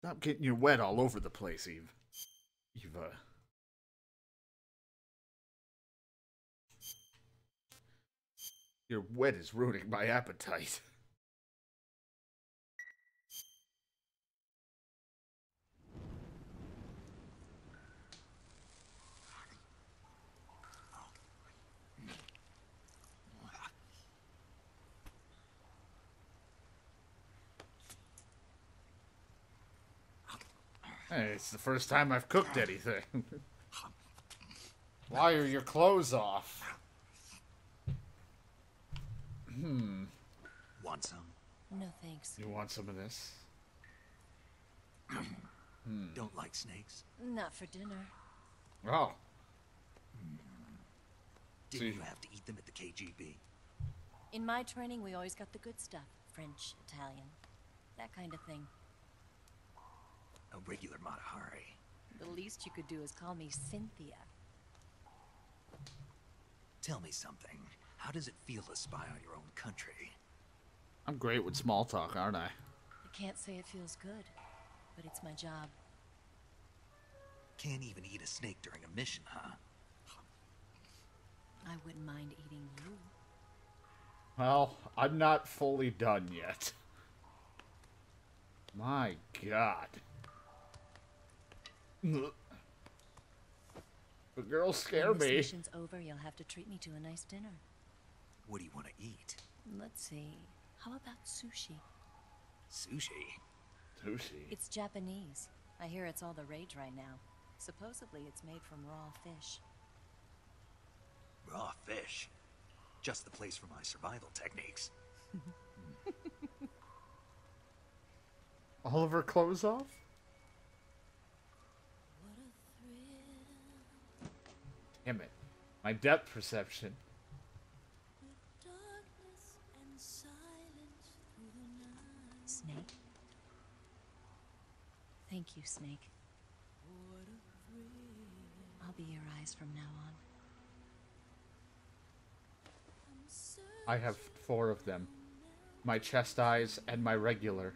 Stop getting your wet all over the place, Eve. Eva. Your wet is ruining my appetite. Hey, it's the first time I've cooked anything. Why are your clothes off? Want some? No thanks. You want some of this? Don't like snakes? Not for dinner. Oh. Didn't See. you have to eat them at the KGB? In my training, we always got the good stuff. French, Italian, that kind of thing. A regular Matahari. The least you could do is call me Cynthia. Tell me something. How does it feel to spy on your own country? I'm great with small talk, aren't I? I can't say it feels good, but it's my job. Can't even eat a snake during a mission, huh? I wouldn't mind eating you. Well, I'm not fully done yet. My God. The girls scare When this me. mission's over, you'll have to treat me to a nice dinner. What do you want to eat? Let's see. How about sushi? Sushi? Sushi. It's Japanese. I hear it's all the rage right now. Supposedly it's made from raw fish. Raw fish. Just the place for my survival techniques. All of her clothes off? Damn it. My depth perception. Snake? Thank you, Snake. I'll be your eyes from now on. I have 4 of them. My chest eyes and my regular.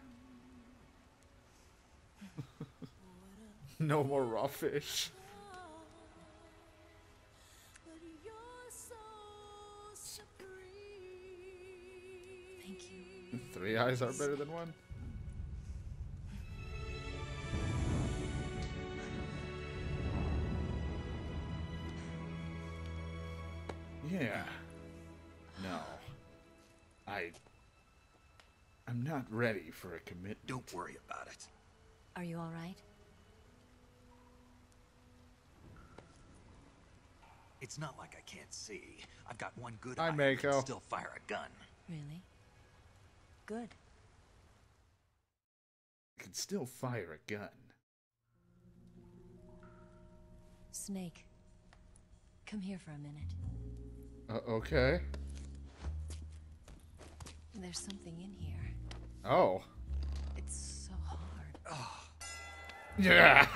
No more raw fish. Thank you. 3 eyes are better than 1. Yeah. No. I'm not ready for a commitment. Don't worry about it. Are you all right? It's not like I can't see. I've got one good Hi, eye and Mako. can still fire a gun. Really? Good. I can still fire a gun. Snake, come here for a minute. Okay. There's something in here. Oh. It's so hard. Yeah.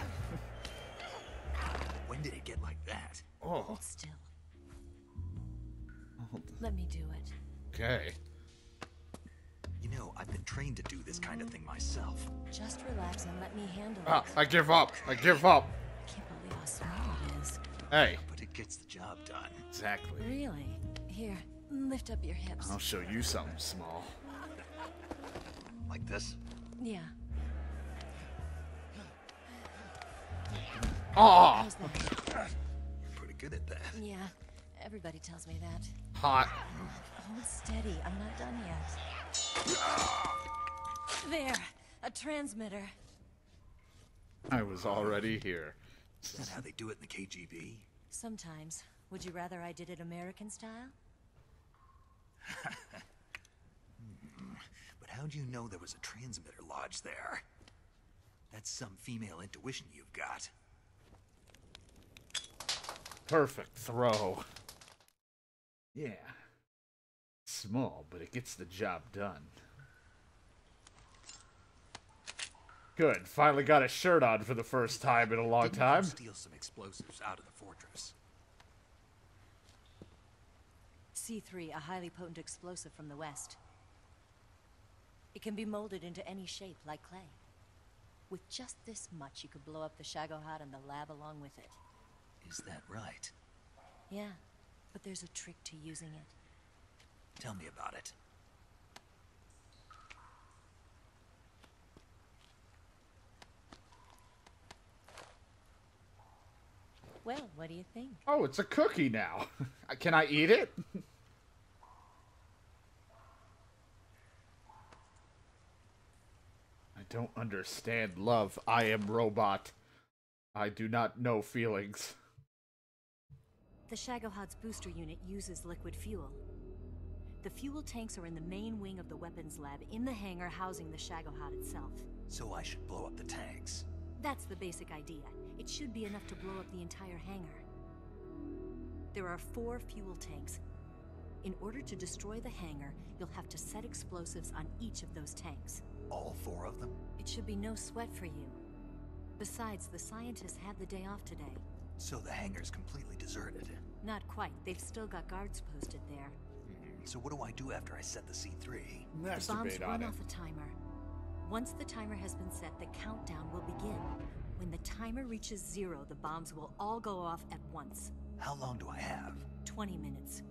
When did it get like that? Oh. Hold still. Let me do it. Okay. You know, I've been trained to do this kind of thing myself. Just relax and let me handle Ah, it. I give up. I give up. I can't believe how small it is. Hey. But it gets the job done. Exactly. Really? Here, lift up your hips. I'll show you something small. Like this? Yeah. Ah, How's that? You're pretty good at that. Yeah. Everybody tells me that. hot. Hold steady. I'm not done yet. There. A transmitter. I was already here. Is that how they do it in the KGB? Sometimes. Would you rather I did it American style? But how'd you know there was a transmitter lodged there? That's some female intuition you've got. Perfect throw. Yeah. Small, but it gets the job done. Good. Finally got a shirt on for the first time in a long Didn't time. you steal some explosives out of the fortress? C3, a highly potent explosive from the west. It can be molded into any shape, like clay. With just this much, you could blow up the Shagohod and the lab along with it. Is that right? Yeah, but there's a trick to using it. Tell me about it. Well, what do you think? Oh, it's a cookie now. Can I eat it? I don't understand love. I am robot. I do not know feelings. The Shagohod's booster unit uses liquid fuel. The fuel tanks are in the main wing of the weapons lab in the hangar housing the Shagohod itself. So I should blow up the tanks. That's the basic idea. It should be enough to blow up the entire hangar. There are 4 fuel tanks. In order to destroy the hangar, you'll have to set explosives on each of those tanks. All 4 of them? It should be no sweat for you. Besides, the scientists had the day off today. So the hangar's completely deserted. Not quite. They've still got guards posted there. So what do I do after I set the C3? The bombs Masturbate on run it. off a timer. Once the timer has been set, the countdown will begin. When the timer reaches 0, the bombs will all go off at once. How long do I have? 20 minutes.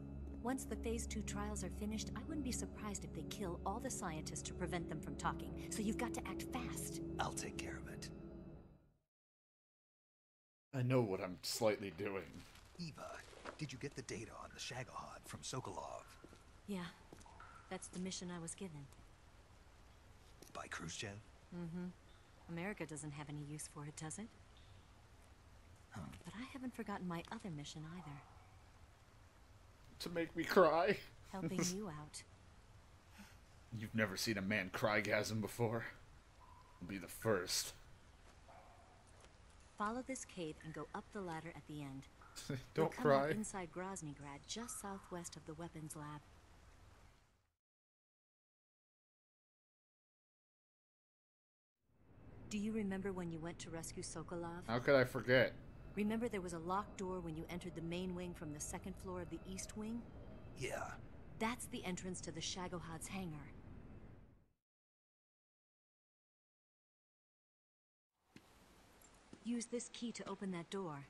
Once the Phase 2 trials are finished, I wouldn't be surprised if they kill all the scientists to prevent them from talking. So you've got to act fast. I'll take care of it. I know what I'm slightly doing. Eva, did you get the data on the Shagohod from Sokolov? Yeah, that's the mission I was given. By Khrushchev? Mm-hmm. America doesn't have any use for it, does it? Huh. But I haven't forgotten my other mission either. To make me cry? Helping you out. You've never seen a man crygasm before. I'll be the first. Follow this cave and go up the ladder at the end. Don't You'll come out cry. inside Groznygrad, just southwest of the weapons lab. Do you remember when you went to rescue Sokolov? How could I forget? Remember there was a locked door when you entered the main wing from the 2nd floor of the east wing? Yeah. That's the entrance to the Shagohod's hangar. Use this key to open that door.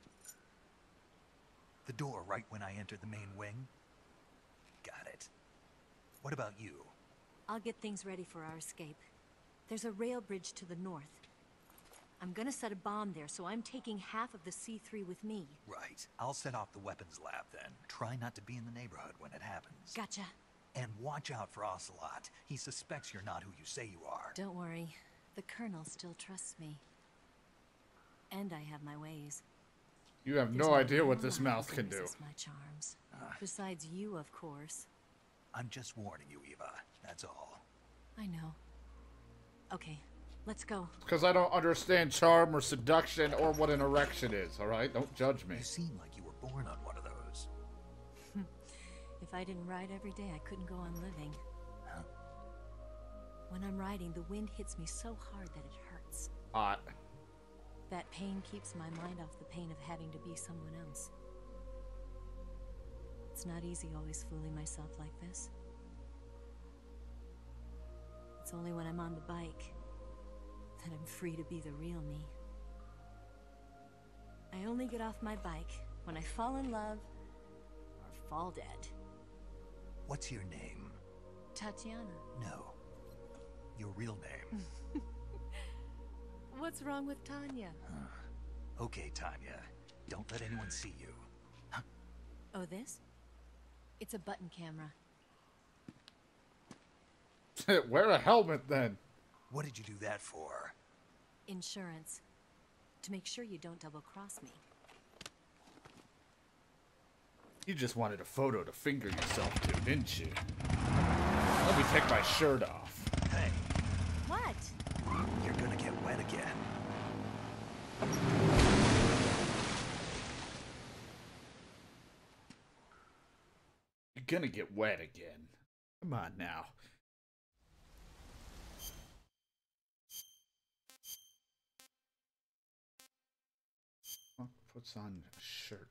The door right when I enter the main wing? Got it. What about you? I'll get things ready for our escape. There's a rail bridge to the north. I'm gonna set a bomb there, so I'm taking half of the C3 with me. Right. I'll set off the weapons lab then. Try not to be in the neighborhood when it happens. Gotcha. And watch out for Ocelot. He suspects you're not who you say you are. Don't worry. The Colonel still trusts me. And I have my ways. You have There's no idea what one this line mouth that can do. resists my charms. Besides you, of course. I'm just warning you, Eva. That's all. I know. Okay, let's go. Because I don't understand charm or seduction or what an erection is, alright? Don't judge me. You seem like you were born on one of those. If I didn't ride every day, I couldn't go on living. Huh? When I'm riding, the wind hits me so hard that it hurts. Hot. That pain keeps my mind off the pain of having to be someone else. It's not easy always fooling myself like this. It's only when I'm on the bike that I'm free to be the real me. I only get off my bike when I fall in love or fall dead. What's your name? Tatiana. No. Your real name. What's wrong with Tanya? Okay, Tanya. Don't let anyone see you. Oh, this? It's a button camera. Wear a helmet then. What did you do that for? Insurance. To make sure you don't double-cross me. You just wanted a photo to finger yourself to, didn't you? Let me take my shirt off. Hey, What? you're gonna get wet again. You're gonna get wet again. Come on now. Puts on a shirt.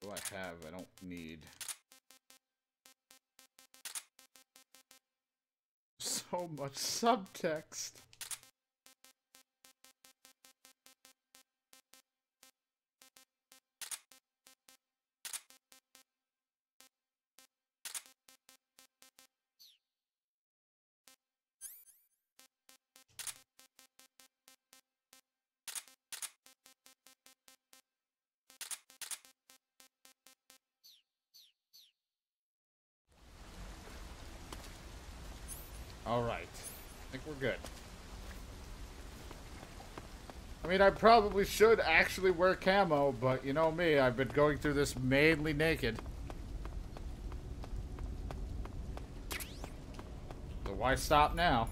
do I have? I don't need. So much subtext. Alright. I think we're good. I mean, I probably should actually wear camo, but you know me, I've been going through this mainly naked. So why stop now?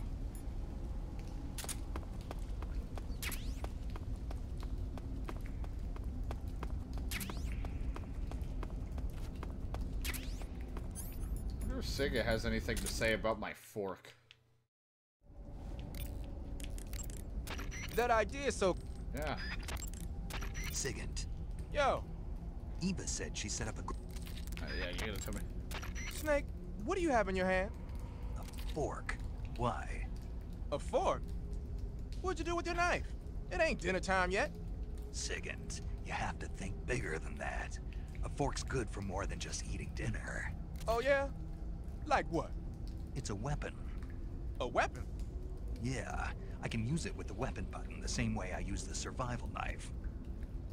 I wonder if Siga has anything to say about my fork. That idea, so... Yeah. Sigint. Yo, Eva said she set up a Yeah, you gotta tell me. Snake, what do you have in your hand? fork. Why? A fork? What'd you do with your knife? It ain't dinner time yet. Sigint, you have to think bigger than that. A fork's good for more than just eating dinner. Oh, yeah? Like what? It's a weapon. A weapon? Yeah, I can use it with the weapon button the same way I use the survival knife.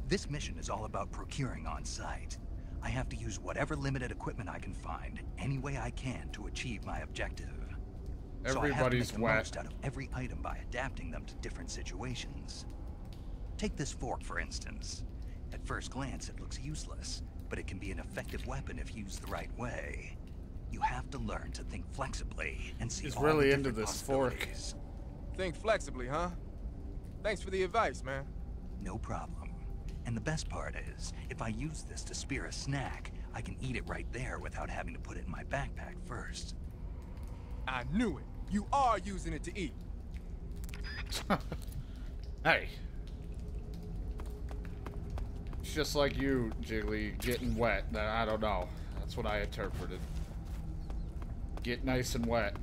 This mission is all about procuring on site. I have to use whatever limited equipment I can find, any way I can to achieve my objective. Everybody's so I have to make the wet. most out of every item by adapting them to different situations. Take this fork, for instance. At first glance, it looks useless, but it can be an effective weapon if used the right way. You have to learn to think flexibly and see He's all really the into different this fork. possibilities. Think flexibly, huh? Thanks for the advice, man. No problem. And the best part is, if I use this to spear a snack, I can eat it right there without having to put it in my backpack first. I knew it. You are using it to eat. Hey. It's just like you, Jiggly, getting wet. I don't know. That's what I interpreted. Get nice and wet.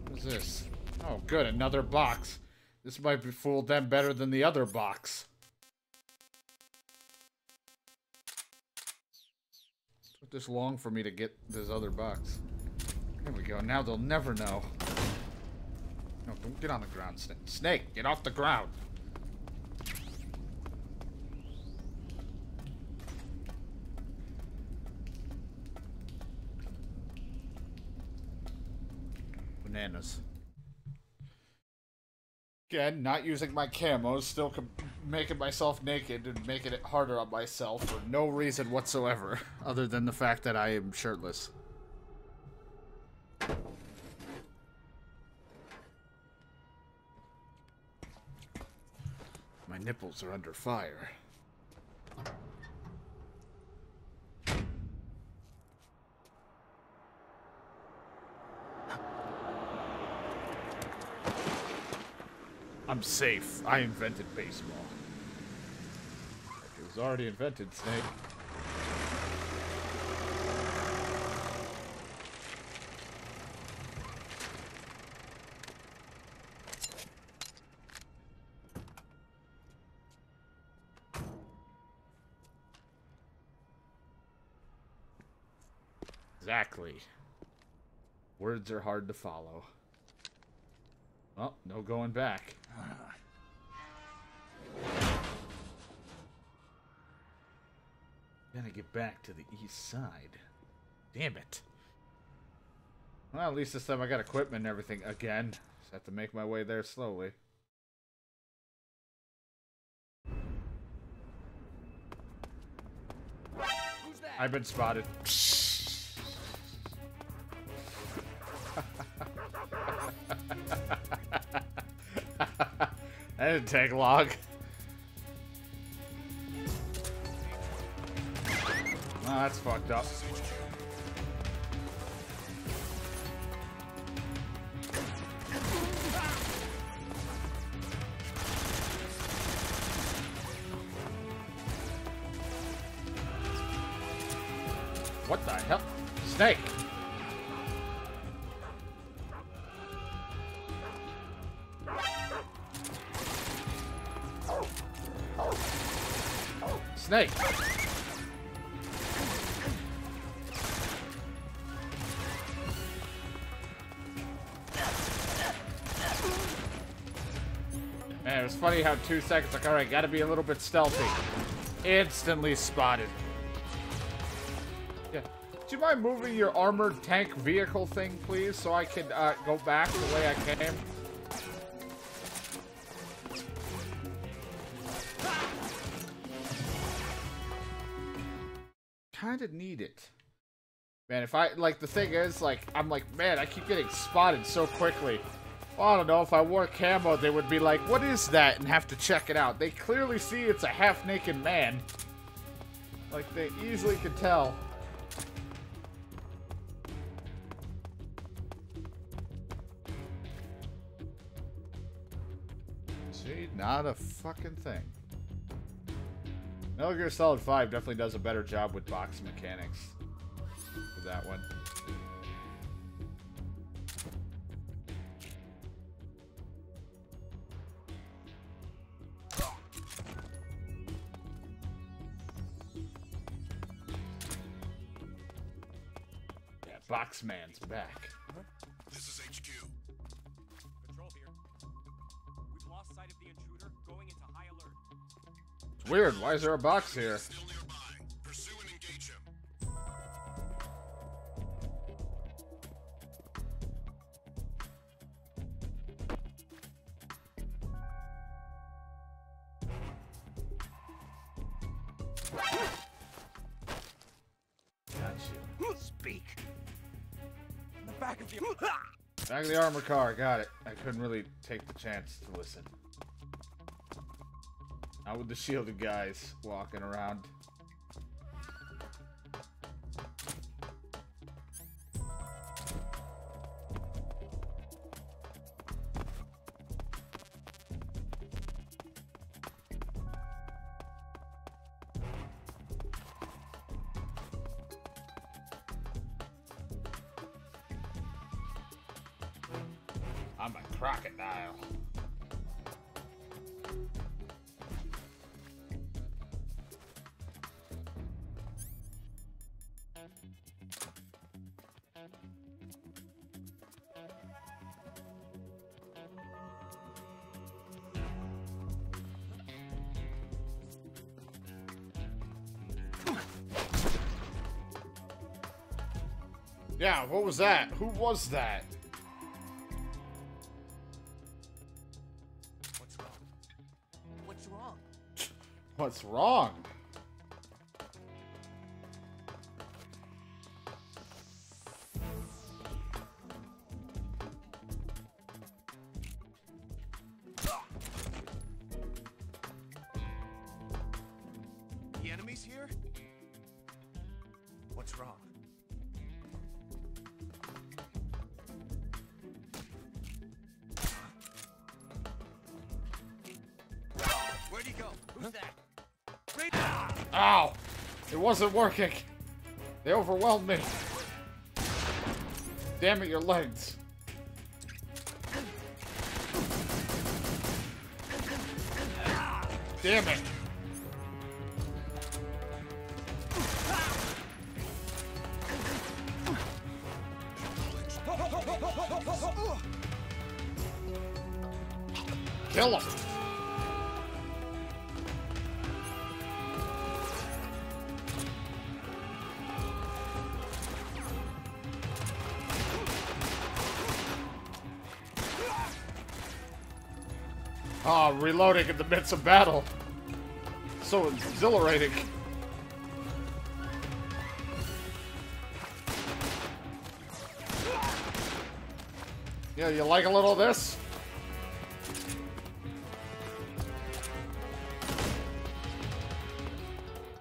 What's this? Oh, good. Another box. This might be fool them better than the other box. It took this long for me to get this other box. There we go. Now they'll never know. No, don't get on the ground, Snake. Snake, get off the ground. Bananas. Again, not using my camos, still making myself naked and making it harder on myself for no reason whatsoever, other than the fact that I am shirtless. My nipples are under fire. I'm safe. I invented baseball. It was already invented, Snake. Exactly. Words are hard to follow. Well, no going back. Gotta get back to the east side. Damn it. Well, at least this time I got equipment and everything again. Just have to make my way there slowly. Who's that? I've been spotted. That didn't take long. Oh, that's fucked up. What the hell? Snake! Snake! Man, it was funny how 2 seconds, like, alright, gotta be a little bit stealthy. Instantly spotted. Yeah. Do you mind moving your armored tank vehicle thing, please, so I can go back the way I came? Kinda need it. Man, if I, like, the thing is, like, I'm like, man, I keep getting spotted so quickly. Well, I don't know, if I wore camo, they would be like, what is that? And have to check it out. They clearly see it's a half-naked man. Like, they easily could tell. See, not a fucking thing. Metal Gear Solid 5 definitely does a better job with box mechanics for that one. Yeah, Boxman's back. This is HQ. Control here. We've lost sight of the intruder, going into high alert. It's weird, why is there a box here? Still nearby. Pursue and engage him. Got you. Speak. In the back of the... Back of the armor car, got it. I couldn't really take the chance to listen. Not with the shielded guys walking around. I'm a crocodile. Yeah, what was that? Who was that? What's wrong? What's wrong? What's wrong? The enemy's here? What's wrong? Where'd he go? Who's that? Ow! It wasn't working. They overwhelmed me. Damn it, your legs. Damn it. Kill him. Ah, reloading in the midst of battle. So exhilarating. Yeah, you like a little of this?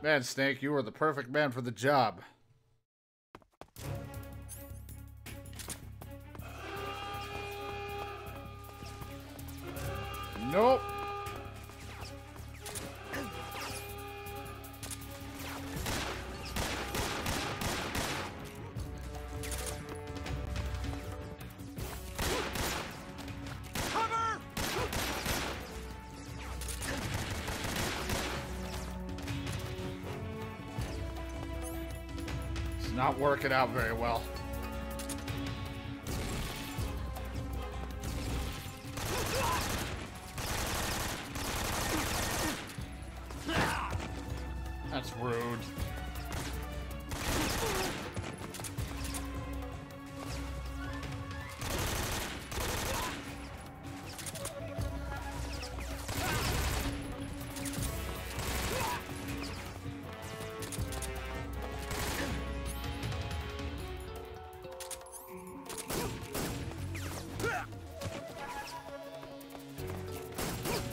Man, Snake, you are the perfect man for the job. Nope. It's not working out very well. That's rude.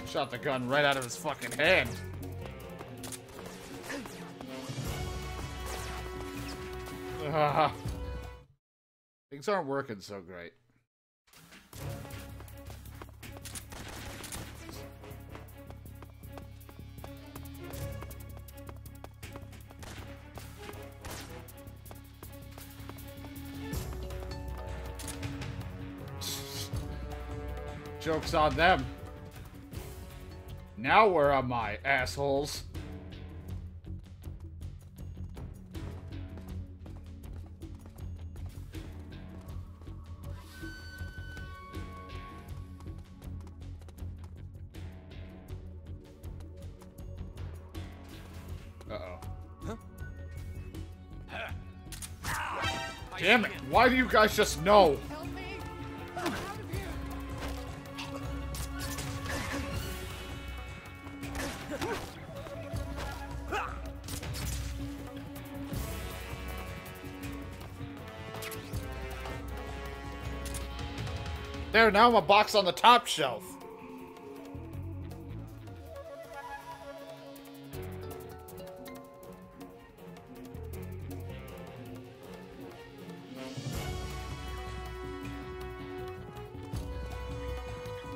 Shot the gun right out of his fucking hand. Things aren't working so great. Joke's on them. Now where am I, assholes? Uh-oh. Huh? Damn it! Why do you guys just know? There, now I'm a box on the top shelf.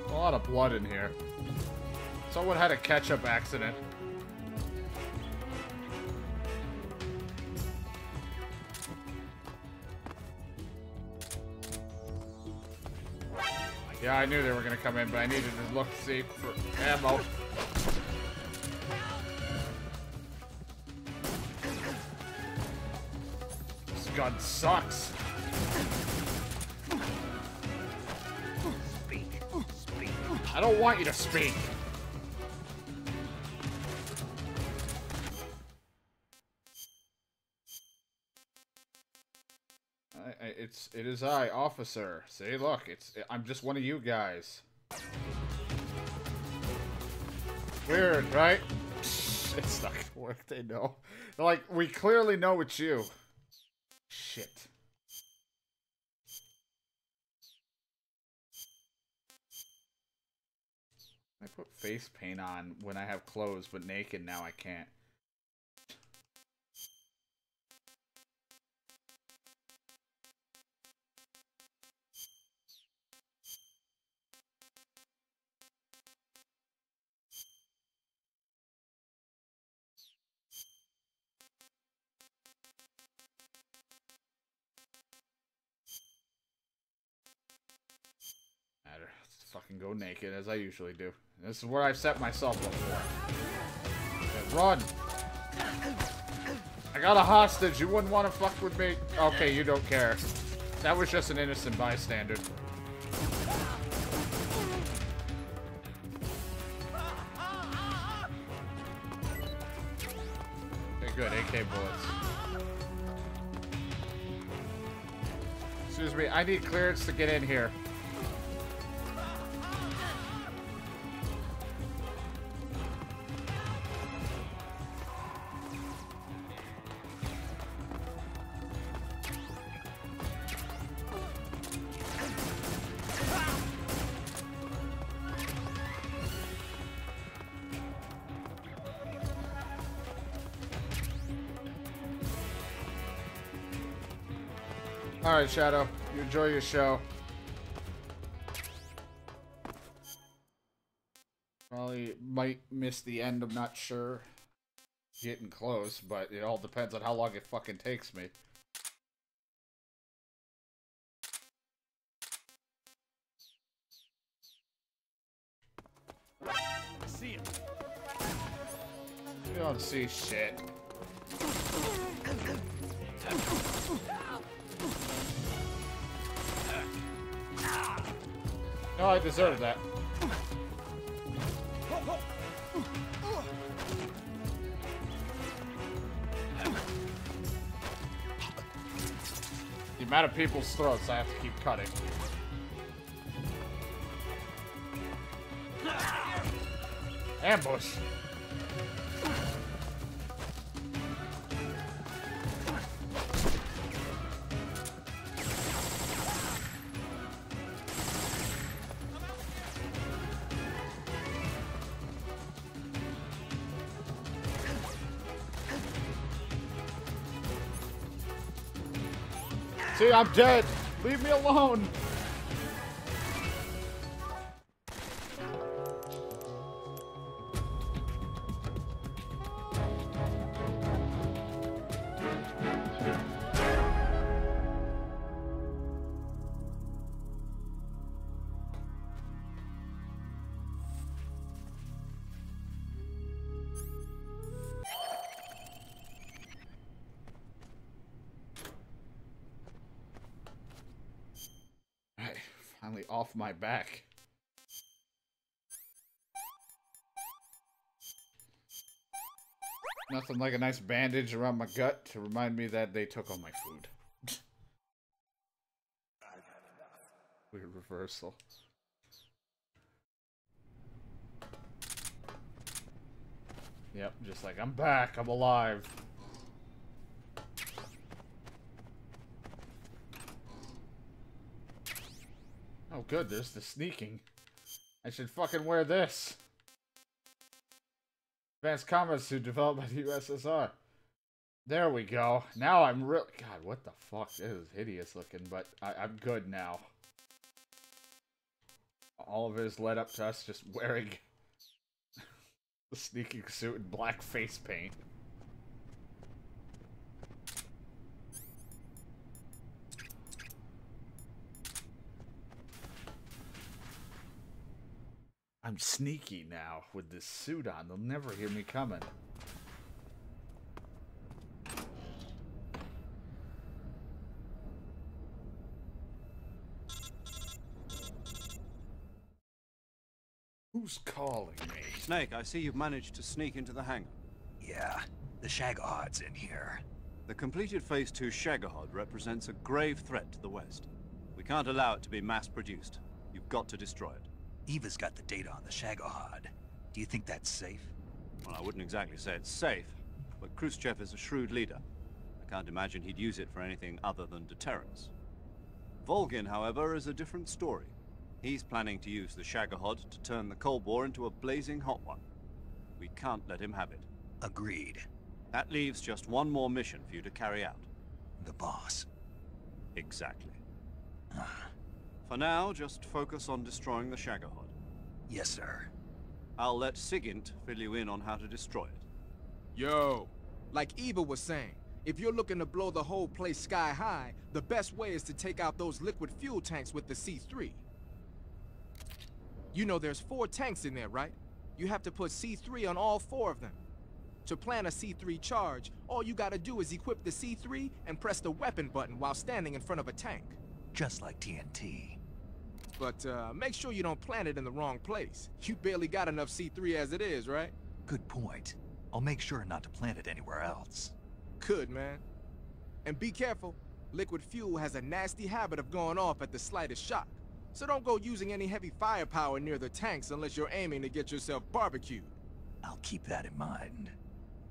A lot of blood in here. Someone had a ketchup accident. Yeah, I knew they were gonna come in, but I needed to look to see for ammo. This gun sucks. Speak. Speak. I don't want you to speak. It is I, officer. See, look, I'm just one of you guys. Weird, right? It's not gonna work. They know. They're like, we clearly know it's you. Shit. I put face paint on when I have clothes, but naked now I can't. Fucking go naked as I usually do. This is where I've set myself up for. Okay, run! I got a hostage. You wouldn't want to fuck with me. Okay, you don't care. That was just an innocent bystander. Okay, good. AK bullets. Excuse me. I need clearance to get in here. Alright, Shadow. You enjoy your show. Probably might miss the end, I'm not sure. Getting close, but it all depends on how long it fucking takes me. I see him. You don't see shit. No, I deserved that. The amount of people's throats I have to keep cutting. Ambush. See, I'm dead. Leave me alone. Finally off my back. Nothing like a nice bandage around my gut to remind me that they took all my food. Weird reversal. Yep, just like, I'm back, I'm alive. Oh good, there's the sneaking. I should fucking wear this. Advanced combat suit developed by the USSR. There we go. Now I'm real. God, what the fuck? This is hideous looking, but I'm good now. All of it has led up to us just wearing the sneaking suit and black face paint. I'm sneaky now with this suit on. They'll never hear me coming. Who's calling me? Snake, I see you've managed to sneak into the hangar. Yeah, the Shagohod's in here. The completed Phase 2 Shagohod represents a grave threat to the West. We can't allow it to be mass-produced. You've got to destroy it. Eva's got the data on the Shagohod. Do you think that's safe? Well, I wouldn't exactly say it's safe, but Khrushchev is a shrewd leader. I can't imagine he'd use it for anything other than deterrence. Volgin, however, is a different story. He's planning to use the Shagohod to turn the Cold War into a blazing hot one. We can't let him have it. Agreed. That leaves just one more mission for you to carry out. The boss. Exactly. For now, just focus on destroying the Shagohod. Yes, sir. I'll let Sigint fill you in on how to destroy it. Yo, like Eva was saying, if you're looking to blow the whole place sky high, the best way is to take out those liquid fuel tanks with the C3. You know there's 4 tanks in there, right? You have to put C3 on all 4 of them. To plan a C3 charge, all you gotta do is equip the C3 and press the weapon button while standing in front of a tank. Just like TNT. But make sure you don't plant it in the wrong place. You barely got enough C3 as it is, right? Good point. I'll make sure not to plant it anywhere else. Good, man. And be careful. Liquid fuel has a nasty habit of going off at the slightest shock. So don't go using any heavy firepower near the tanks unless you're aiming to get yourself barbecued. I'll keep that in mind.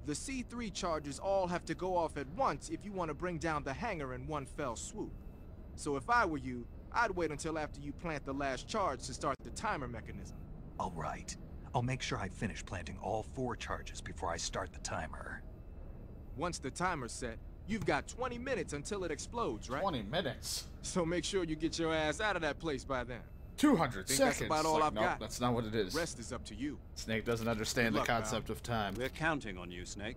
The C3 charges all have to go off at once if you want to bring down the hangar in one fell swoop. So if I were you, I'd wait until after you plant the last charge to start the timer mechanism. All right. I'll make sure I finish planting all 4 charges before I start the timer. Once the timer's set, you've got 20 minutes until it explodes, right? 20 minutes? So make sure you get your ass out of that place by then. 200 Think seconds. that's about all I've nope, got. that's not what it is. Rest is up to you. Snake doesn't understand Good luck, the concept of time. We're counting on you, Snake.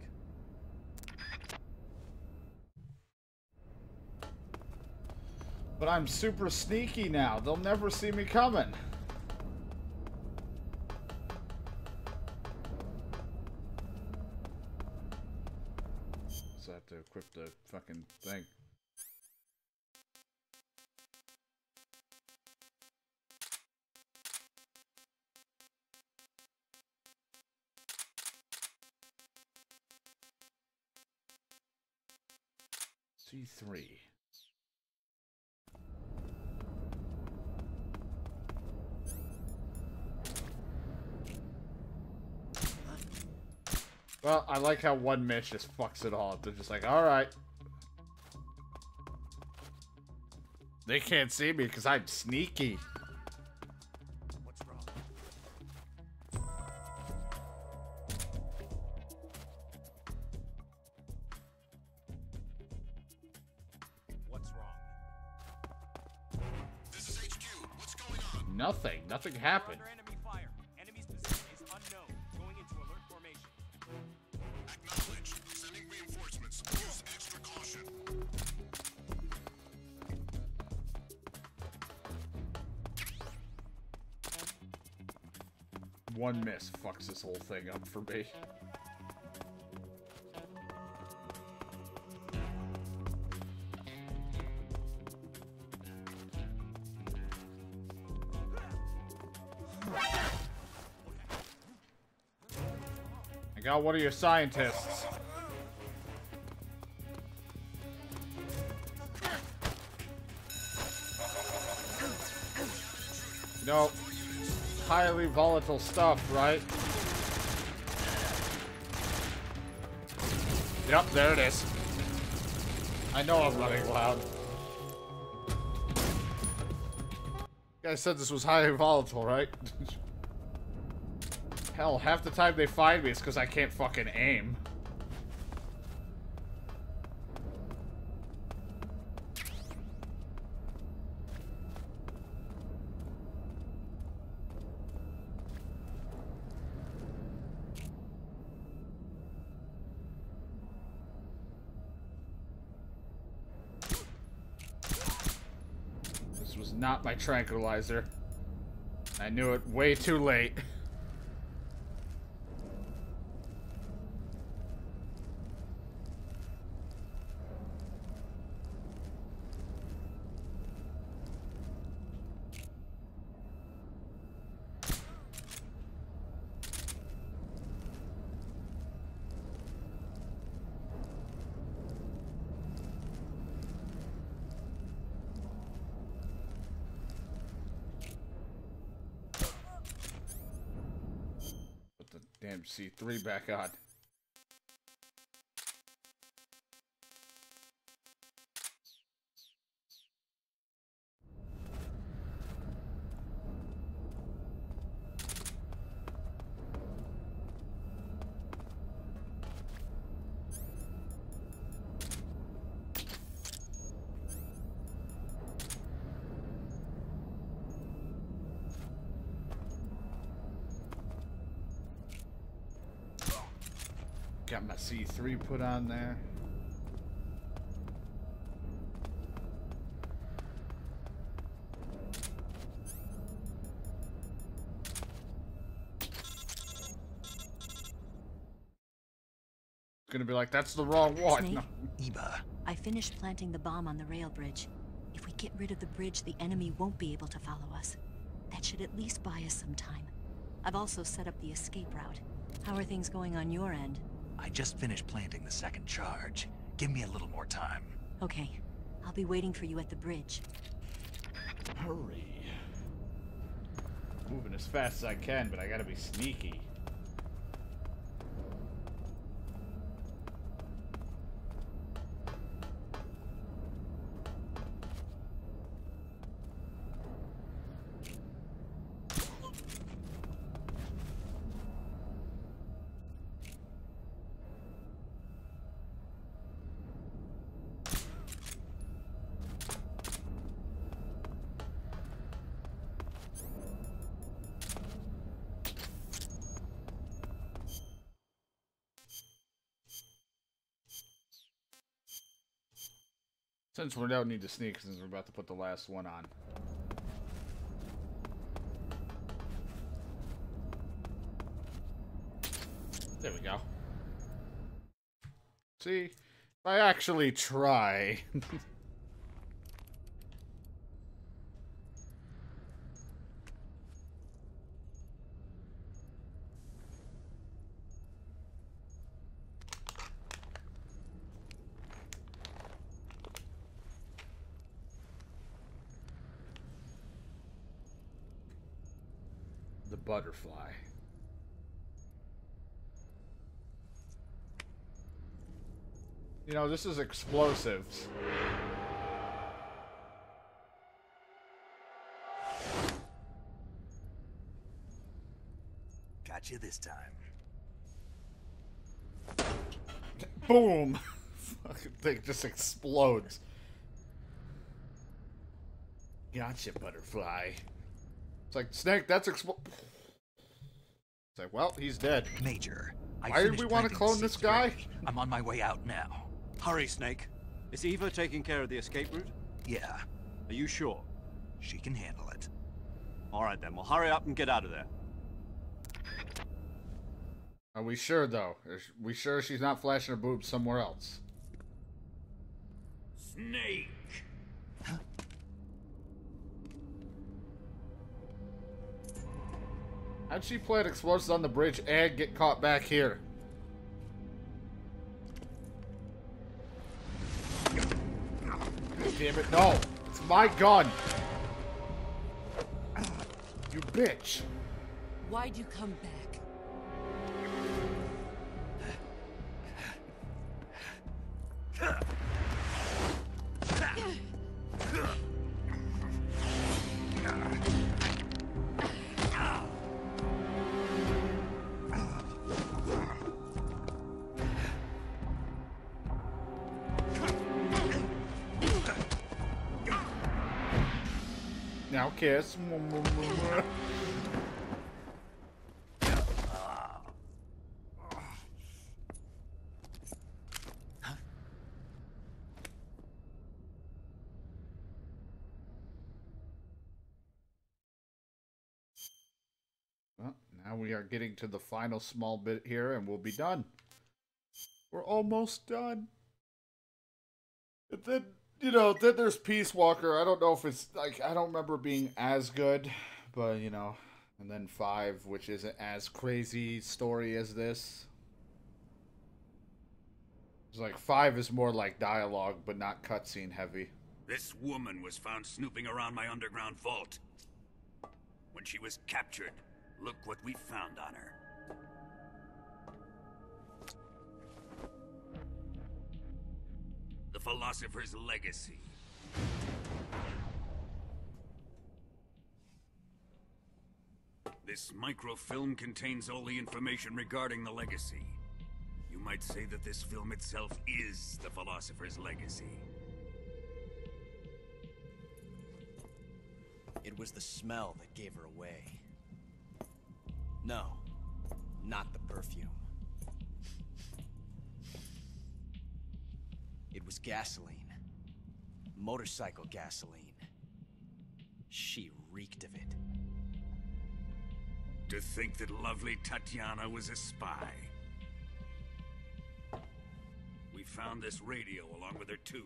But I'm super sneaky now. They'll never see me coming. also have to equip the fucking thing. C3. Well, I like how one miss just fucks it all up. They're just like, alright. They can't see me because I'm sneaky. What's wrong? What's wrong? This is HQ. What's going on? Nothing. Nothing We're happened. under enemy fire. Enemy's position is unknown. Going into alert formation. Acknowledge. Sending reinforcements. Use extra caution. One miss fucks this whole thing up for me. I got one of your scientists. No. Highly volatile stuff, right? Yep, there it is. I know I'm running loud. You guys said this was highly volatile, right? Hell, half the time they find me is because I can't fucking aim. This was not my tranquilizer. I knew it way too late. Damn C3 back on. Got my C3 put on there. It's gonna be like, that's the wrong one. Snake? No. Eva, I finished planting the bomb on the rail bridge. If we get rid of the bridge, the enemy won't be able to follow us. That should at least buy us some time. I've also set up the escape route. How are things going on your end? I just finished planting the second charge. Give me a little more time. Okay. I'll be waiting for you at the bridge. Hurry. Moving as fast as I can, but I gotta be sneaky. Since we don't need to sneak, since we're about to put the last one on. There we go. See? I actually try. The butterfly. You know, this is explosives. Gotcha this time. Boom! Fucking thing just explodes. Gotcha, butterfly. It's like, Snake, that's It's like, well, he's dead. Major, Why did we want to clone this guy? I'm on my way out now. Hurry, Snake. Is Eva taking care of the escape route? Yeah, Are you sure? she can handle it. All right then, well hurry up and get out of there. Are we sure, though? Are we sure she's not flashing her boobs somewhere else? Snake! How'd she plant explosives on the bridge and get caught back here? Damn it, no! It's my gun! You bitch! Why'd you come back? Now kiss. Well, now we are getting to the final small bit here and we'll be done. We're almost done. And then, you know, then there's Peace Walker. I don't know if it's, like, I don't remember being as good, but, you know. And then 5, which isn't as crazy story as this. It's like 5 is more like dialogue, but not cutscene heavy. This woman was found snooping around my underground vault. When she was captured, look what we found on her. The Philosopher's Legacy. This microfilm contains all the information regarding the Legacy. You might say that this film itself is the Philosopher's Legacy. It was the smell that gave her away. No, not the perfume. It was gasoline. Motorcycle gasoline. She reeked of it. To think that lovely Tatiana was a spy. We found this radio along with her too.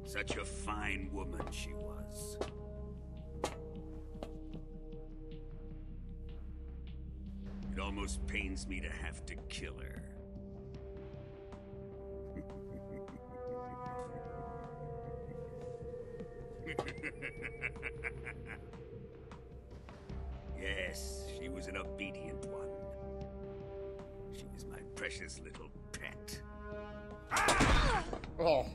Such a fine woman she was. It almost pains me to have to kill her. Yes, she was an obedient one. She was my precious little pet. Oh,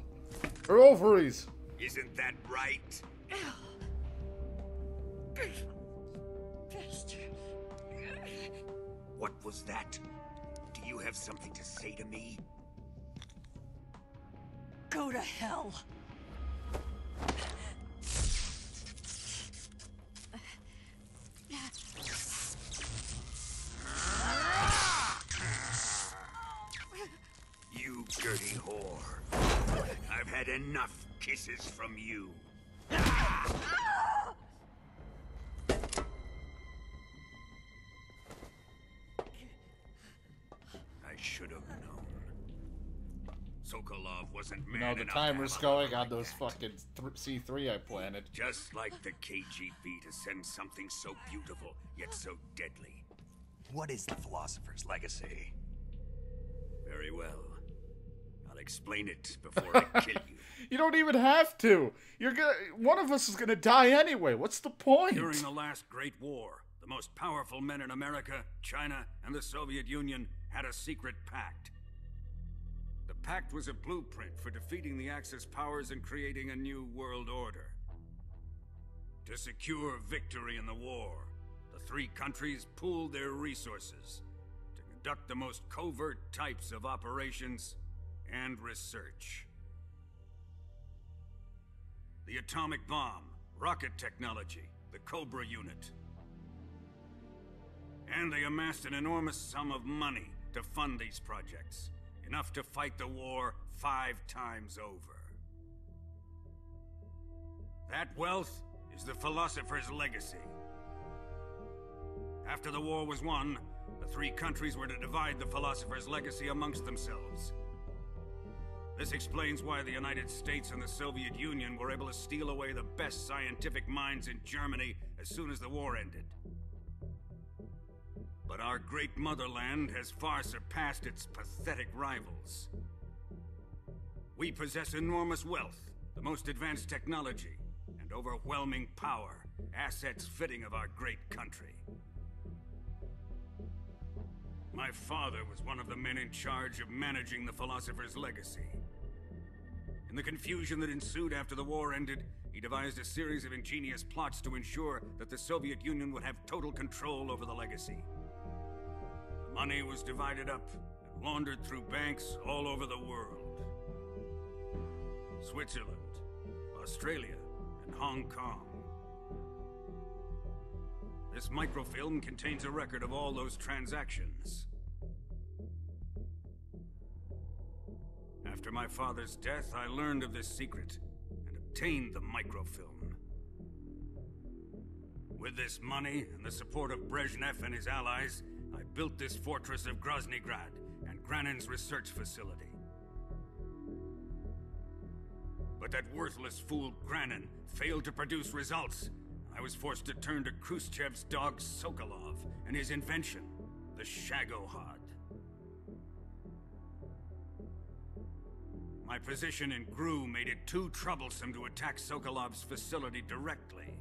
her ovaries. Isn't that right? What was that? Do you have something to say to me? Go to hell. You dirty whore. I've had enough kisses from you. Sokolov wasn't man You know, the enough timer's to have a going lover on like those that. fucking C3 I planted. Just like the KGB to send something so beautiful, yet so deadly. What is the Philosopher's Legacy? Very well. I'll explain it before I kill you. You don't even have to. You're gonna. One of us is gonna die anyway. What's the point? During the last Great War, the most powerful men in America, China, and the Soviet Union had a secret pact. The pact was a blueprint for defeating the Axis powers and creating a new world order. To secure victory in the war, the three countries pooled their resources to conduct the most covert types of operations and research. The atomic bomb, rocket technology, the Cobra unit. And they amassed an enormous sum of money to fund these projects, enough to fight the war 5 times over. That wealth is the Philosopher's Legacy. After the war was won, the three countries were to divide the Philosopher's Legacy amongst themselves. This explains why the United States and the Soviet Union were able to steal away the best scientific minds in Germany as soon as the war ended. But our great motherland has far surpassed its pathetic rivals. We possess enormous wealth, the most advanced technology, and overwhelming power, assets fitting of our great country. My father was one of the men in charge of managing the Philosopher's Legacy. In the confusion that ensued after the war ended, he devised a series of ingenious plots to ensure that the Soviet Union would have total control over the legacy. The money was divided up and laundered through banks all over the world. Switzerland, Australia, and Hong Kong. This microfilm contains a record of all those transactions. After my father's death, I learned of this secret and obtained the microfilm. With this money and the support of Brezhnev and his allies, I built this fortress of Groznygrad and Granin's research facility. But that worthless fool Granin failed to produce results. I was forced to turn to Khrushchev's dog Sokolov and his invention, the Shagohod. My position in GRU made it too troublesome to attack Sokolov's facility directly.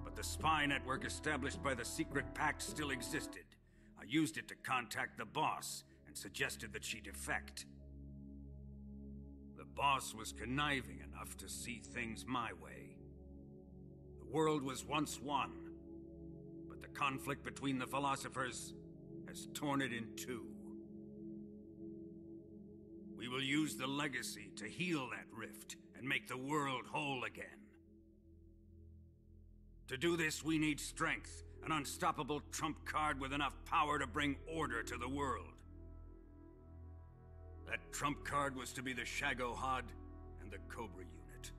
But the spy network established by the secret pact still existed. I used it to contact the boss and suggested that she defect. The boss was conniving enough to see things my way. The world was once one, but the conflict between the philosophers has torn it in two. We will use the legacy to heal that rift and make the world whole again. To do this, we need strength, an unstoppable trump card with enough power to bring order to the world. That trump card was to be the Shagohod and the Cobra unit.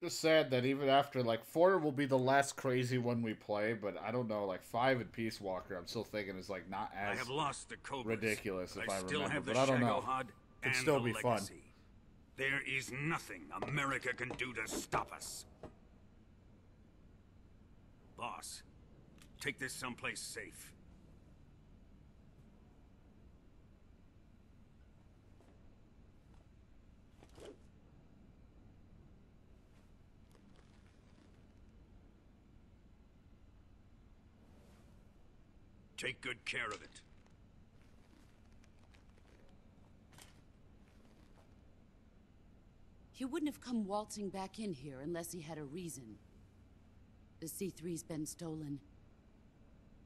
Just sad that even after, like, 4 will be the last crazy one we play, but I don't know, like, 5 and Peace Walker, I'm still thinking is, like, not I as have lost the Cobras, ridiculous if but I still remember, have the but I don't know. Shagohod Could and still the be fun. legacy. There is nothing America can do to stop us. Boss, take this someplace safe. Take good care of it. He wouldn't have come waltzing back in here unless he had a reason. The C3's been stolen.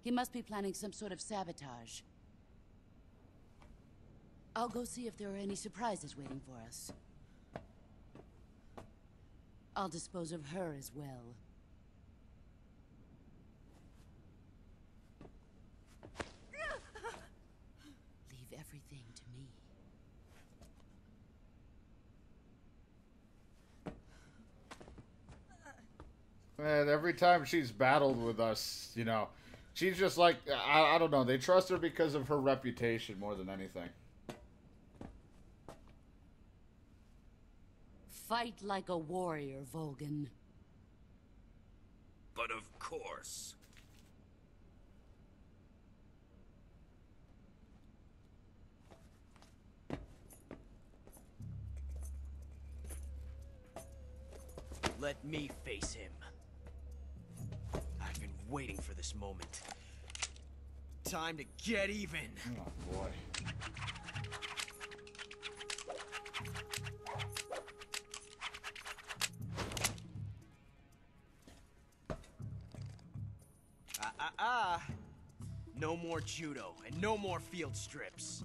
He must be planning some sort of sabotage. I'll go see if there are any surprises waiting for us. I'll dispose of her as well. Leave everything to me. Man, every time she's battled with us, you know, She's just like, I don't know. They trust her because of her reputation more than anything. Fight like a warrior, Volgin. But of course. Let me face him. I've been waiting for this moment. Time to get even. Oh boy. No more judo and no more field strips.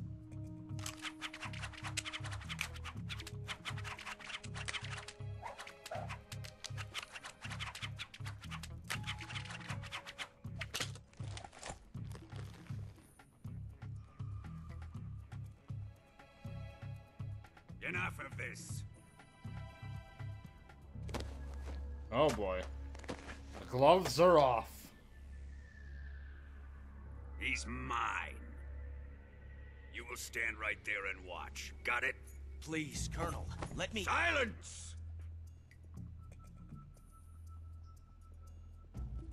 Enough of this. Oh boy. The gloves are off. He's mine. You will stand right there and watch. Got it? Please, Colonel, let me— Silence!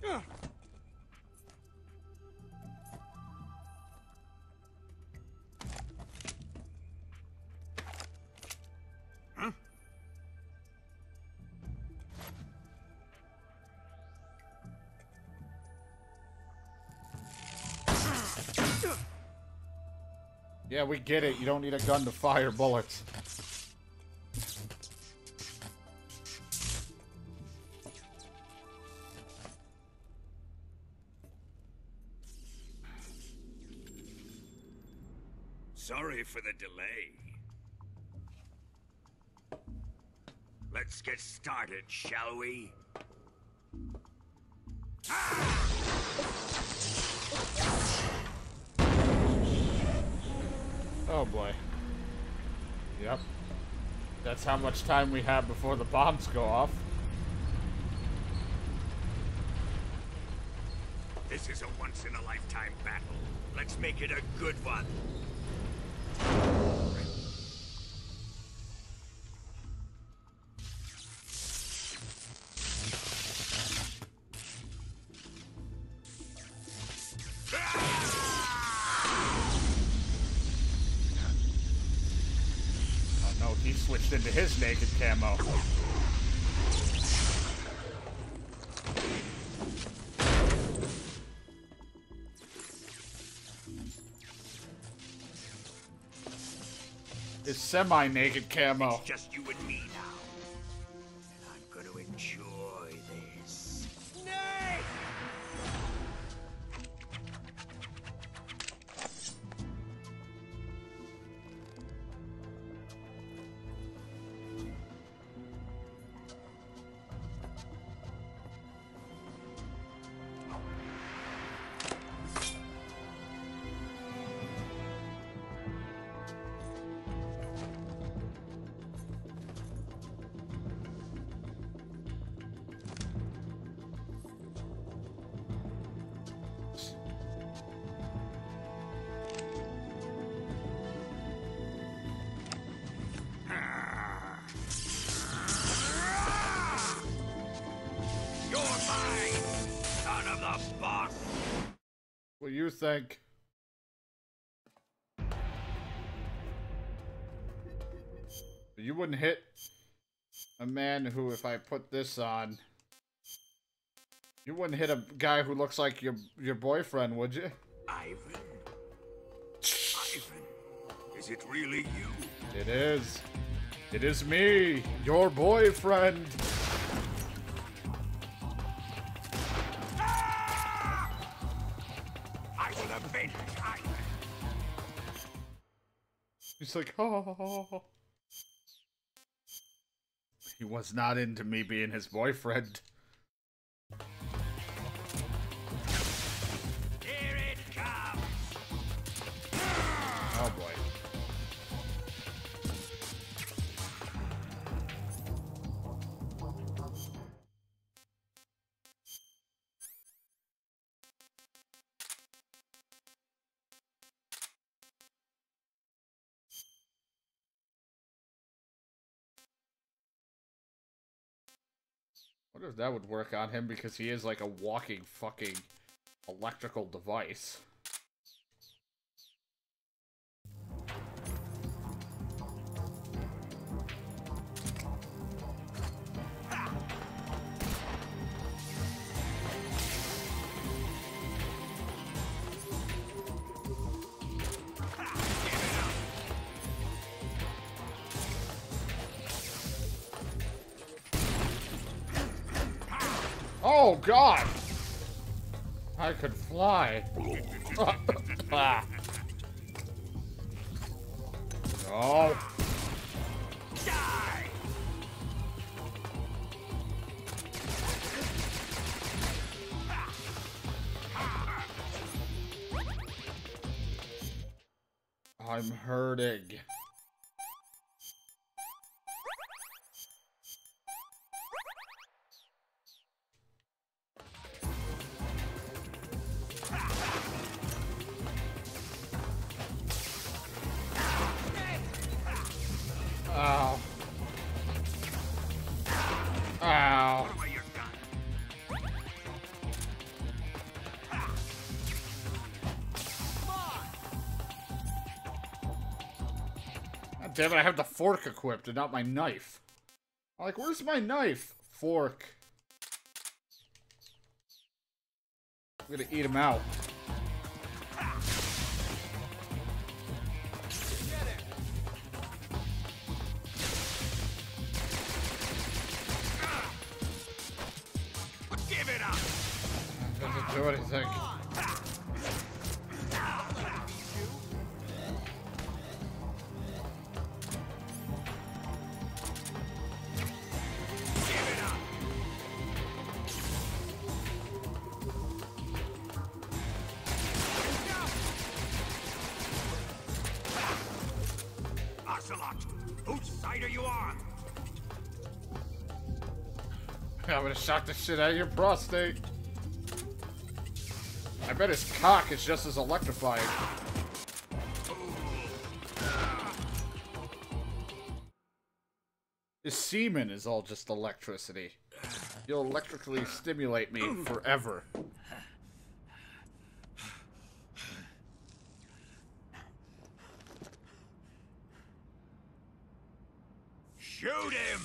Huh? Yeah, we get it. You don't need a gun to fire bullets. Sorry for the delay. Let's get started, shall we? Oh boy. Yep. That's how much time we have before the bombs go off. This is a once-in-a-lifetime battle. Let's make it a good one. Oh no, he switched into his naked camo. His semi-naked camo. It's just you and me now. And I'm gonna enjoy this. Nay! You're mine, son of the boss. What do you think? You wouldn't hit a man who, if I put this on, you wouldn't hit a guy who looks like your boyfriend, would you? Ivan? Ivan? Is it really you? It is. It is me, your boyfriend. I will avenge Ivan. He's like, oh. He was not into me being his boyfriend. Here it comes. Oh boy. Wonder if that would work on him because he is like a walking fucking electrical device. Oh God! I could fly. Ah. No. Die! I'm hurting. Ow. Ow. God damn it, I have the fork equipped and not my knife. I'm like, where's my knife? Fork. I'm gonna eat him out. Give it up! Doesn't do anything. Ocelot, whose side are you on? I'm gonna shock the shit out of your prostate. I bet his cock is just as electrifying. His semen is all just electricity. You'll electrically stimulate me forever. Shoot him!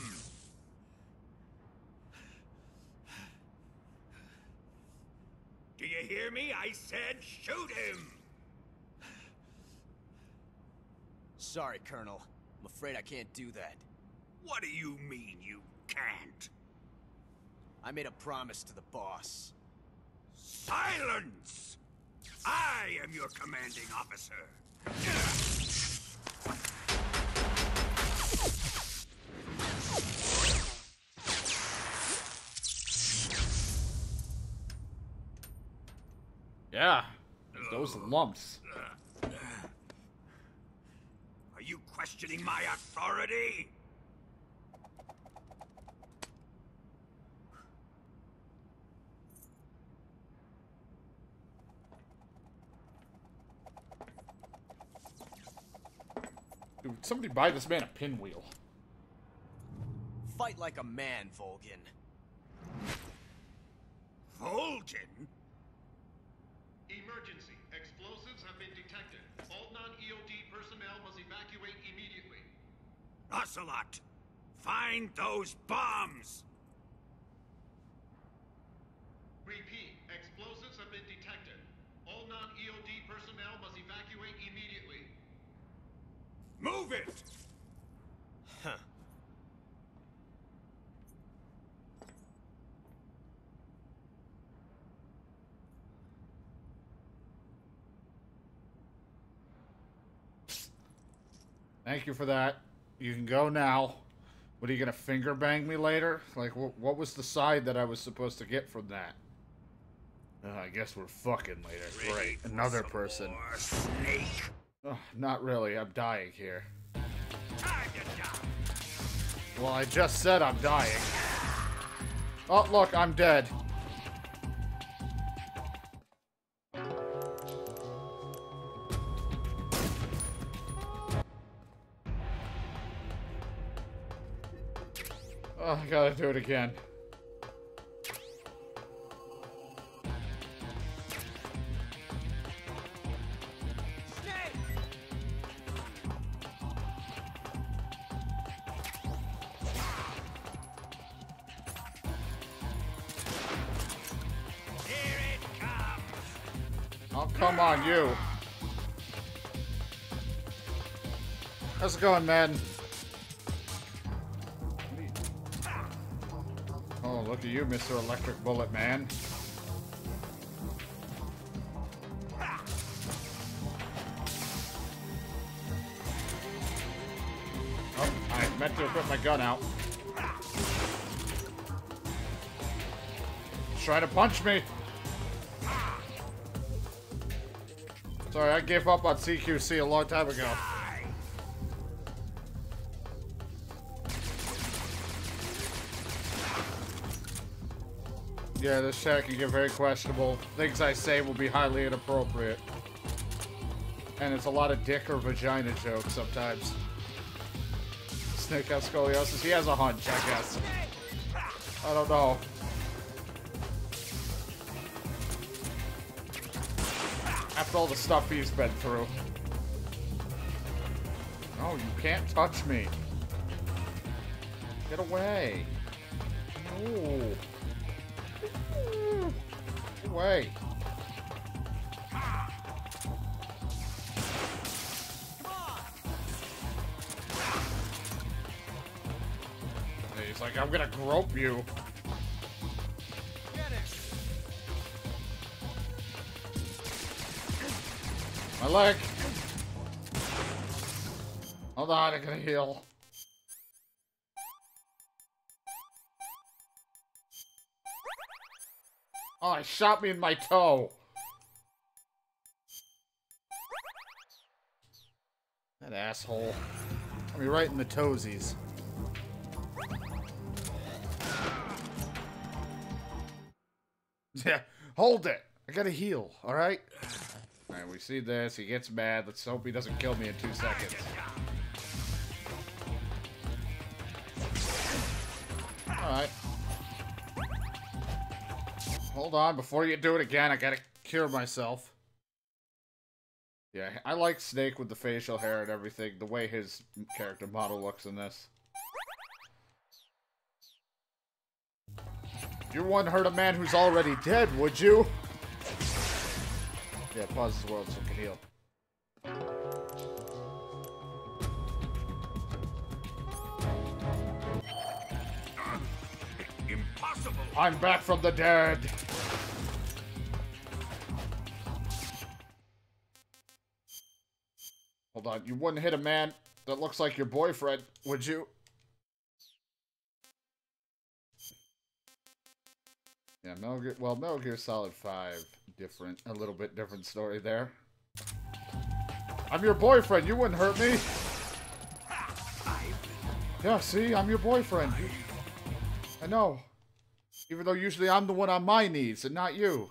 Do you hear me? I said shoot him! Sorry, Colonel. I'm afraid I can't do that. What do you mean you can't? I made a promise to the boss. Silence! I am your commanding officer. Yeah, those lumps. Are you questioning my authority? Dude, somebody buy this man a pinwheel. Fight like a man, Volgin. Volgin? Emergency. Explosives have been detected. All non-EOD personnel must evacuate immediately. Ocelot, find those bombs! Repeat. Explosives have been detected. All non-EOD personnel must evacuate immediately. Move it! Huh. Thank you for that. You can go now. What, are you gonna finger bang me later? Like, what was the side that I was supposed to get from that? I guess we're fucking later. Great. Another person. More snake. Oh, not really. I'm dying here. Time to die. Well, I just said I'm dying. Oh, look, I'm dead. Oh, I gotta do it again. Oh, come on, you. How's it going, man? Oh, look at you, Mr. Electric Bullet Man. Oh, I meant to put my gun out. He's trying to punch me. Sorry, I gave up on CQC a long time ago. Yeah, this chat can get very questionable. Things I say will be highly inappropriate. And it's a lot of dick or vagina jokes sometimes. Snake has scoliosis. He has a hunch, I guess. I don't know. After all the stuff he's been through. No, you can't touch me. Get away. No. Get away. He's like, I'm gonna grope you. My leg. Hold on, I gotta heal. Oh, he shot me in my toe. That asshole. Got me right in the toesies. Yeah, hold it. I gotta heal, alright? Alright, we see this. He gets mad. Let's hope he doesn't kill me in 2 seconds. Alright. Hold on, before you do it again, I gotta cure myself. Yeah, I like Snake with the facial hair and everything, the way his character model looks in this. You wouldn't hurt a man who's already dead, would you? Yeah, pause this world so it can heal. Impossible! I'm back from the dead! Hold on, you wouldn't hit a man that looks like your boyfriend, would you? Yeah, Metal Gear Solid 5, a little bit different story there. I'm your boyfriend, you wouldn't hurt me! Yeah, see, I'm your boyfriend. I know. Even though usually I'm the one on my knees and not you.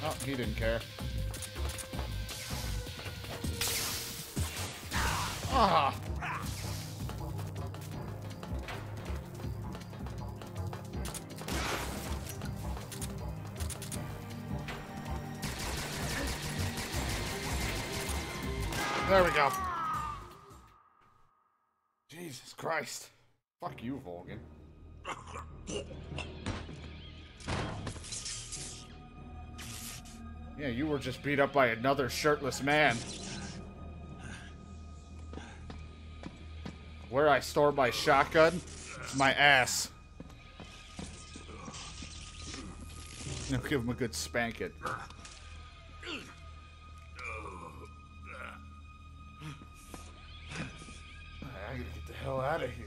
Oh, he didn't care. Ah! There we go. Jesus Christ. Fuck you, Volgin. Yeah, you were just beat up by another shirtless man. Where I store my shotgun? It's my ass. Now give him a good spanking. I gotta get the hell out of here.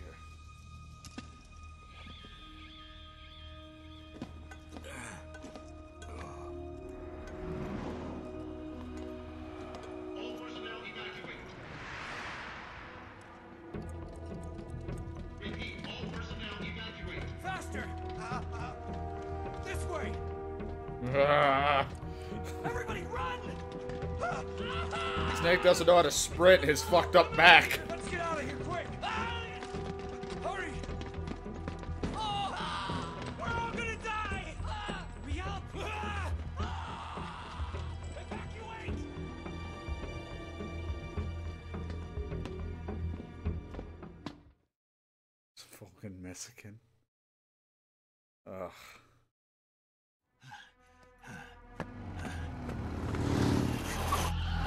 All personnel evacuate. Repeat, all personnel evacuate. Faster! This way! Ah. Everybody run! Snake doesn't know how to sprint his fucked up back. Let's get out of here quick! Hurry! Oh, we're all gonna die! We help! Evacuate! Fucking Mexican. Ugh.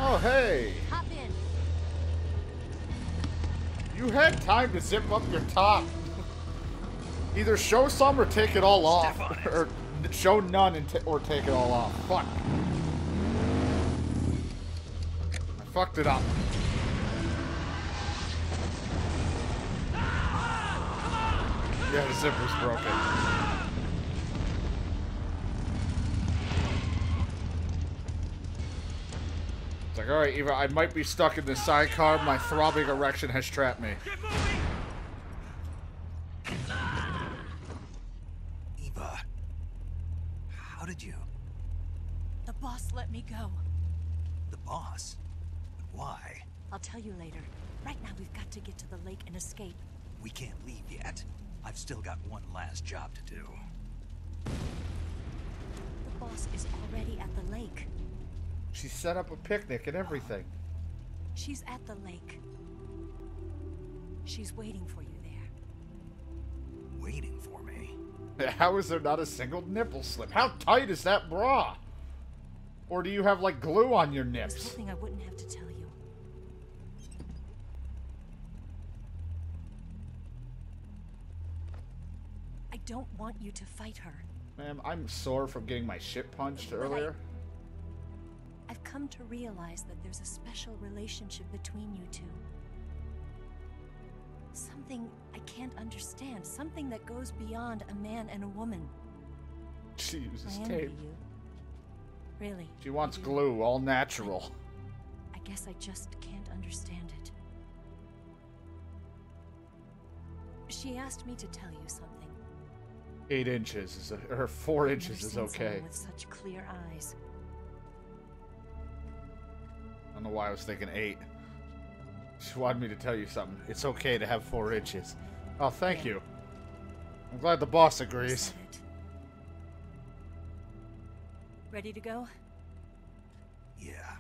Oh, hey! Hop in. You had time to zip up your top. Either show some or take it all off. Or show none and or take it all off. Fuck. I fucked it up. Yeah, the zipper's broken. It's like, alright, Eva, I might be stuck in the sidecar. My throbbing erection has trapped me. Eva, how did you? The boss let me go. The boss? But why? I'll tell you later. Right now, we've got to get to the lake and escape. We can't leave yet. I've still got one last job to do. The boss is already at the lake. She set up a picnic and everything. She's at the lake. She's waiting for you there. Waiting for me? How is there not a single nipple slip? How tight is that bra? Or do you have, like, glue on your I was nips? hoping I wouldn't have to tell you. I don't want you to fight her. Ma'am, I'm sore from getting my shit punched earlier. I've come to realize that there's a special relationship between you two. Something I can't understand. Something that goes beyond a man and a woman. She uses I envy tape. you. Really. She wants I do. glue, all natural. I guess I just can't understand it. She asked me to tell you something. 8 inches is or 4 I've inches never is seen okay. someone with such clear eyes. I don't know why I was thinking 8. She wanted me to tell you something. It's okay to have 4 inches. Oh, thank you. I'm glad the boss You agrees. said it. Ready to go? Yeah.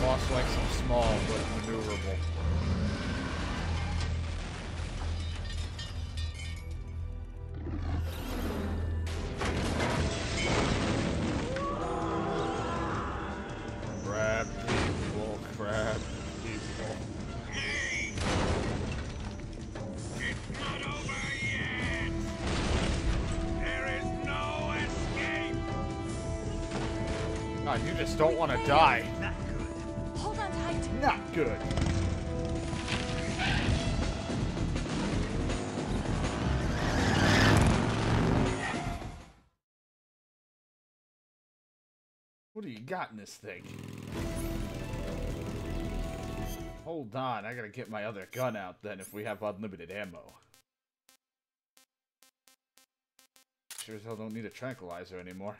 Boss likes them small but maneuverable. Crab people, crab people. It's not over yet! There is no escape! God, you just don't want to die. Hold on tight. Not good. What do you got in this thing? Hold on, I gotta get my other gun out then if we have unlimited ammo. Sure as hell don't need a tranquilizer anymore.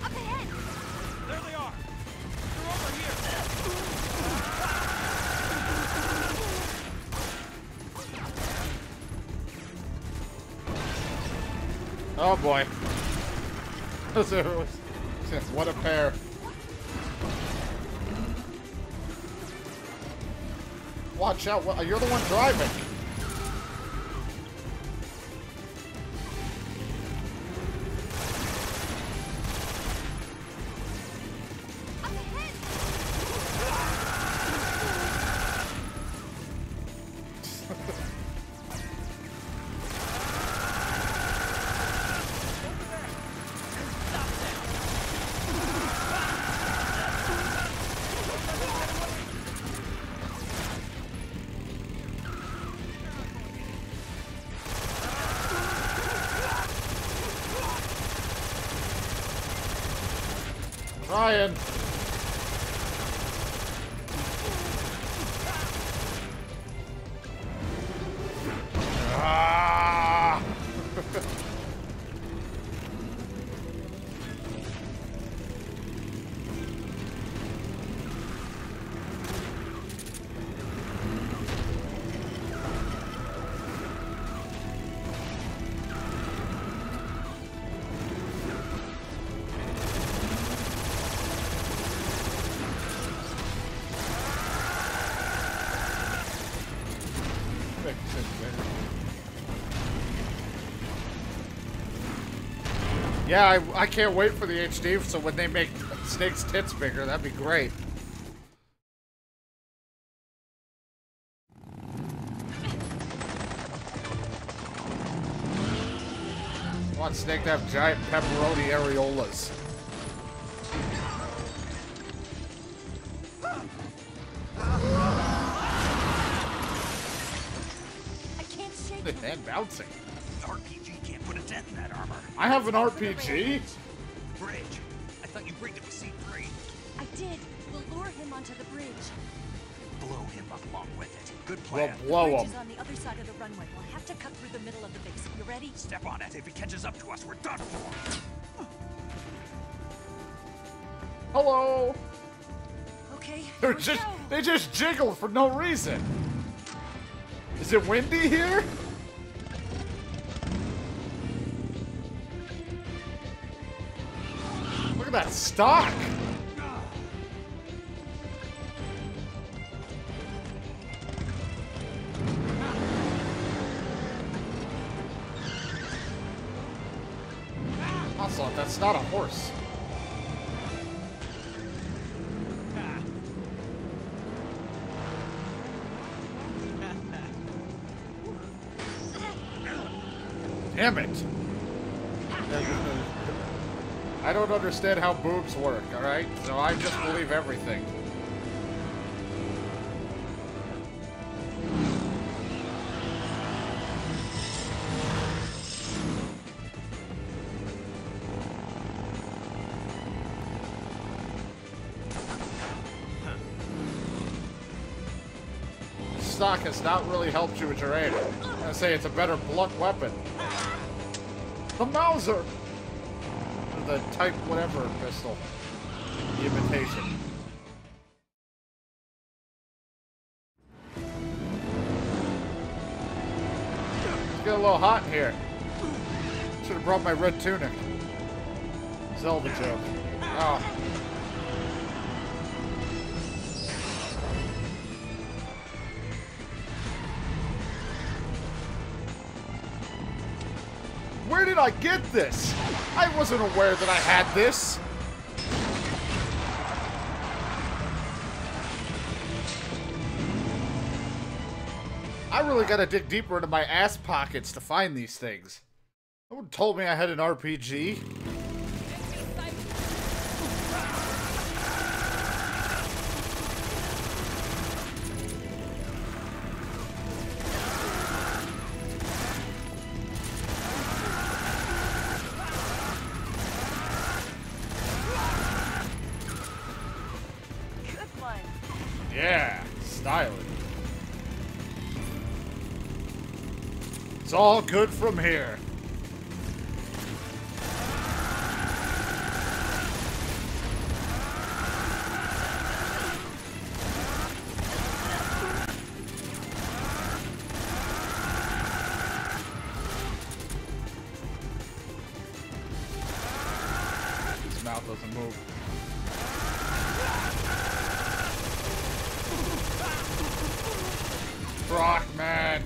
Up ahead! There they are! They're over here! Oh boy. What a pair. Watch out, you're the one driving. Up ahead! Ryan. Ah! Yeah, I can't wait for the HD, so when they make Snake's tits bigger, that'd be great. I want Snake to have giant pepperoni areolas. I can't shake it. And bouncing. The RPG can't put a dent in that armor. I have an RPG? Bridge. I thought you rigged it with C3. I did. We'll lure him onto the bridge. Blow him up along with it. Good We'll plan. blow Bridge him. is on the other side of the runway. We'll have to cut through the middle of the base. You ready? Step on it. If he catches up to us, we're done for. Hello. Okay. They're here we just go. they just jiggle for no reason. Is it windy here? Look at that stock. Also, that's not a horse. Damn it! I don't understand how boobs work, alright? So I just believe everything. Stock has not really helped you with your aim. I'm gonna say it's a better blunt weapon. The Mauser! The Type whatever pistol. The imitation. It's getting a little hot in here. Should have brought my red tunic. Zelda joke. Oh. Where did I get this? I wasn't aware that I had this. I really gotta dig deeper into my ass pockets to find these things. No one told me I had an RPG. Good one. Yeah, styling. It's all good from here. His mouth doesn't move. Rockman.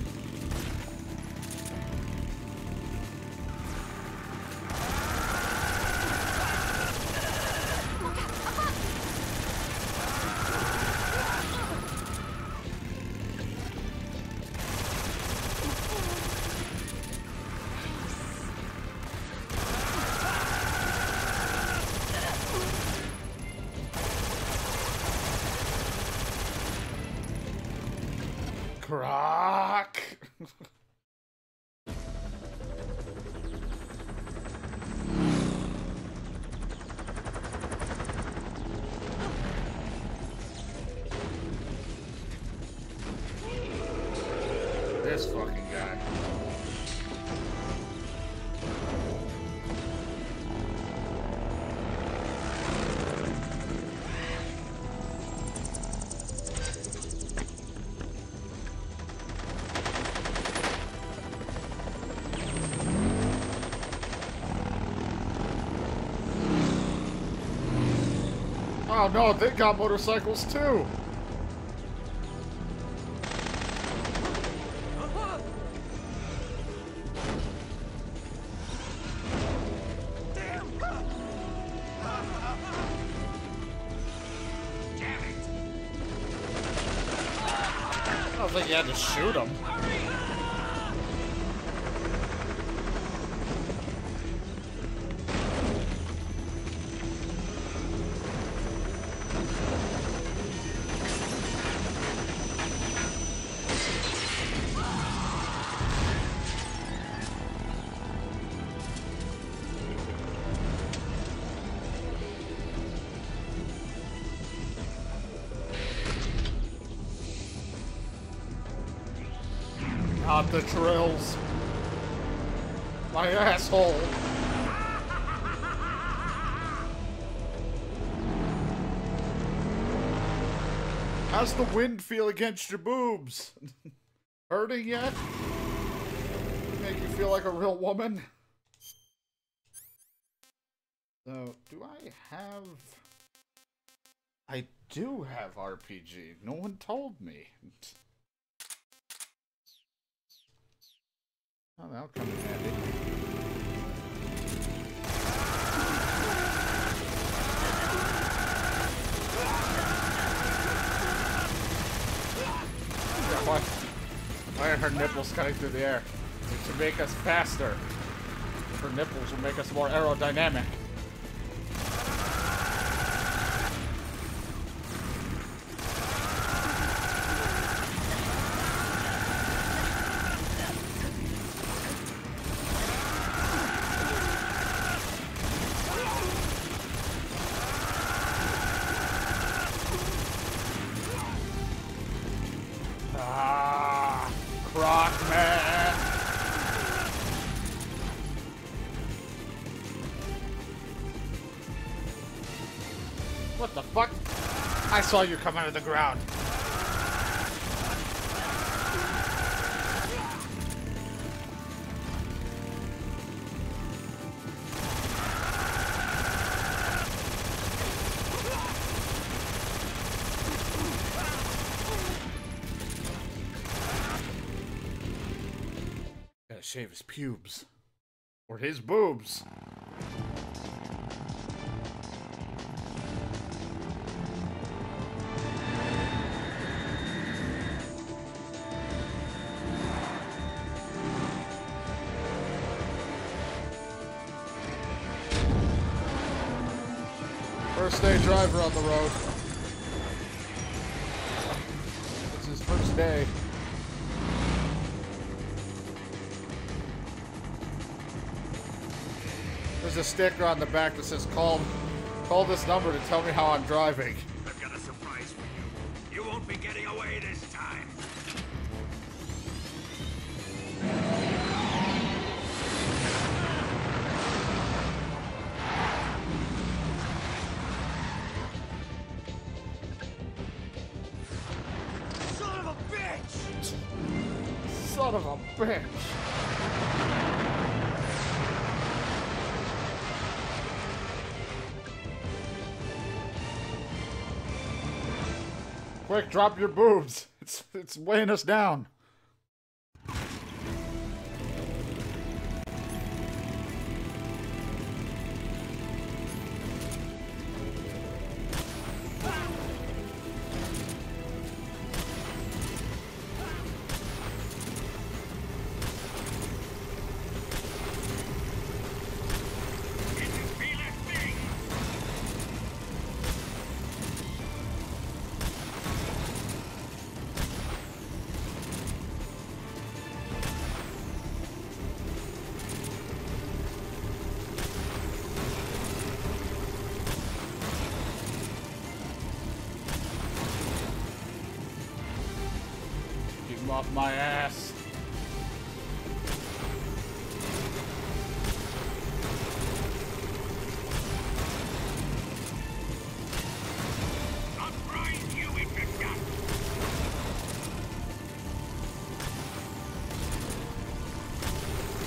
Croc. This fucking guy. Oh no, they got motorcycles too. don't think you had to shoot him. Not the trills. My asshole. How's the wind feel against your boobs? Hurting yet? Make you feel like a real woman? So, do I have... I do have RPG. No one told me. Oh, that'll come in handy. Yeah, why are her nipples cutting through the air? To make us faster. Her nipples will make us more aerodynamic. What the fuck? I saw you come out of the ground. Gotta shave his pubes. Or his boobs. First day driver on the road. It's his first day. There's a sticker on the back that says call this number to tell me how I'm driving. I've got a surprise for you. You won't be getting away this time. Son of a bitch! Son of a bitch! Quick, drop your boobs. It's weighing us down. Off my ass. I'll grind you into dust.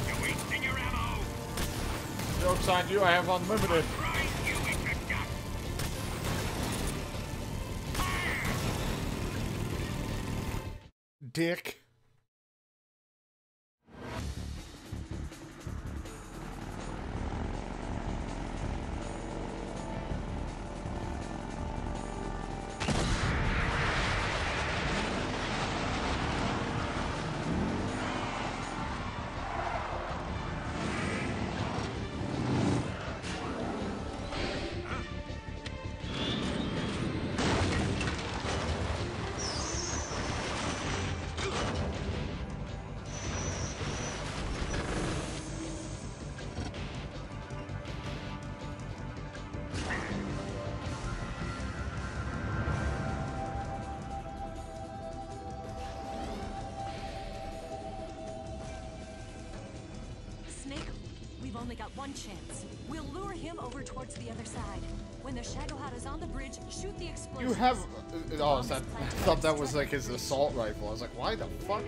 You're wasting your ammo. Joke's on you, I have unlimited. Grind you into dust. Dick. only got one chance. We'll lure him over towards the other side. When the Shagohod is on the bridge, shoot the explosives. You have... oh, is that... I thought that was like his assault rifle. I was like, why the fuck?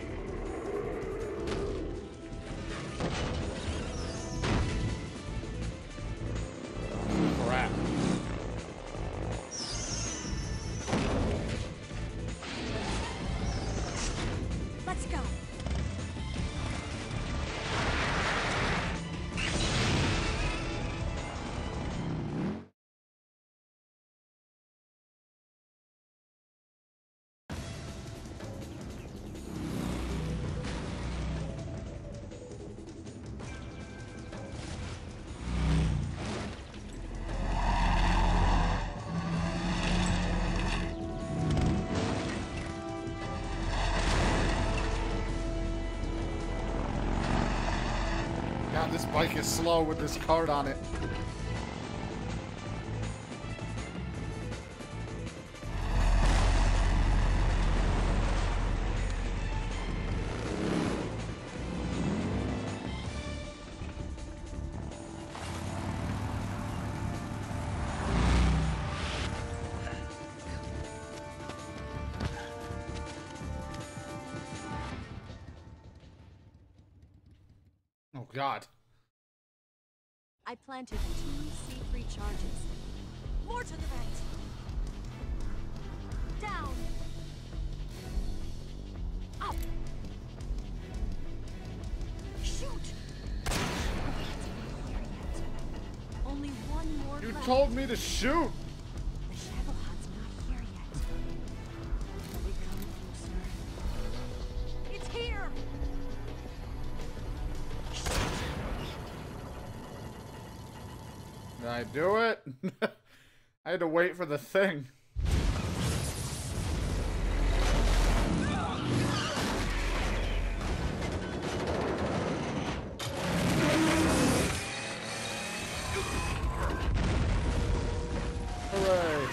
Crap. Let's go. God, this bike is slow with this cart on it. Oh, God. I planted 2 C3 charges. More to the right. Down. Up. Shoot. Only one more You left. told me to shoot. The Shagohod's not here yet. Are we coming closer? It's here. Did I do it? I had to wait for the thing. Hooray.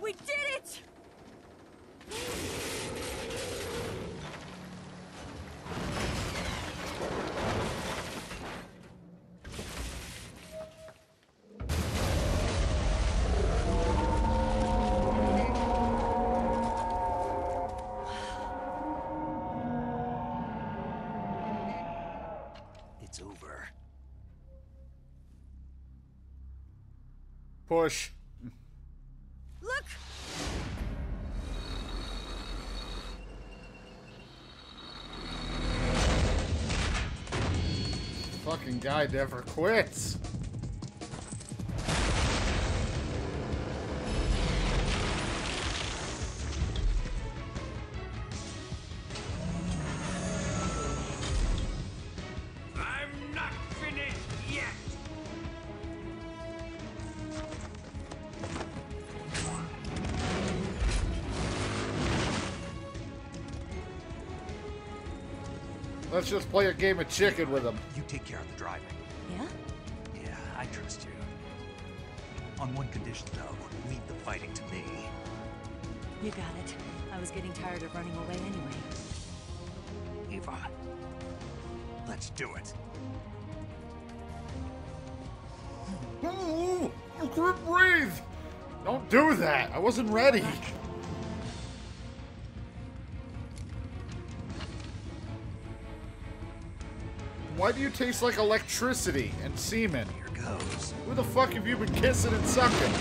We did it! It's over. Push. Look! Fucking guy never quits. I'm not finished yet! Let's just play a game of chicken with him. You take care of the driving. Yeah? Yeah, I trust you. On one condition, though, leave the fighting to me. You got it. I was getting tired of running away anyway. Eva, let's do it. Ooh, I couldn't breathe. Don't do that. I wasn't ready. Why do you taste like electricity and semen? Here goes. Who the fuck have you been kissing and sucking?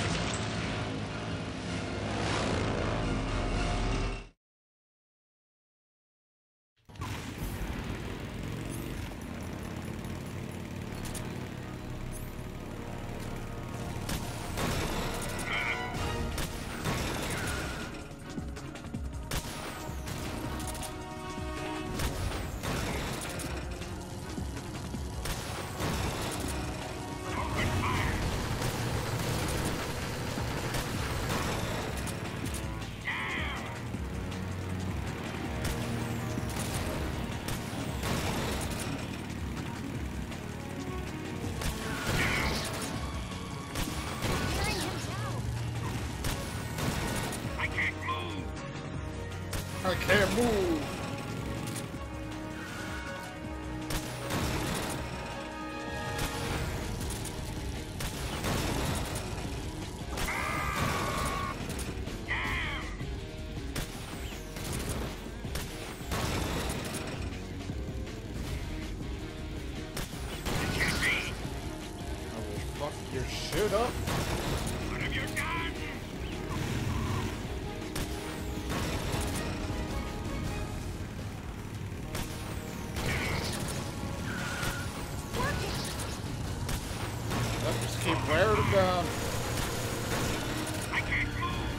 I can't move. Your shit up. What have you done? Let's just keep wearing them down. I can't move.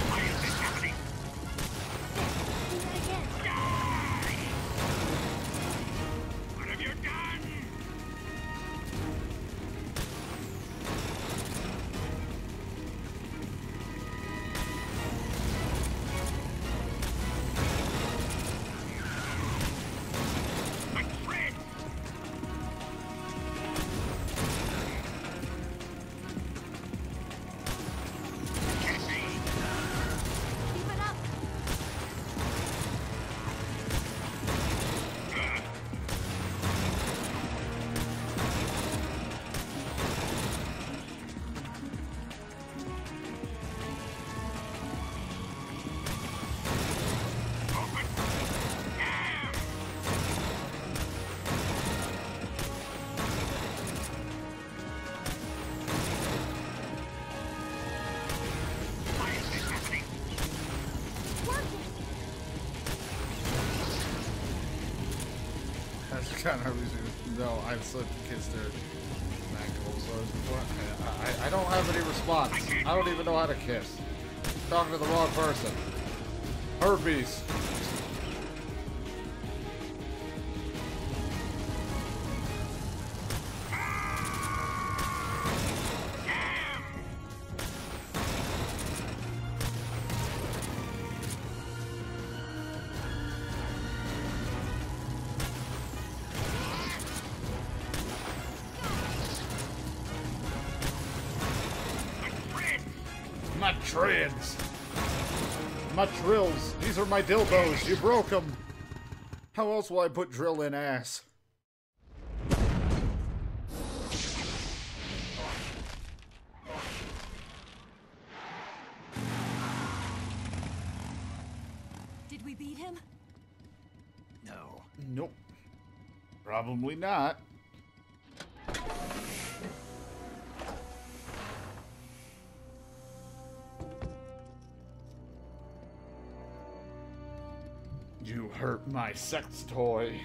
Why is this happening? Do that again. What have you done? My friend! Cassie! Keep it up. Why is this happening? That's kind of reason. No, I've slipped and kissed her ankles before. I don't have any response. I don't even know how to kiss. Talking to the wrong person. Herpes. My treads. My drills. These are my dildos. You broke them. How else will I put drill in ass? Did we beat him? No. Nope. Probably not. You hurt my sex toy.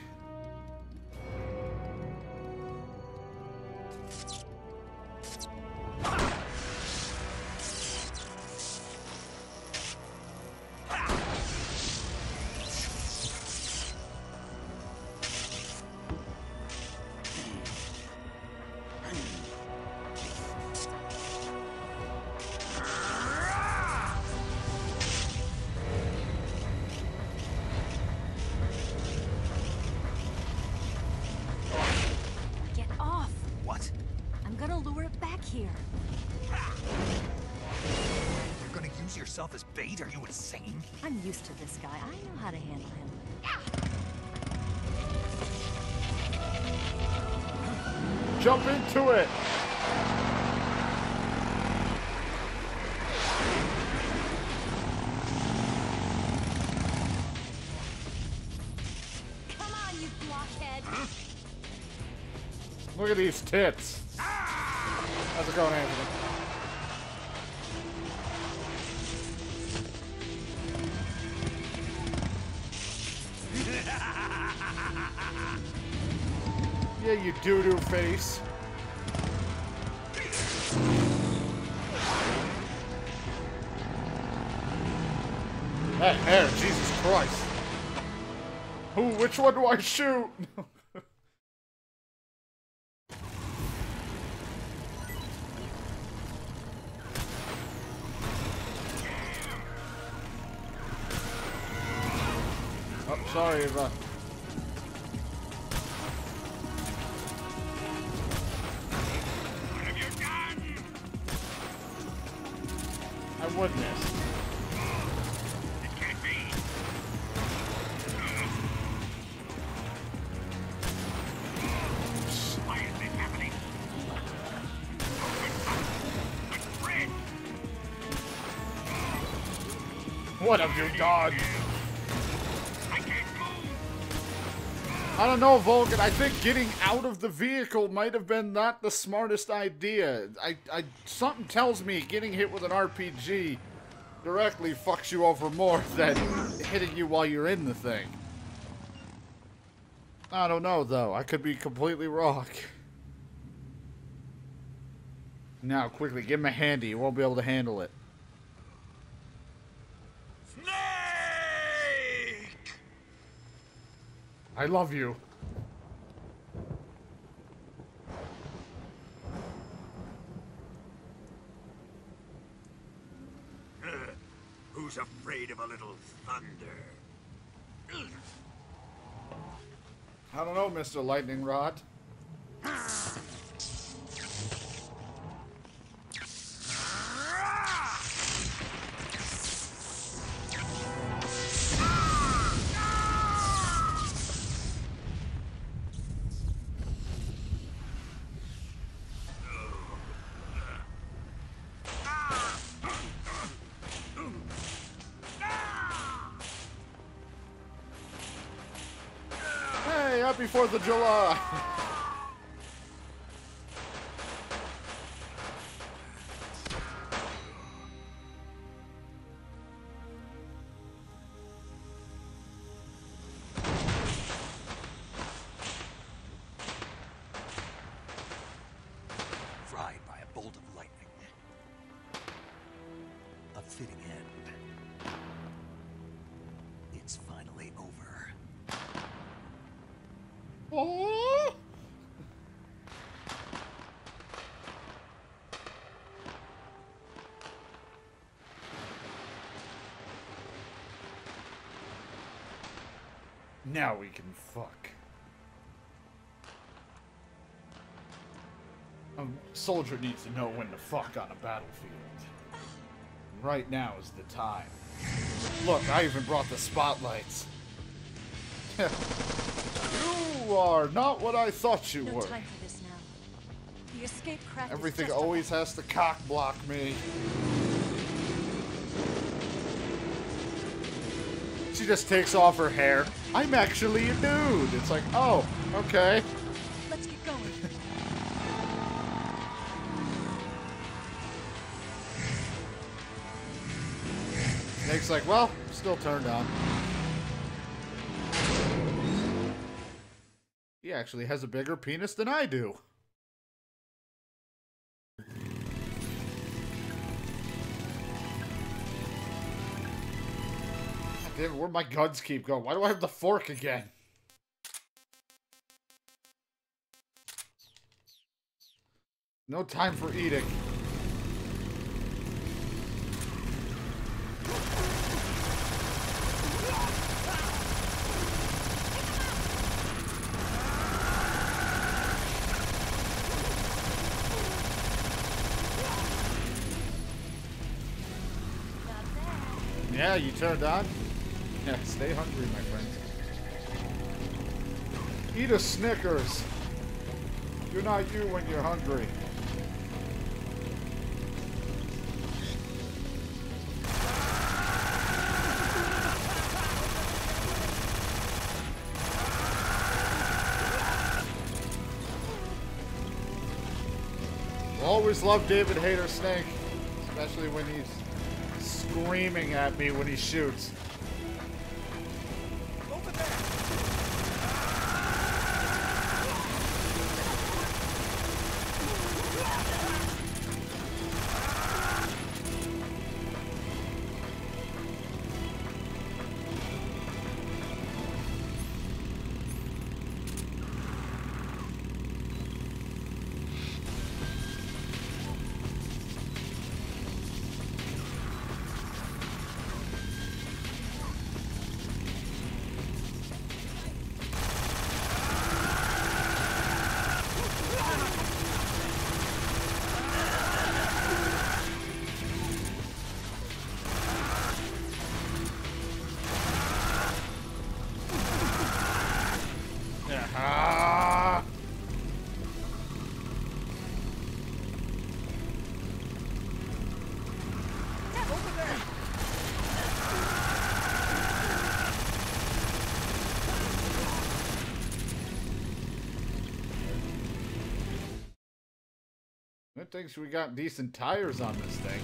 Get off. What? I'm gonna lure it back here. You're gonna use yourself as bait? Are you insane? I'm used to this guy. I know how to handle him. Jump into it! Come on, you blockhead. Look at these tits. How's it going, Anthony? Yeah, you doo-doo face. That hair, Jesus Christ. Who, which one do I shoot? Oh, sorry, Eva. What have you done? wouldn't it? It can't be. Why is this happening? Red! What have you done? I can't move! I don't know, Vulcan. I think getting out of the vehicle might have been not the smartest idea. Something tells me getting hit with an RPG directly fucks you over more than hitting you while you're in the thing. I don't know, though. I could be completely wrong. Now, quickly, give him a handy. You won't be able to handle it. Snake! I love you. Who's afraid of a little thunder? I don't know, Mr. Lightning Rod. Hey, happy 4th of July! Fried by a bolt of lightning. A fitting end. It's finally over. Oh! Now we can fuck. A soldier needs to know when to fuck on a battlefield. Right now is the time. Look, I even brought the spotlights. You are not what I thought you No were. time for this now. The escape crack is Everything just always has to cock block me. She just takes off her hair. I'm actually a dude. It's like, oh, okay. Let's get going. Snake's like, well, still turned on. He actually has a bigger penis than I do. Damn, where'd my guns keep going? Why do I have the fork again? No time for eating. Yeah, you turned on? Yeah, stay hungry, my friend. Eat a Snickers. You're not you when you're hungry. Always love David Hayter Snake, especially when he's screaming at me when he shoots. Over there! Good things we got decent tires on this thing.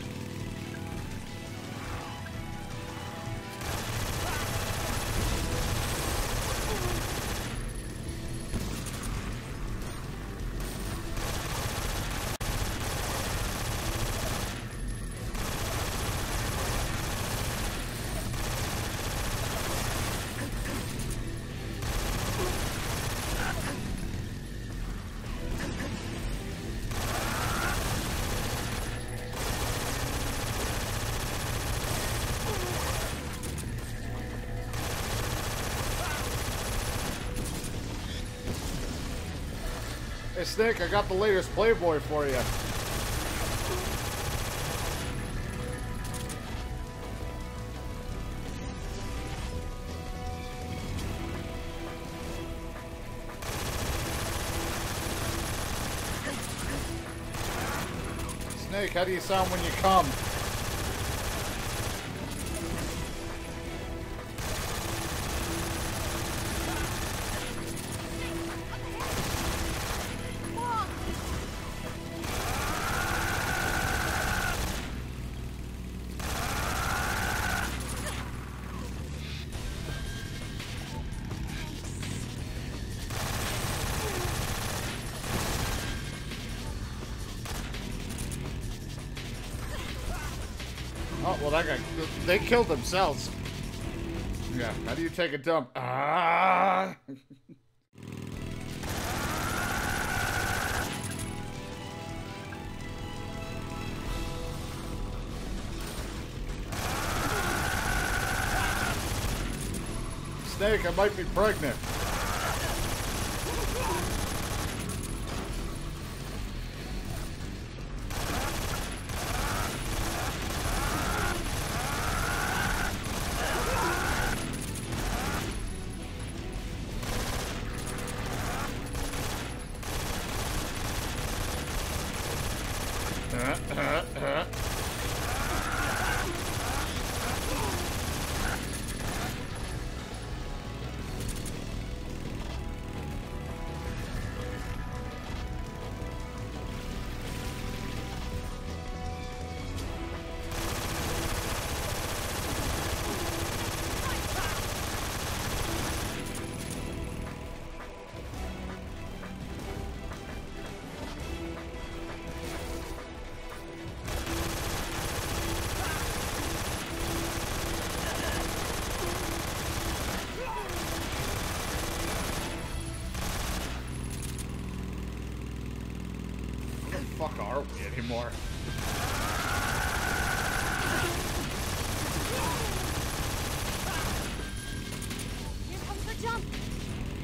Hey Snake, I got the latest Playboy for you. Snake, how do you sound when you come? Oh, well, that guy, they killed themselves. Yeah, how do you take a dump? Ah! Snake, I might be pregnant. Fuck are we anymore? Here comes the jump.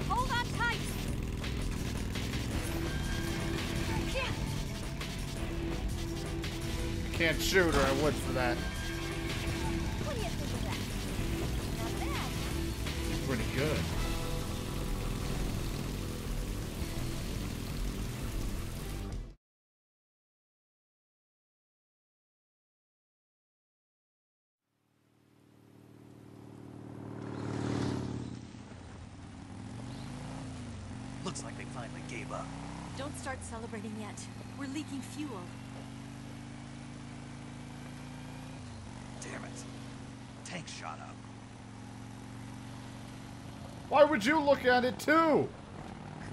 Hold on tight. I can't shoot or I would for that. What do you think of that? Not bad. Pretty good. Looks like they finally gave up. Don't start celebrating yet. We're leaking fuel. Damn it. Tank shot up. Why would you look at it too?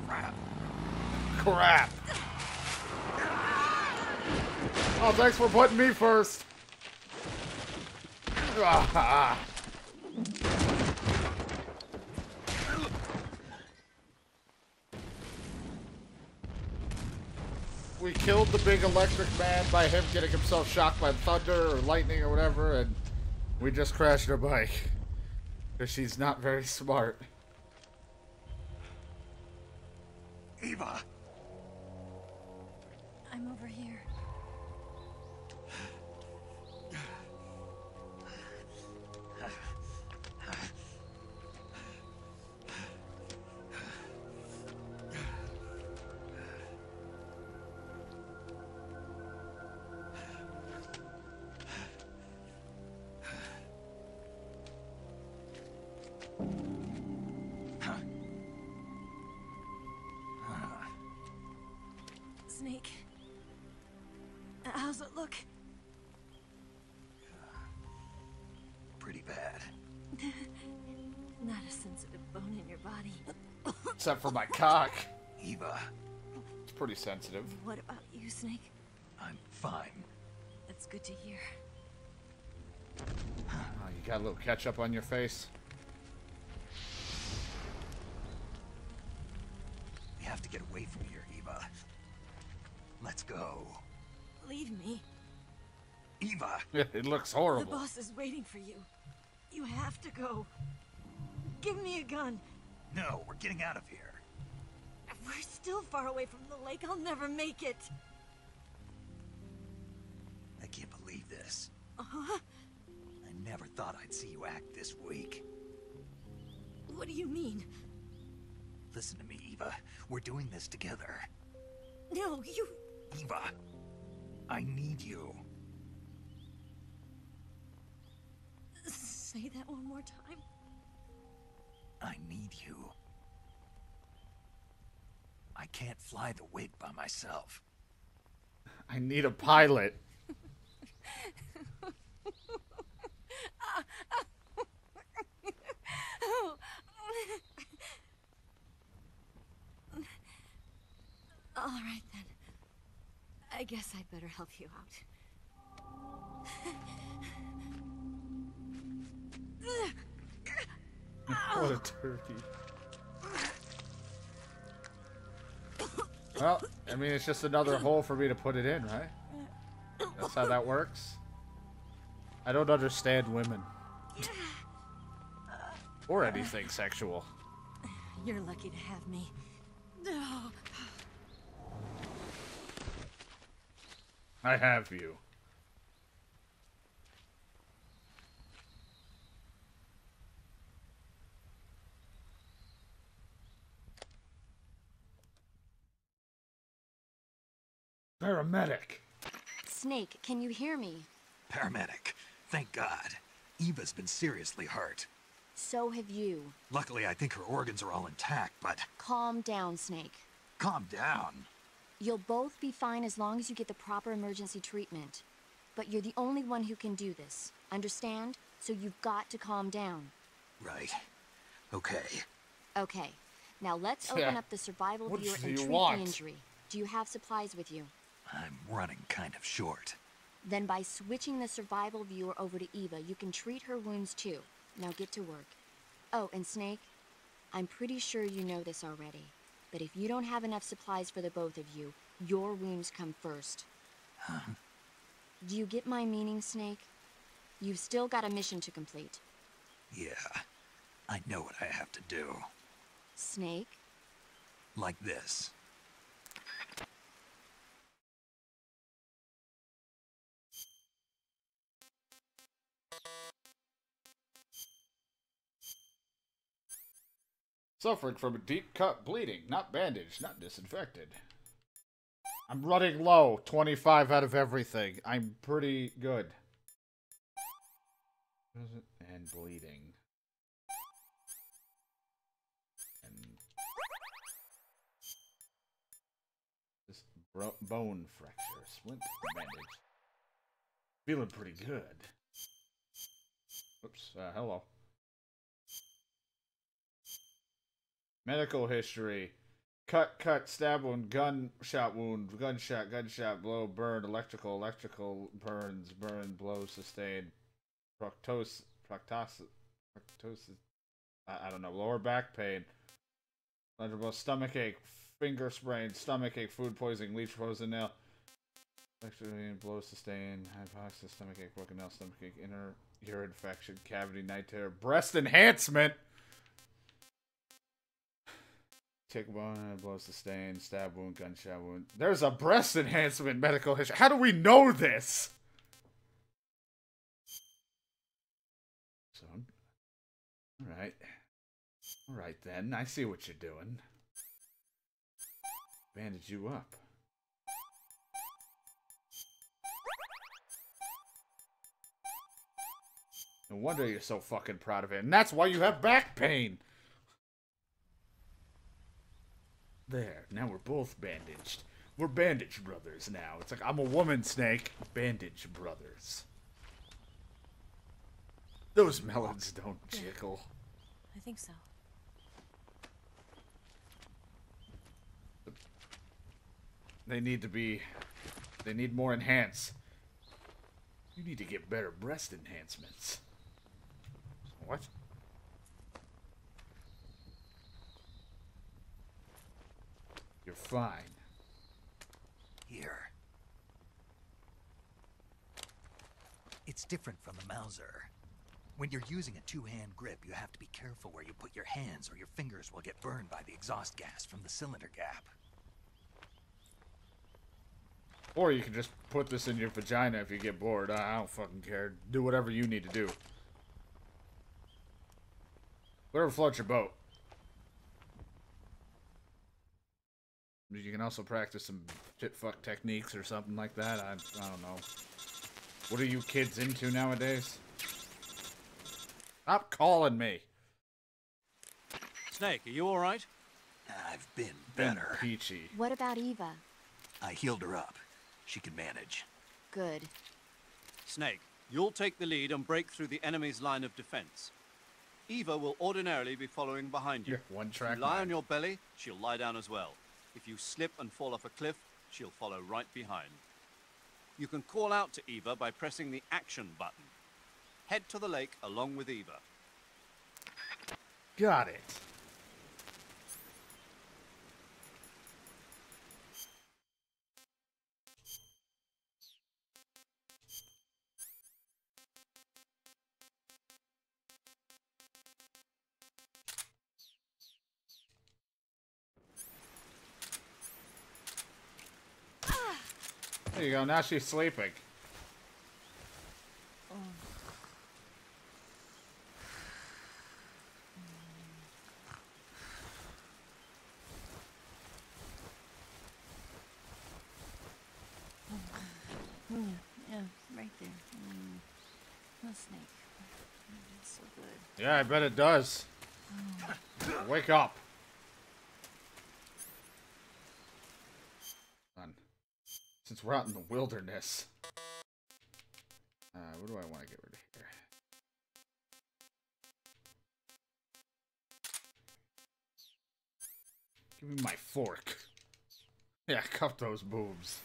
Crap. Crap. Oh, thanks for putting me first. Ah. We killed the big electric man by him getting himself shocked by thunder or lightning or whatever, and we just crashed her bike. Because she's not very smart. Eva! I'm over here. Snake, How's it look? Pretty bad. Not a sensitive bone in your body. Except for my cock. Eva, It's pretty sensitive. What about you, Snake? I'm fine. That's good to hear. Oh, you got a little ketchup on your face. We have to get away from here, Eva. Let's go. Leave me. Eva! It looks The horrible. boss is waiting for you. You have to go. Give me a gun. No, we're getting out of here. We're still far away from the lake. I'll never make it. I can't believe this. Uh-huh. I never thought I'd see you act this weak. What do you mean? Listen to me, Eva. We're doing this together. No, you... Eva, I need you. Say that one more time. I need you. I can't fly the wig by myself. I need a pilot. All right, then. I guess I'd better help you out. What a turkey. Well, I mean, it's just another hole for me to put it in, right? That's how that works. I don't understand women. Or anything sexual. You're lucky to have me. I have you. Paramedic. Snake, can you hear me? Paramedic. Thank God. Eva's been seriously hurt. So have you. Luckily, I think her organs are all intact, but... Calm down, Snake. Calm down. You'll both be fine as long as you get the proper emergency treatment. But you're the only one who can do this. Understand? So you've got to calm down. Right. Okay. Okay. Now let's open up the survival What viewer do and you treat want? the injury. Do you have supplies with you? I'm running kind of short. Then by switching the survival viewer over to Eva, you can treat her wounds too. Now get to work. Oh, and Snake, I'm pretty sure you know this already, but if you don't have enough supplies for the both of you, your wounds come first. Huh? Do you get my meaning, Snake? You've still got a mission to complete. Yeah. I know what I have to do. Snake? Like this. Suffering from a deep cut bleeding, not bandaged, not disinfected. I'm running low, 25 out of everything. I'm pretty good. And bleeding. And this bone fracture, splint bandage. Feeling pretty good. Oops, hello. Medical history. Cut, stab wound, gunshot wound, gunshot, blow, burn, electrical, burns, blow, sustained, proctosis, I don't know, lower back pain, electrical, stomach ache, finger sprain, stomach ache, food poisoning, leech frozen nail, electrical, blow, sustained, hypoxia, stomach ache, broken nail, stomach ache, inner ear infection, cavity, night terror, breast enhancement. Tick bone, blow sustained, stab wound, gunshot wound. There's a breast enhancement medical history. How do we know this? So, alright. Alright then, I see what you're doing. Bandage you up. No wonder you're so fucking proud of it. And that's why you have back pain. There, now we're both bandaged. We're Bandage Brothers now. It's like, I'm a woman, Snake. Bandage Brothers. Those melons don't jiggle. I think so. They need to be... They need more enhance. You need to get better breast enhancements. What? You're fine. Here. It's different from the Mauser. When you're using a two-hand grip, you have to be careful where you put your hands or your fingers will get burned by the exhaust gas from the cylinder gap. Or you can just put this in your vagina if you get bored. I don't fucking care. Do whatever you need to do. Whatever floats your boat. You can also practice some shit fuck techniques or something like that. I don't know. What are you kids into nowadays? Stop calling me. Snake, are you alright? I've been better. Peachy. What about Eva? I healed her up. She can manage. Good. Snake, you'll take the lead and break through the enemy's line of defense. Eva will ordinarily be following behind you. One track. If you lie on your belly, she'll lie down as well. If you slip and fall off a cliff, she'll follow right behind. You can call out to Eva by pressing the action button. Head to the lake along with Eva. Got it. There you go, now she's sleeping. Yeah, right there. No snake. It's so good. Yeah, I bet it does. Wake up. Fun. Since we're out in the wilderness. What do I want to get rid of here? Give me my fork. Yeah, cup those boobs.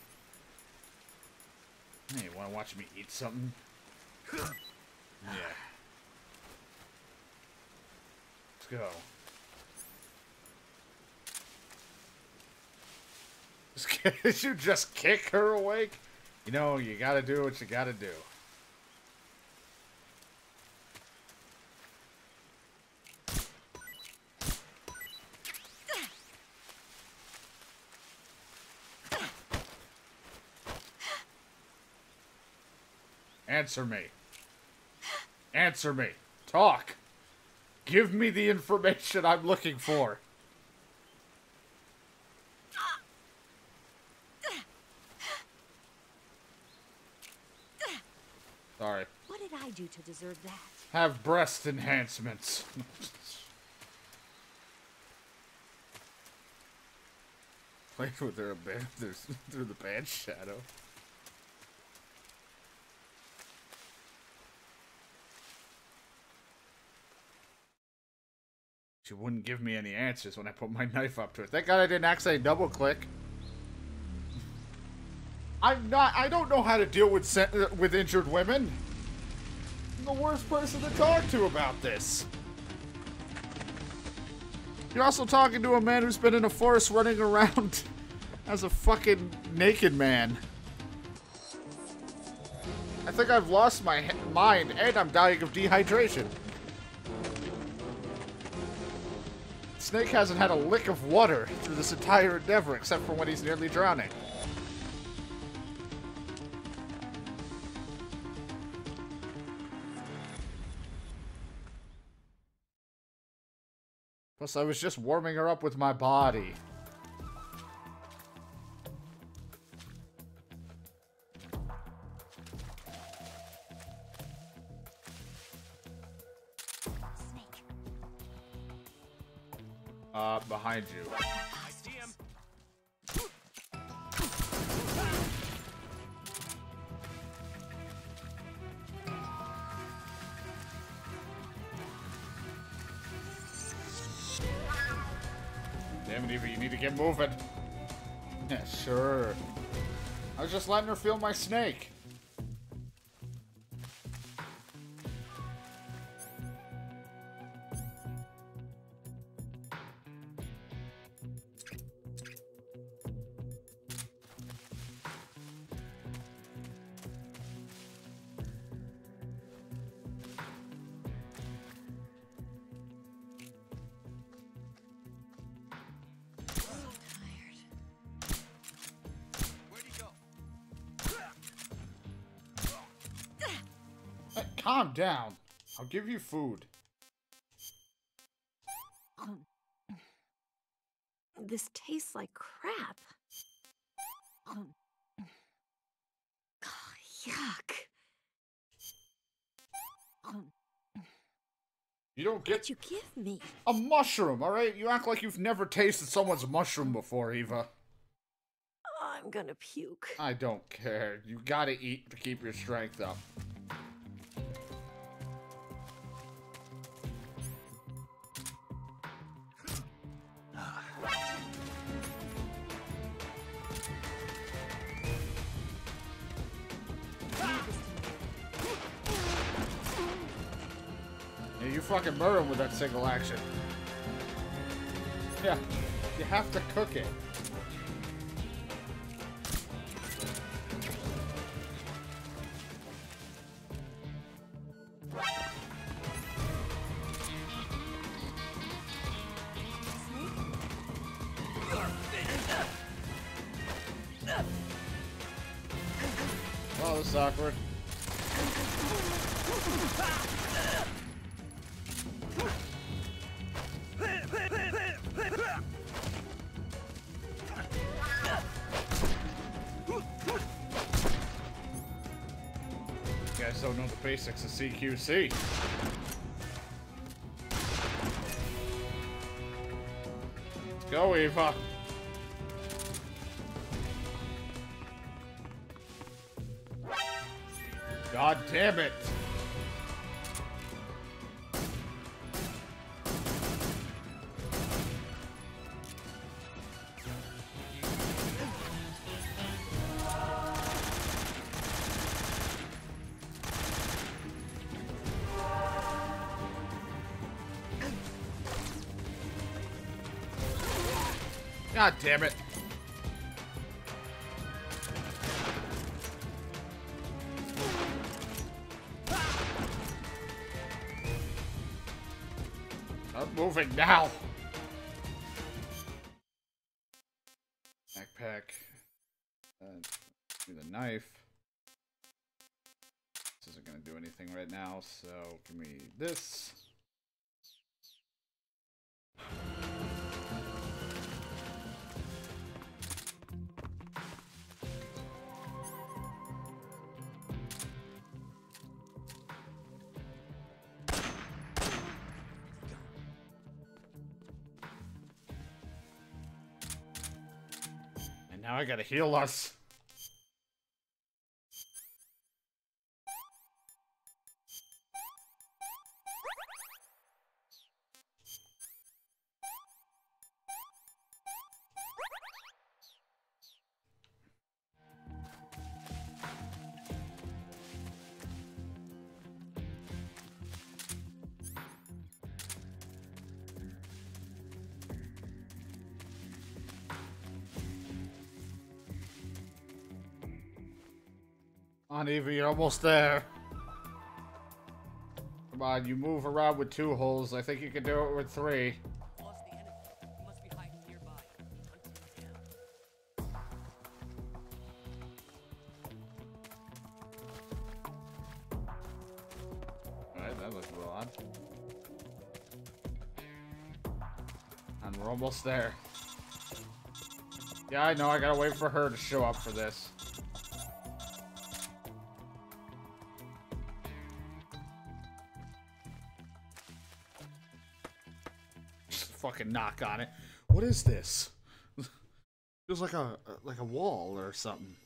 Hey, you want to watch me eat something? Yeah. Let's go. Did you just kick her awake? You know, you gotta do what you gotta do. Answer me. Answer me. Talk. Give me the information I'm looking for. Sorry. What did I do to deserve that? Have breast enhancements. Play with her a bit through the bad shadow. She wouldn't give me any answers when I put my knife up to her. Thank God I didn't accidentally double click. I don't know how to deal with injured women. I'm the worst person to talk to about this. You're also talking to a man who's been in a forest running around as a fucking naked man. I think I've lost my mind and I'm dying of dehydration. Snake hasn't had a lick of water through this entire endeavor except for when he's nearly drowning. Plus, I was just warming her up with my body. Snake. Behind you. I see him. Damn it, Eva, you need to get moving. Yeah, sure. I was just letting her feel my snake. Calm down. I'll give you food. This tastes like crap. Yuck. You don't get... What'd you give me? A mushroom, alright? You act like you've never tasted someone's mushroom before, Eva. I'm gonna puke. I don't care. You gotta eat to keep your strength up. Yeah, you fucking murder him with that single action. Yeah, you have to cook it. Oh, this is awkward. You guys don't know the basics of CQC. Let's go, Eva. God damn it. God damn it. I'm moving now. Backpack. Do the knife. This isn't gonna do anything right now, so give me this. Now I gotta heal us. On Eva, you're almost there. Come on, you move around with 2 holes. I think you can do it with 3. Lost the enemy. He must be hiding nearby. Alright, that looks a little odd. And we're almost there. Yeah, I know, I gotta wait for her to show up for this. Fucking knock on it. What is this? Feels like a wall or something.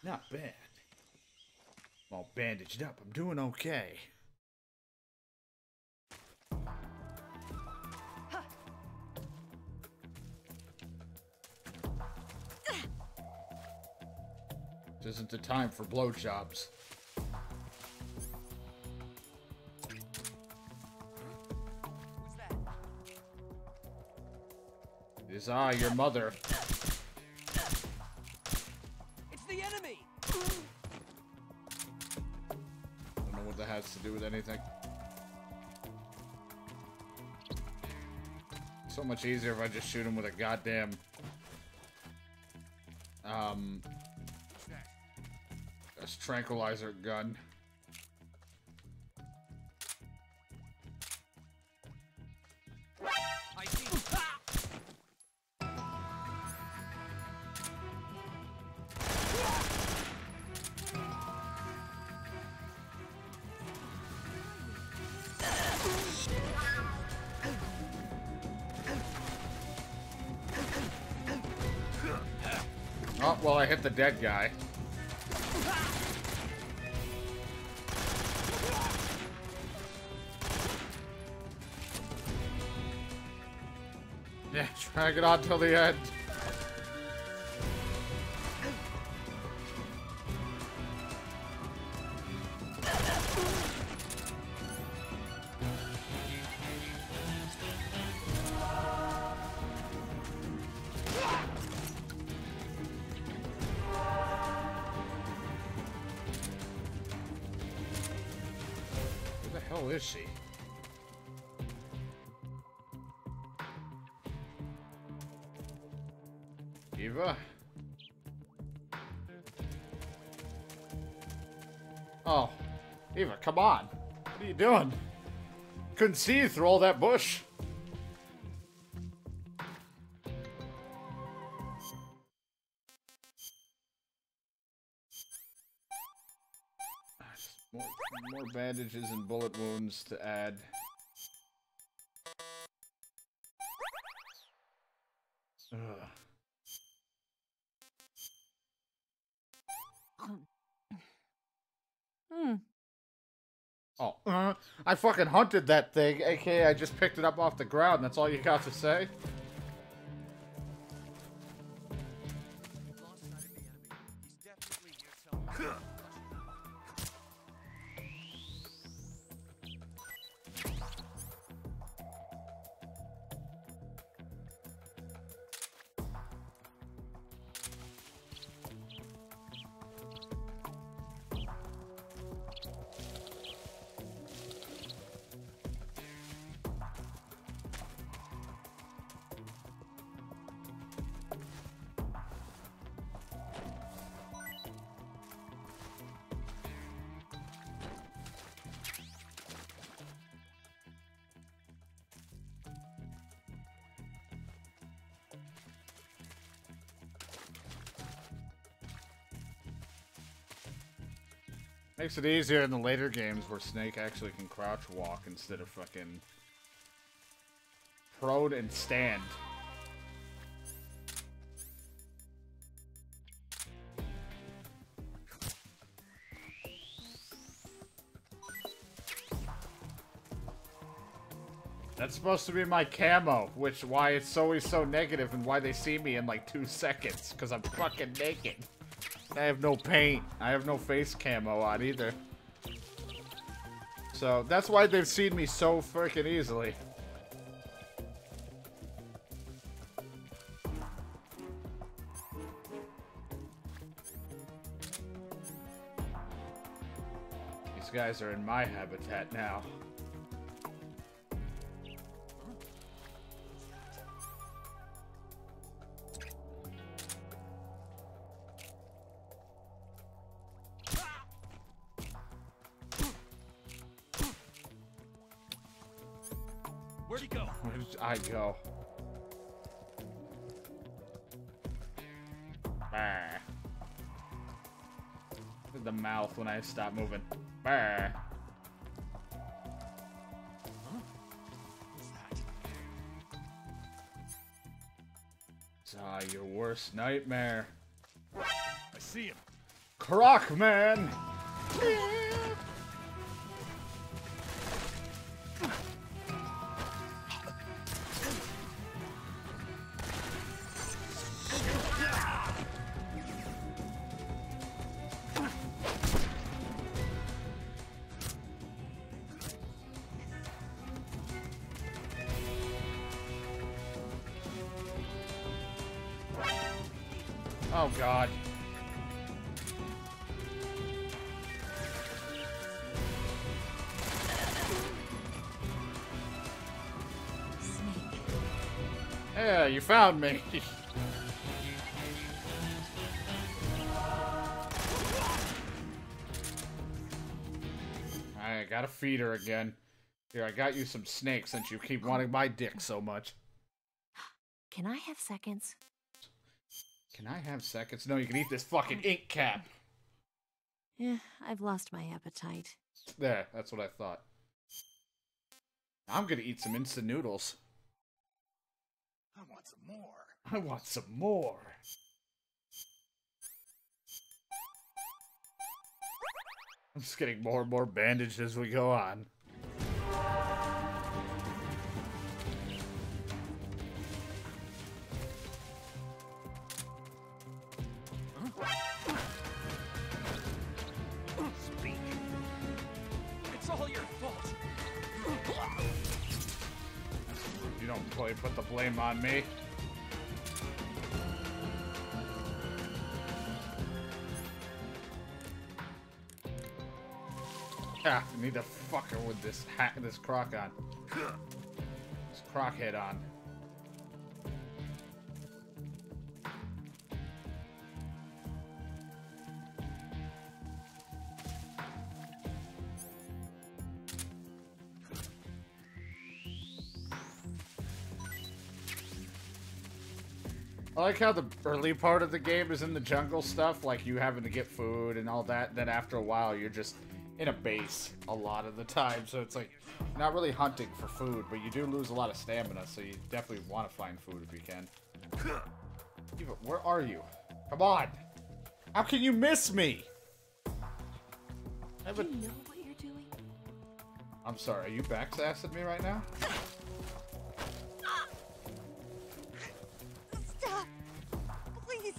Not bad. I'm all bandaged up. I'm doing okay. This isn't the time for blowjobs. It is I, your mother. It's the enemy! I don't know what that has to do with anything. So much easier if I just shoot him with a goddamn a tranquilizer gun. I see. Oh, well, I hit the dead guy. Yeah, drag it on till the end. Where the hell is she? Eva? Oh, Eva, come on. What are you doing? Couldn't see you through all that bush. Just more bandages and bullet wounds to add. Ugh. Oh, I fucking hunted that thing, aka I just picked it up off the ground. That's all you got to say? Makes it easier in the later games where Snake actually can crouch walk instead of fucking prone and stand. That's supposed to be my camo, which why it's always so negative and why they see me in like 2 seconds, because I'm fucking naked. I have no paint. I have no face camo on either. So that's why they've seen me so freaking easily. These guys are in my habitat now. Where'd he go? Where did I go? Bah. The mouth when I stop moving. Bah. It's your worst nightmare. I see him. Croc Man! Oh god. Yeah, you found me. I gotta feed her again. Here, I got you some snakes since you keep wanting my dick so much. Can I have seconds? Can I have seconds? No, you can eat this fucking ink cap. Yeah, I've lost my appetite. There, that's what I thought. I'm gonna eat some instant noodles. I want some more. I want some more. I'm just getting more and more bandaged as we go on. Speak. It's all your fault. You don't put the blame on me. Ah, I need to fuck her with this hat, this croc on. This croc head on. I like how the early part of the game is in the jungle stuff, like you having to get food and all that. Then after a while, you're just in a base a lot of the time, so it's like you're not really hunting for food, but you do lose a lot of stamina, so you definitely want to find food if you can. Eva, where are you? Come on! How can you miss me? Do you know what you're doing? I'm sorry, are you backsassing me right now? Stop! Please!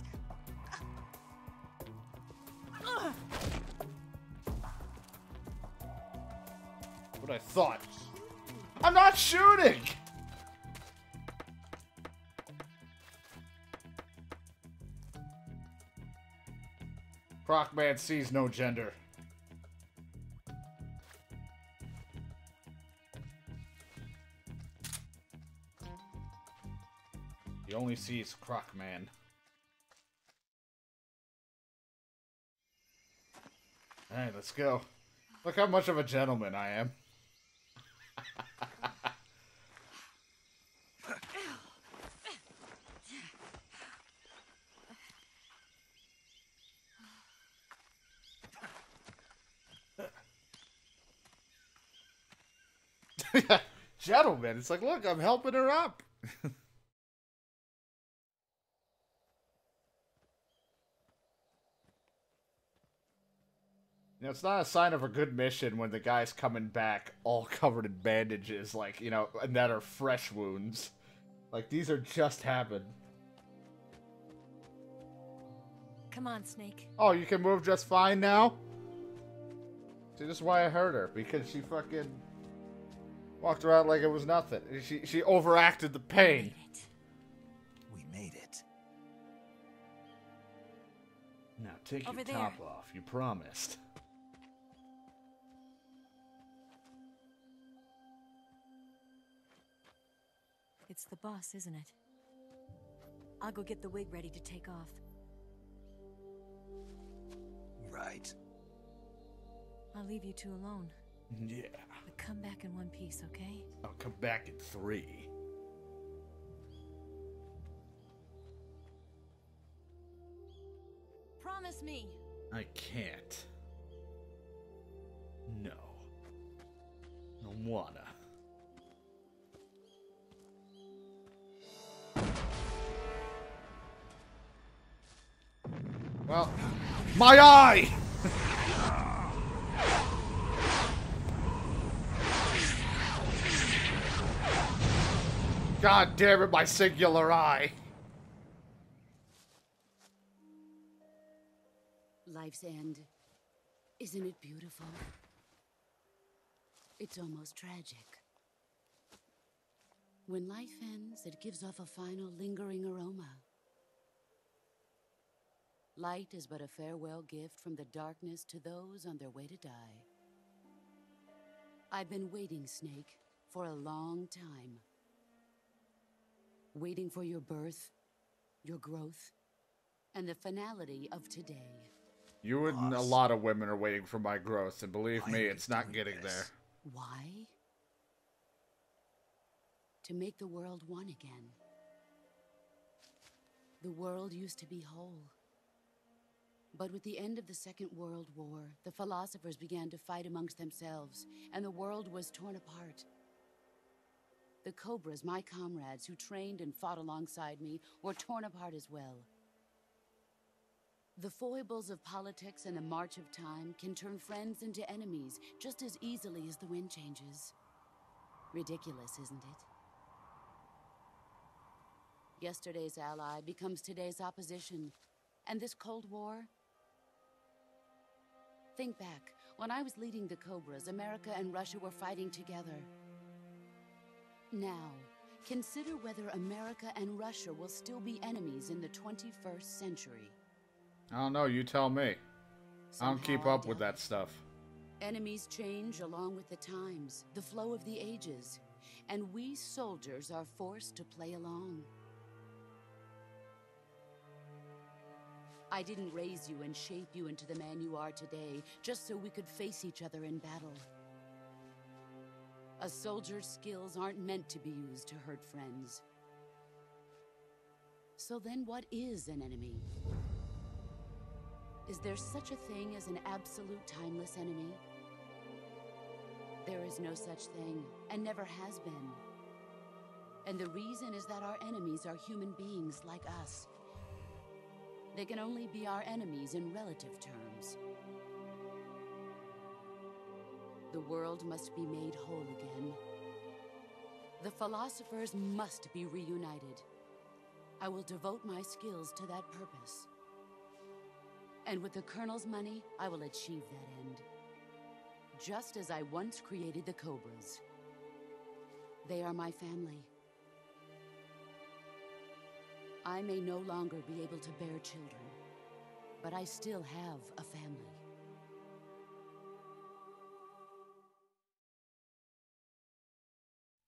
What I thought. I'm not shooting! Croc Man sees no gender. He only sees Croc Man. Alright, let's go. Look how much of a gentleman I am. Gentleman, it's like, look, I'm helping her up. You know, it's not a sign of a good mission when the guy's coming back all covered in bandages, like, you know, and that are fresh wounds. Like, these are just happened. Come on, Snake. Oh, you can move just fine now? See, this is why I hurt her, because she fucking walked around like it was nothing. She overacted the pain. We made it. Now, take Over your there. top off. You promised. It's the boss, isn't it? I'll go get the wig ready to take off. Right. I'll leave you two alone. Yeah. But come back in one piece, okay? I'll come back in 3. Promise me. I can't. No. Don't wanna. Well, My eye! God damn it, my singular eye. Life's end. Isn't it beautiful? It's almost tragic. When life ends, it gives off a final lingering aroma. Light is but a farewell gift from the darkness to those on their way to die. I've been waiting, Snake, for a long time. Waiting for your birth, your growth, and the finality of today. You and a lot of women are waiting for my growth, and believe me, it's not getting there. Why? To make the world one again. The world used to be whole. But with the end of the Second World War, the philosophers began to fight amongst themselves, and the world was torn apart. The Cobras, my comrades who trained and fought alongside me, were torn apart as well. The foibles of politics and the march of time can turn friends into enemies just as easily as the wind changes. Ridiculous, isn't it? Yesterday's ally becomes today's opposition. And this Cold War? Think back. When I was leading the Cobras, America and Russia were fighting together. Now, consider whether America and Russia will still be enemies in the 21st century. I don't know, you tell me. I don't keep up with that stuff. Enemies change along with the times, the flow of the ages, and we soldiers are forced to play along. I didn't raise you and shape you into the man you are today just so we could face each other in battle. A soldier's skills aren't meant to be used to hurt friends. So then what is an enemy? Is there such a thing as an absolute timeless enemy? There is no such thing, and never has been. And the reason is that our enemies are human beings like us. They can only be our enemies in relative terms. The world must be made whole again. The philosophers must be reunited. I will devote my skills to that purpose. And with the Colonel's money, I will achieve that end. Just as I once created the Cobras. They are my family. I may no longer be able to bear children, but I still have a family.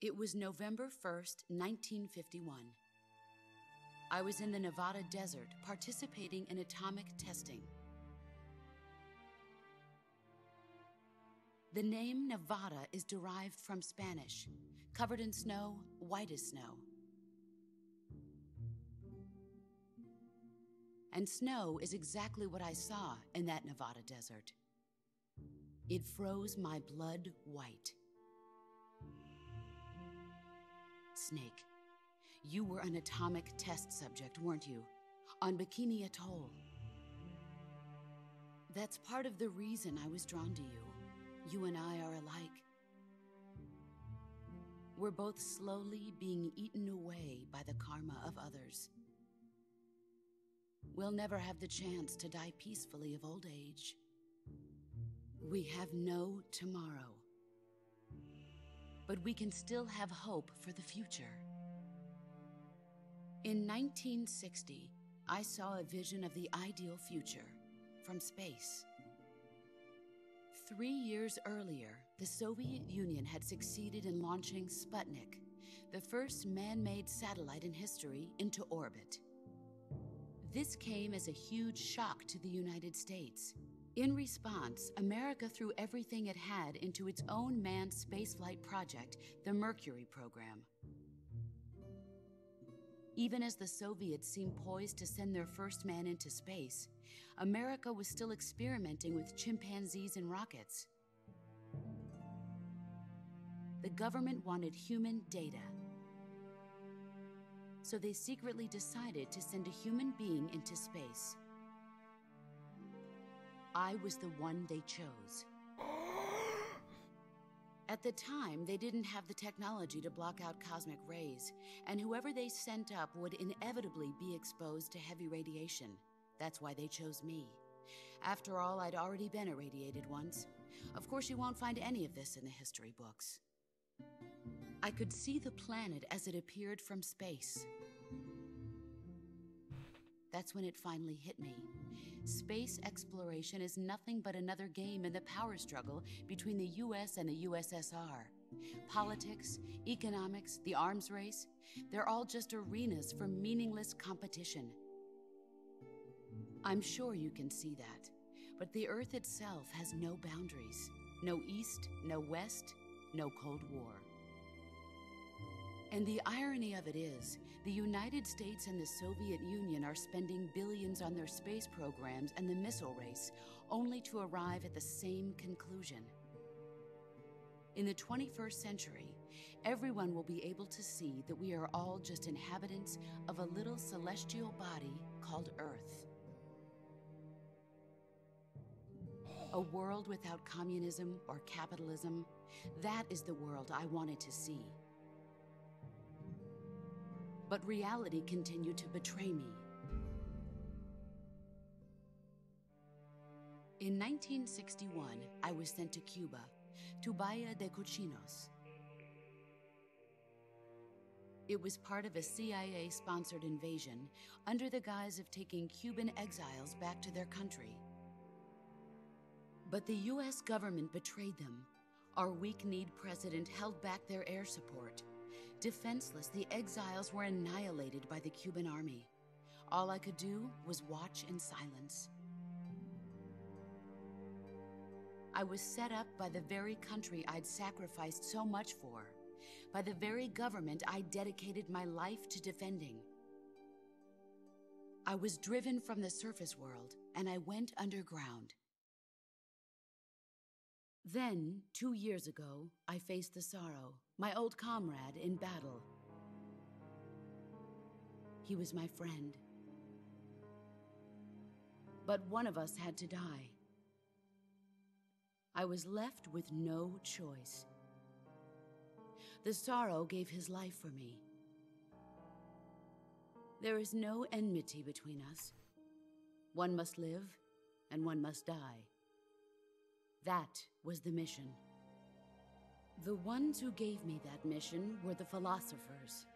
It was November 1st, 1951. I was in the Nevada desert participating in atomic testing. The name Nevada is derived from Spanish, covered in snow, white as snow. And snow is exactly what I saw in that Nevada desert. It froze my blood white. Snake, you were an atomic test subject, weren't you? On Bikini Atoll. That's part of the reason I was drawn to you. You and I are alike. We're both slowly being eaten away by the karma of others. We'll never have the chance to die peacefully of old age. We have no tomorrow. But we can still have hope for the future. In 1960, I saw a vision of the ideal future from space. 3 years earlier, the Soviet Union had succeeded in launching Sputnik, the first man-made satellite in history, into orbit. This came as a huge shock to the United States. In response, America threw everything it had into its own manned spaceflight project, the Mercury program. Even as the Soviets seemed poised to send their first man into space, America was still experimenting with chimpanzees and rockets. The government wanted human data. So they secretly decided to send a human being into space. I was the one they chose. At the time, they didn't have the technology to block out cosmic rays, and whoever they sent up would inevitably be exposed to heavy radiation. That's why they chose me. After all, I'd already been irradiated once. Of course, you won't find any of this in the history books. I could see the planet as it appeared from space. That's when it finally hit me. Space exploration is nothing but another game in the power struggle between the US and the USSR. Politics, economics, the arms race, they're all just arenas for meaningless competition. I'm sure you can see that, but the Earth itself has no boundaries. No East, no West, no Cold War. And the irony of it is, the United States and the Soviet Union are spending billions on their space programs and the missile race, only to arrive at the same conclusion. In the 21st century, everyone will be able to see that we are all just inhabitants of a little celestial body called Earth. A world without communism or capitalism, that is the world I wanted to see. But reality continued to betray me. In 1961, I was sent to Cuba, to Bahia de Cochinos. It was part of a CIA-sponsored invasion under the guise of taking Cuban exiles back to their country. But the US government betrayed them. Our weak-kneed president held back their air support. Defenseless, the exiles were annihilated by the Cuban army. All I could do was watch in silence. I was set up by the very country I'd sacrificed so much for, by the very government I dedicated my life to defending. I was driven from the surface world, and I went underground. Then, 2 years ago, I faced the Sorrow, my old comrade in battle. He was my friend. But one of us had to die. I was left with no choice. The Sorrow gave his life for me. There is no enmity between us. One must live, and one must die. That was the mission. The ones who gave me that mission were the philosophers.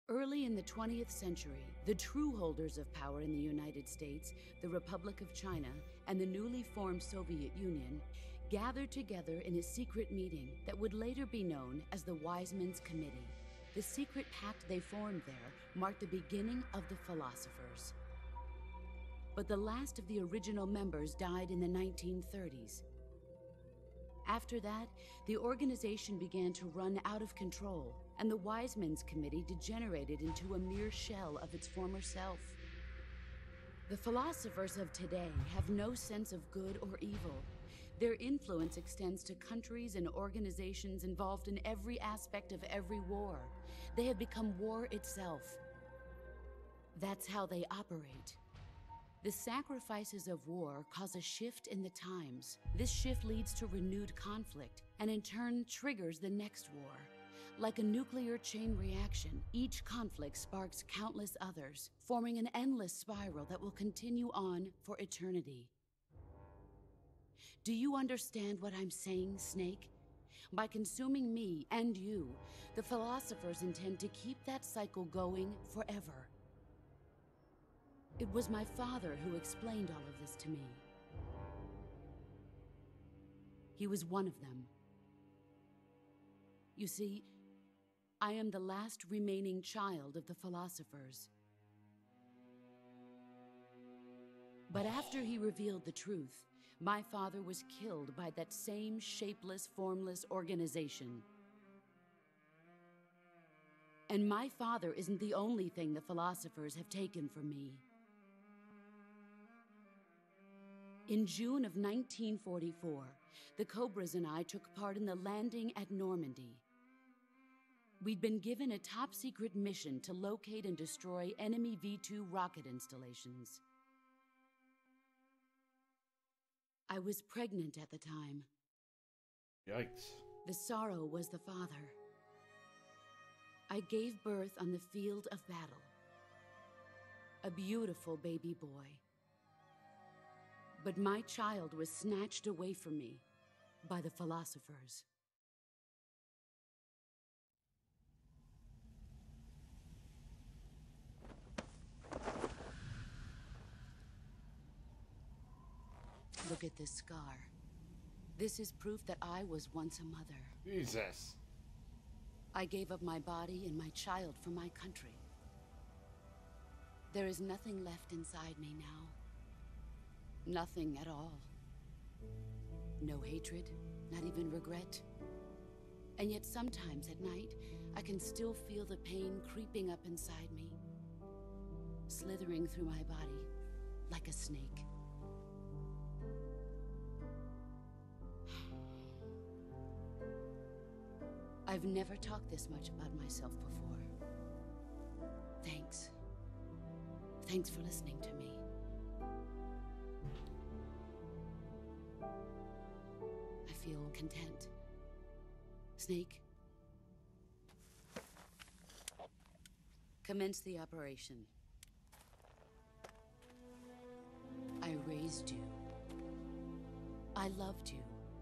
Early in the 20th century, the true holders of power in the United States, the Republic of China, and the newly formed Soviet Union gathered together in a secret meeting that would later be known as the Wiseman's Committee. The secret pact they formed there marked the beginning of the philosophers. But the last of the original members died in the 1930s. After that, the organization began to run out of control, and the Wiseman's Committee degenerated into a mere shell of its former self. The philosophers of today have no sense of good or evil. Their influence extends to countries and organizations involved in every aspect of every war. They have become war itself. That's how they operate. The sacrifices of war cause a shift in the times. This shift leads to renewed conflict, and in turn triggers the next war. Like a nuclear chain reaction, each conflict sparks countless others, forming an endless spiral that will continue on for eternity. Do you understand what I'm saying, Snake? By consuming me and you, the philosophers intend to keep that cycle going forever. It was my father who explained all of this to me. He was one of them. You see, I am the last remaining child of the philosophers. But after he revealed the truth, my father was killed by that same shapeless, formless organization. And my father isn't the only thing the philosophers have taken from me. In June of 1944, the Cobras and I took part in the landing at Normandy. We'd been given a top-secret mission to locate and destroy enemy V-2 rocket installations. I was pregnant at the time. Yikes. The sorrow was the father. I gave birth on the field of battle. A beautiful baby boy. But my child was snatched away from me by the philosophers. Look at this scar. This is proof that I was once a mother. Jesus. I gave up my body and my child for my country. There is nothing left inside me now. Nothing at all. No hatred, not even regret. And yet sometimes at night, I can still feel the pain creeping up inside me, slithering through my body like a snake. I've never talked this much about myself before. Thanks. Thanks for listening to me. I feel content. Snake? Commence the operation. I raised you. I loved you.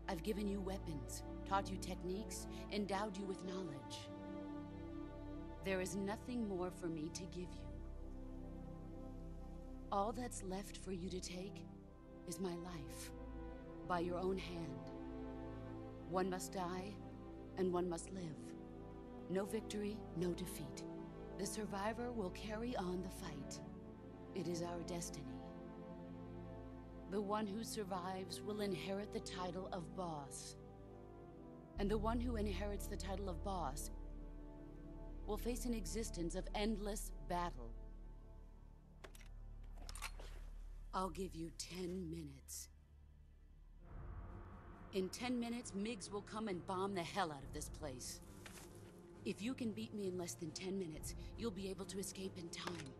I've given you weapons, taught you techniques, endowed you with knowledge. There is nothing more for me to give you. All that's left for you to take is my life, by your own hand. One must die, and one must live. No victory, no defeat. The survivor will carry on the fight. It is our destiny. The one who survives will inherit the title of boss. And the one who inherits the title of boss will face an existence of endless battle. I'll give you 10 minutes. In 10 minutes, Miggs will come and bomb the hell out of this place. If you can beat me in less than 10 minutes, you'll be able to escape in time.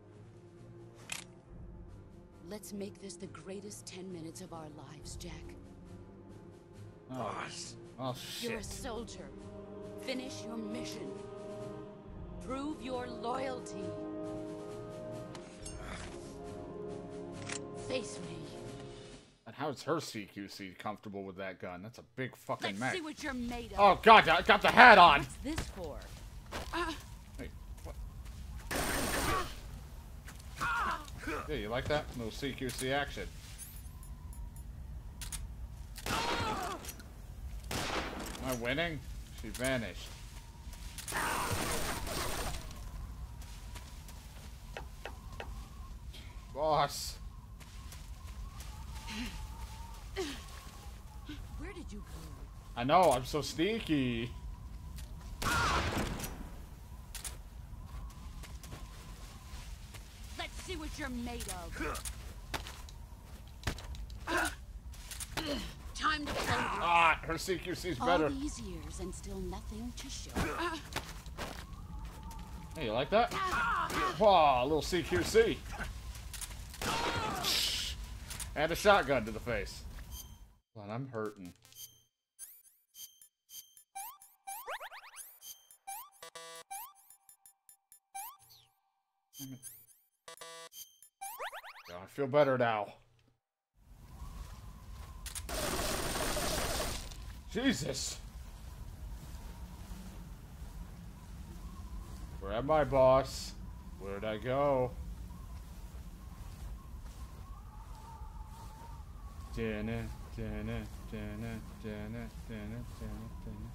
Let's make this the greatest 10 minutes of our lives, Jack. Boss. Oh, shit. You're a soldier. Finish your mission. Prove your loyalty. Face me. And how is her CQC comfortable with that gun? That's a big fucking Let's mech. see what you're made of. Oh god, I got the hat on! What's this for? Hey, what? Yeah, you like that? Little CQC action. Am I winning? She vanished. Boss. Where did you go? I know, I'm so sneaky. Let's see what you're made of. Time to play. Ah, her CQC's better. All these years and still nothing to show. Hey, you like that? Wow, a little CQC. And a shotgun to the face. But I'm hurting. Yeah, I feel better now. Jesus. Where am I, boss? Where'd I go? Dana, dana, dana, dana, dana, dana, dana.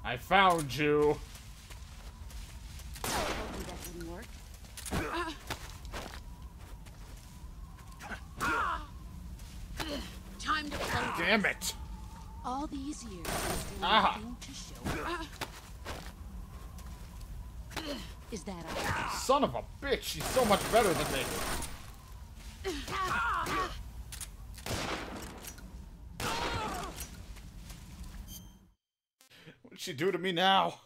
I found you. I told you that didn't work. Time to play. Damn it. All these years and still Ah. nothing to show. Is that all? Son of a bitch, she's so much better than me. What'd she do to me now?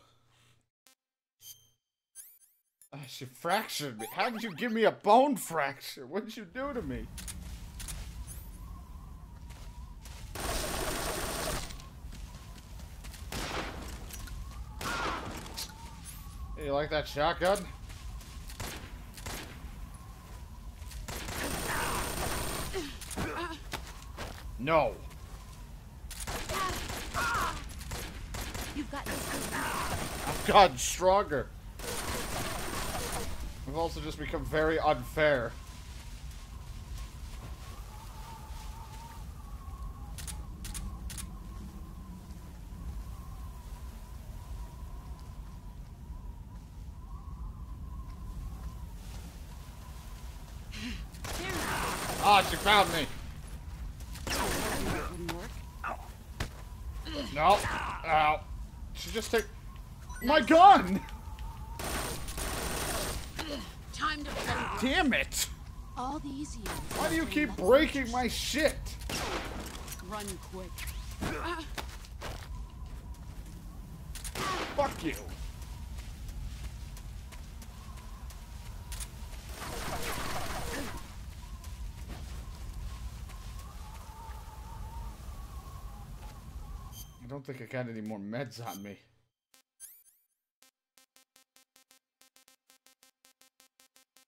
She fractured me. How did you give me a bone fracture? What did you do to me? Hey, you like that shotgun? No. You've got this. I've gotten stronger. I've also just become very unfair. Ah, she found me. No. Ow. She just took my gun. Time to play. Damn it. All these years. Why do you keep breaking my shit? Run quick. Fuck you. I don't think I got any more meds on me.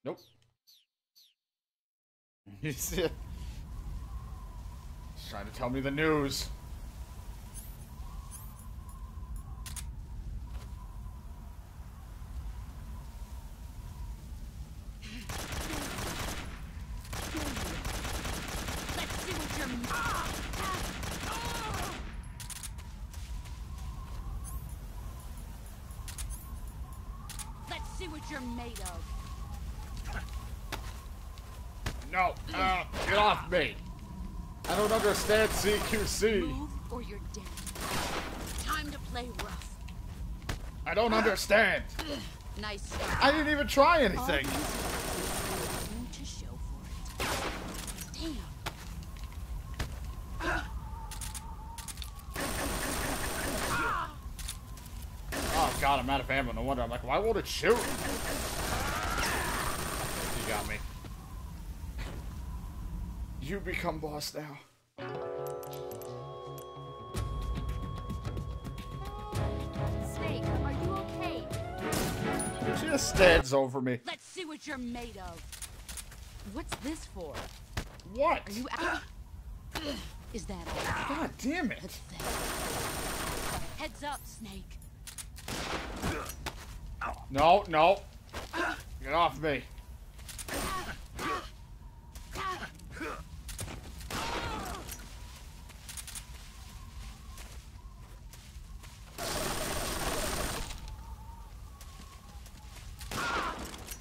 Nope. He's trying to tell me the news. Let's see what you're. Let's see what you're made of. No, get off me. I don't understand CQC. Move or you're dead. Time to play rough. I don't understand. Nice start. I didn't even try anything. To show for it. Damn. Oh god, I'm out of ammo. No wonder. I'm like, why won't it shoot? You got me. You become boss now. Snake, are you okay? She just stands over me. Let's see what you're made of. What's this for? What? Are you out? Is that all? God damn it. Heads up, Snake. No, no. Get off me.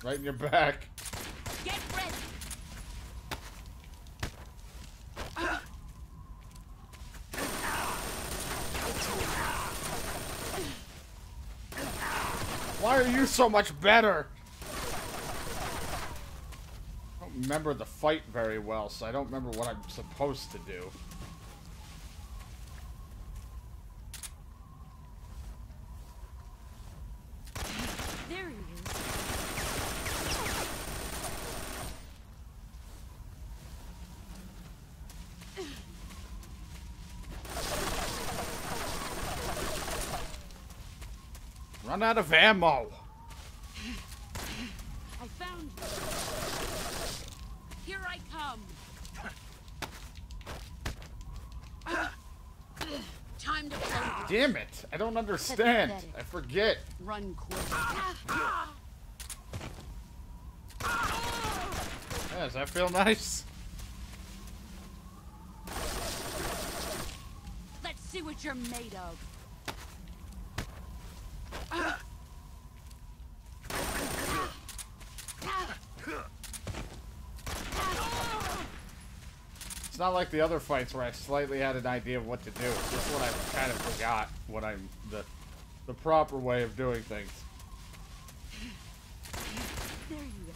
Right in your back. Get ready. Why are you so much better? I don't remember the fight very well, so I don't remember what I'm supposed to do. There he is. Run out of ammo. I found you. Here I come. Time to play. Damn it. I don't understand. I forget. Run quick. Yeah, does that feel nice? Let's see what you're made of. It's not like the other fights where I slightly had an idea of what to do. This one I kind of forgot what I'm the proper way of doing things. There you are.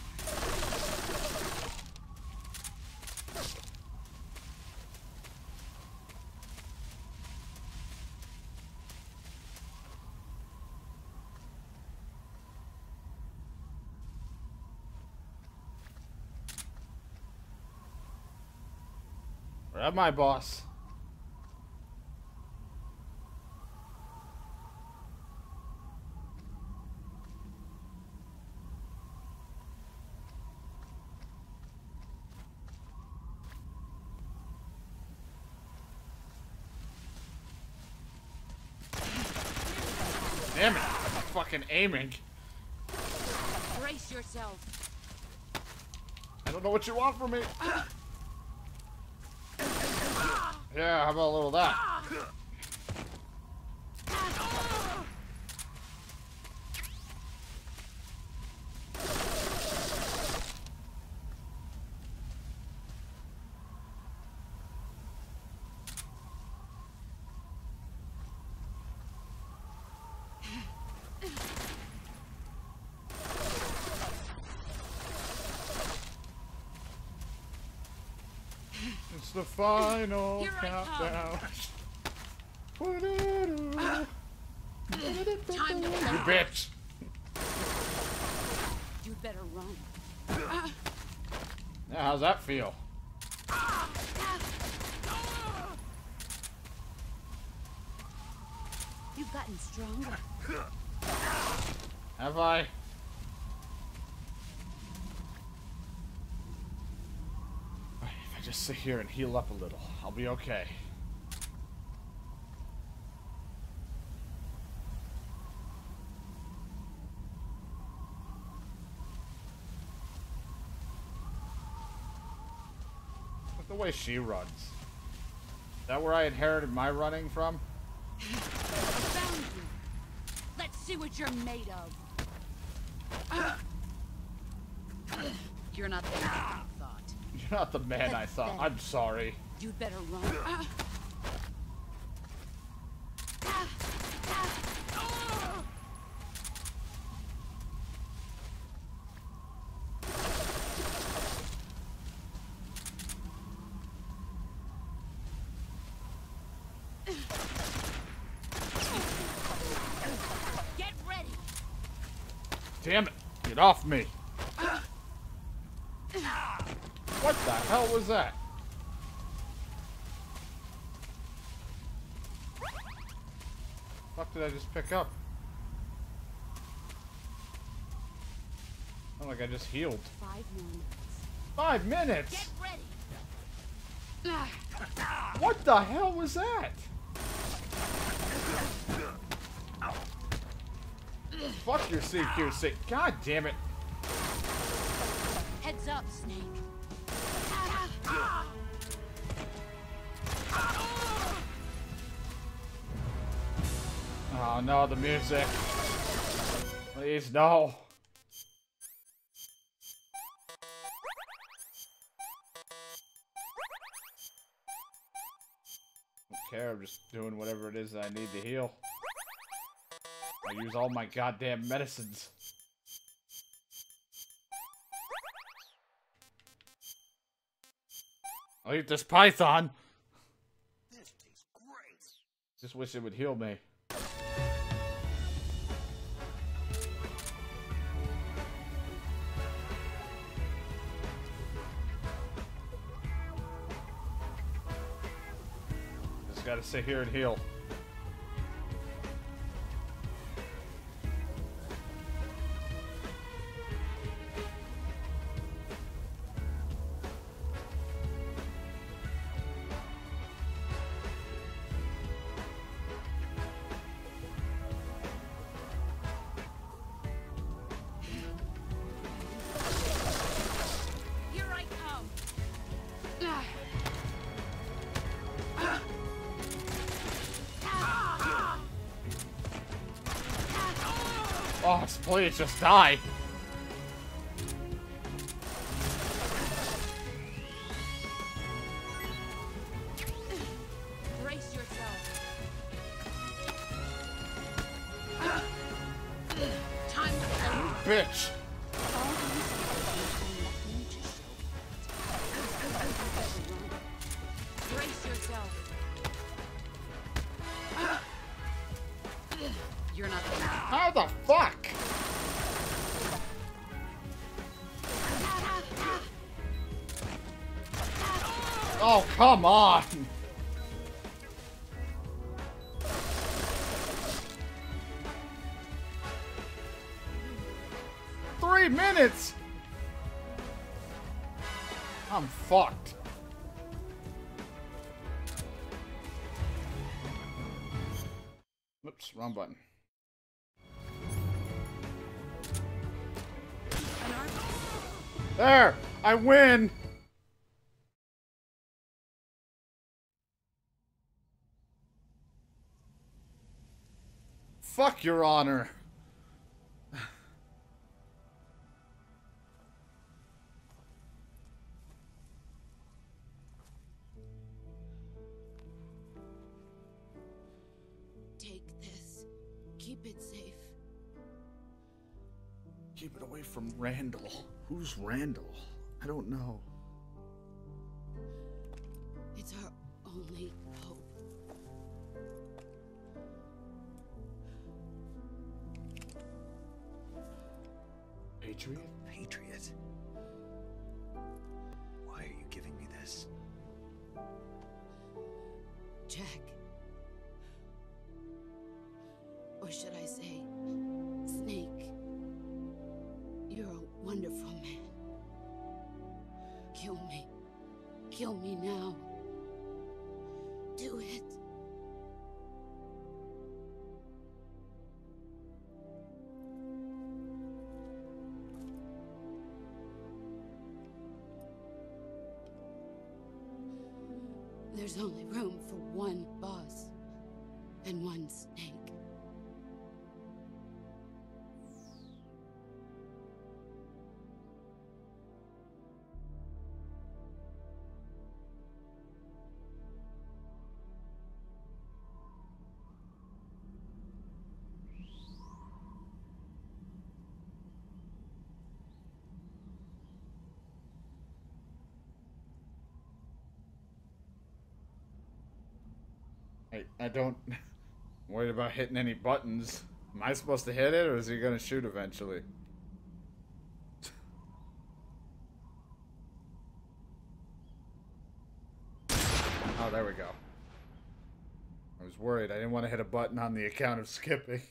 Grab my boss. Damn it, I'm fucking aiming. Brace yourself. I don't know what you want from me. Yeah, how about a little of that? It's the final countdown. Time to You bitch! You'd better run. Now, how's that feel? You've gotten stronger. Have I? If I just sit here and heal up a little, I'll be okay. Look the way she runs. Is that where I inherited my running from? Found you. Let's see what you're made of. You're not the man I thought. You're not the man I thought. I'm sorry. You'd better run. Get ready. Damn it! Get off me! What the hell was that? What the fuck did I just pick up? Oh, like I just healed. 5 minutes. 5 minutes? Get ready. What the hell was that? Fuck your CQC. God damn it. Heads up, Snake. Oh no, the music. Please, no. Don't care, I'm just doing whatever it is that I need to heal. I use all my goddamn medicines. I'll eat this python. This tastes great. Just wish it would heal me. Just gotta sit here and heal. Here I come. Oh, please just die. Brace yourself. Time to Bitch. brace yourself. You're not the man. How the fuck? Oh, come on! Three minutes! I'm fucked. Whoops, wrong button. There! I win! Fuck, Your Honor. Take this. Keep it safe. Keep it away from Randall. Who's Randall? I don't know. It's our only hope. Patriot? Patriot? Why are you giving me this? Jack. Or should I say, Snake. You're a wonderful man. Kill me. Kill me now. Do it. There's only room for one boss and one snake. I don't... I'm worried about hitting any buttons. Am I supposed to hit it, or is he gonna shoot eventually? Oh, there we go. I was worried. I didn't want to hit a button on the account of skipping.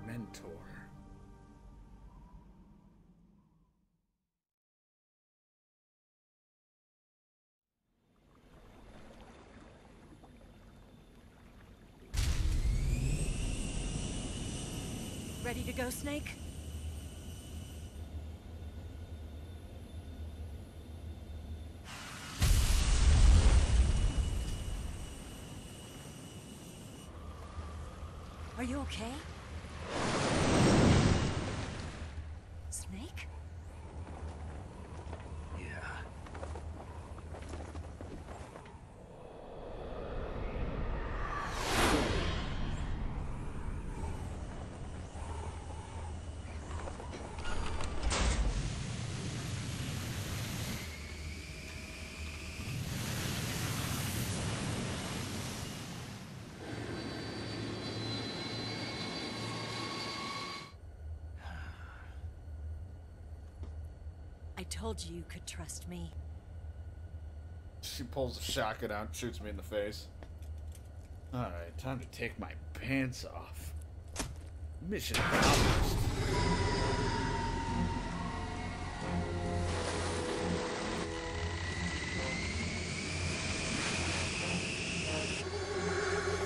Mentor. Ready to go, Snake? Are you okay? Snake? Yeah. I told you you could trust me. She pulls a shotgun out and shoots me in the face. Alright, time to take my pants off. Mission accomplished.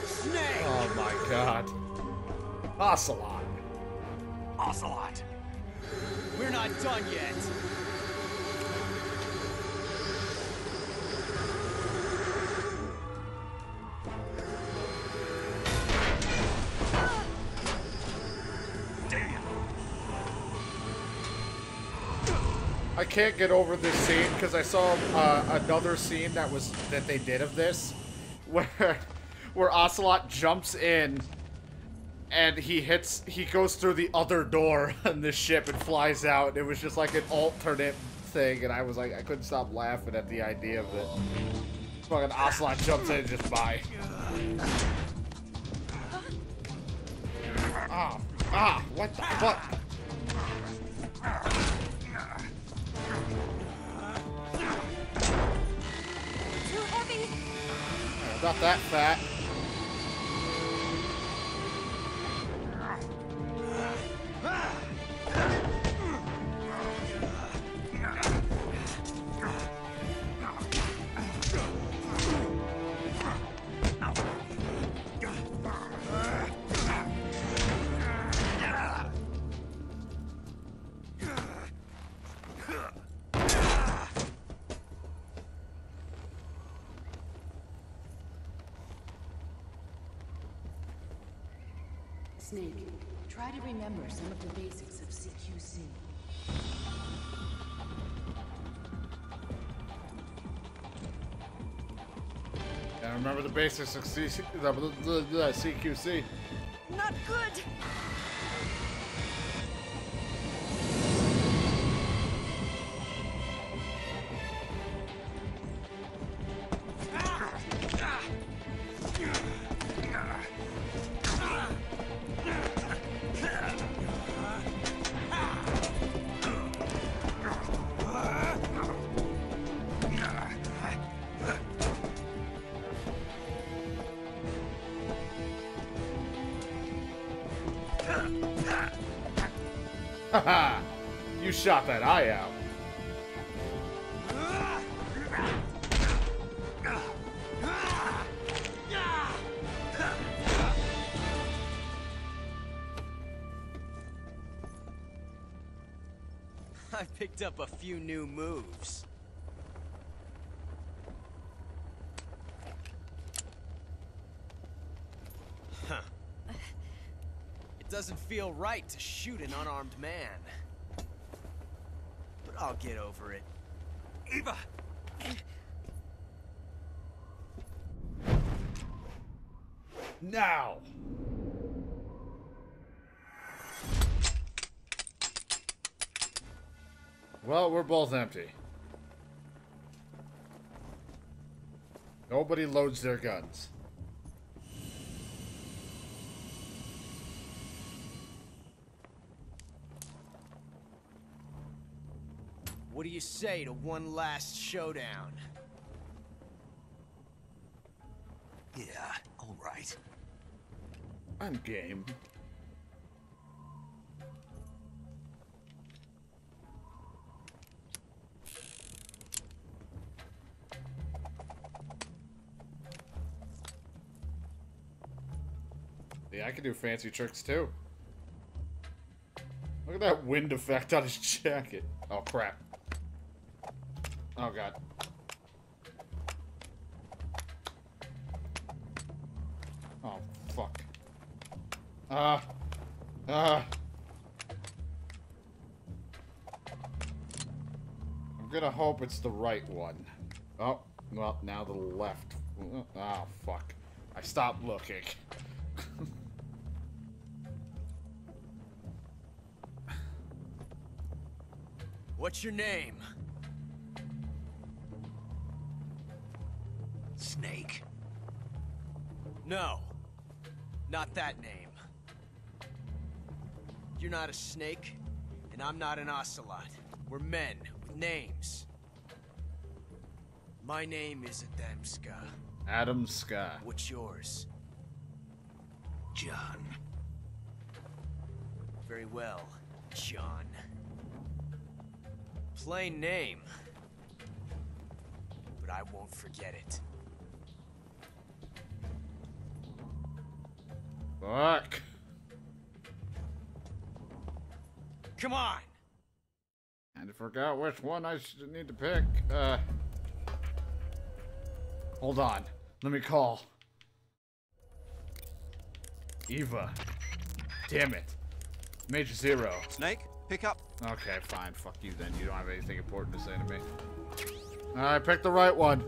Snake! Oh my god. Ocelot. Ocelot! We're not done yet! I can't get over this scene because I saw another scene that they did of this, where Ocelot jumps in and he goes through the other door on this ship and flies out. And it was just like an alternate thing, and I was like, I couldn't stop laughing at the idea of it. Fucking Ocelot jumps in and just bye. What the fuck? Too heavy! Not that fat. Snake, try to remember some of the basics of CQC. Yeah, remember the basics of CQC. Not good! Haha! You shot that eye out. I picked up a few new moves. Huh. It doesn't feel right to shoot an unarmed man. But I'll get over it. Eva! Now! Well, we're both empty. Nobody loads their guns. What do you say to one last showdown? Yeah, all right. I'm game. Yeah, I can do fancy tricks too. Look at that wind effect on his jacket. Oh crap. Oh god. Oh fuck. I'm gonna hope it's the right one. Oh, well, now the left. Oh, fuck. I stopped looking. What's your name? Snake. No. Not that name. You're not a snake, and I'm not an ocelot. We're men with names. My name is Adamska. Adamska. What's yours? John. Very well, John. Plain name. But I won't forget it. Fuck. Come on! And I forgot which one I need to pick. Hold on. Let me call. Eva. Damn it. Major Zero. Snake, pick up. Okay, fine. Fuck you then. You don't have anything important to say to me. Alright, pick the right one.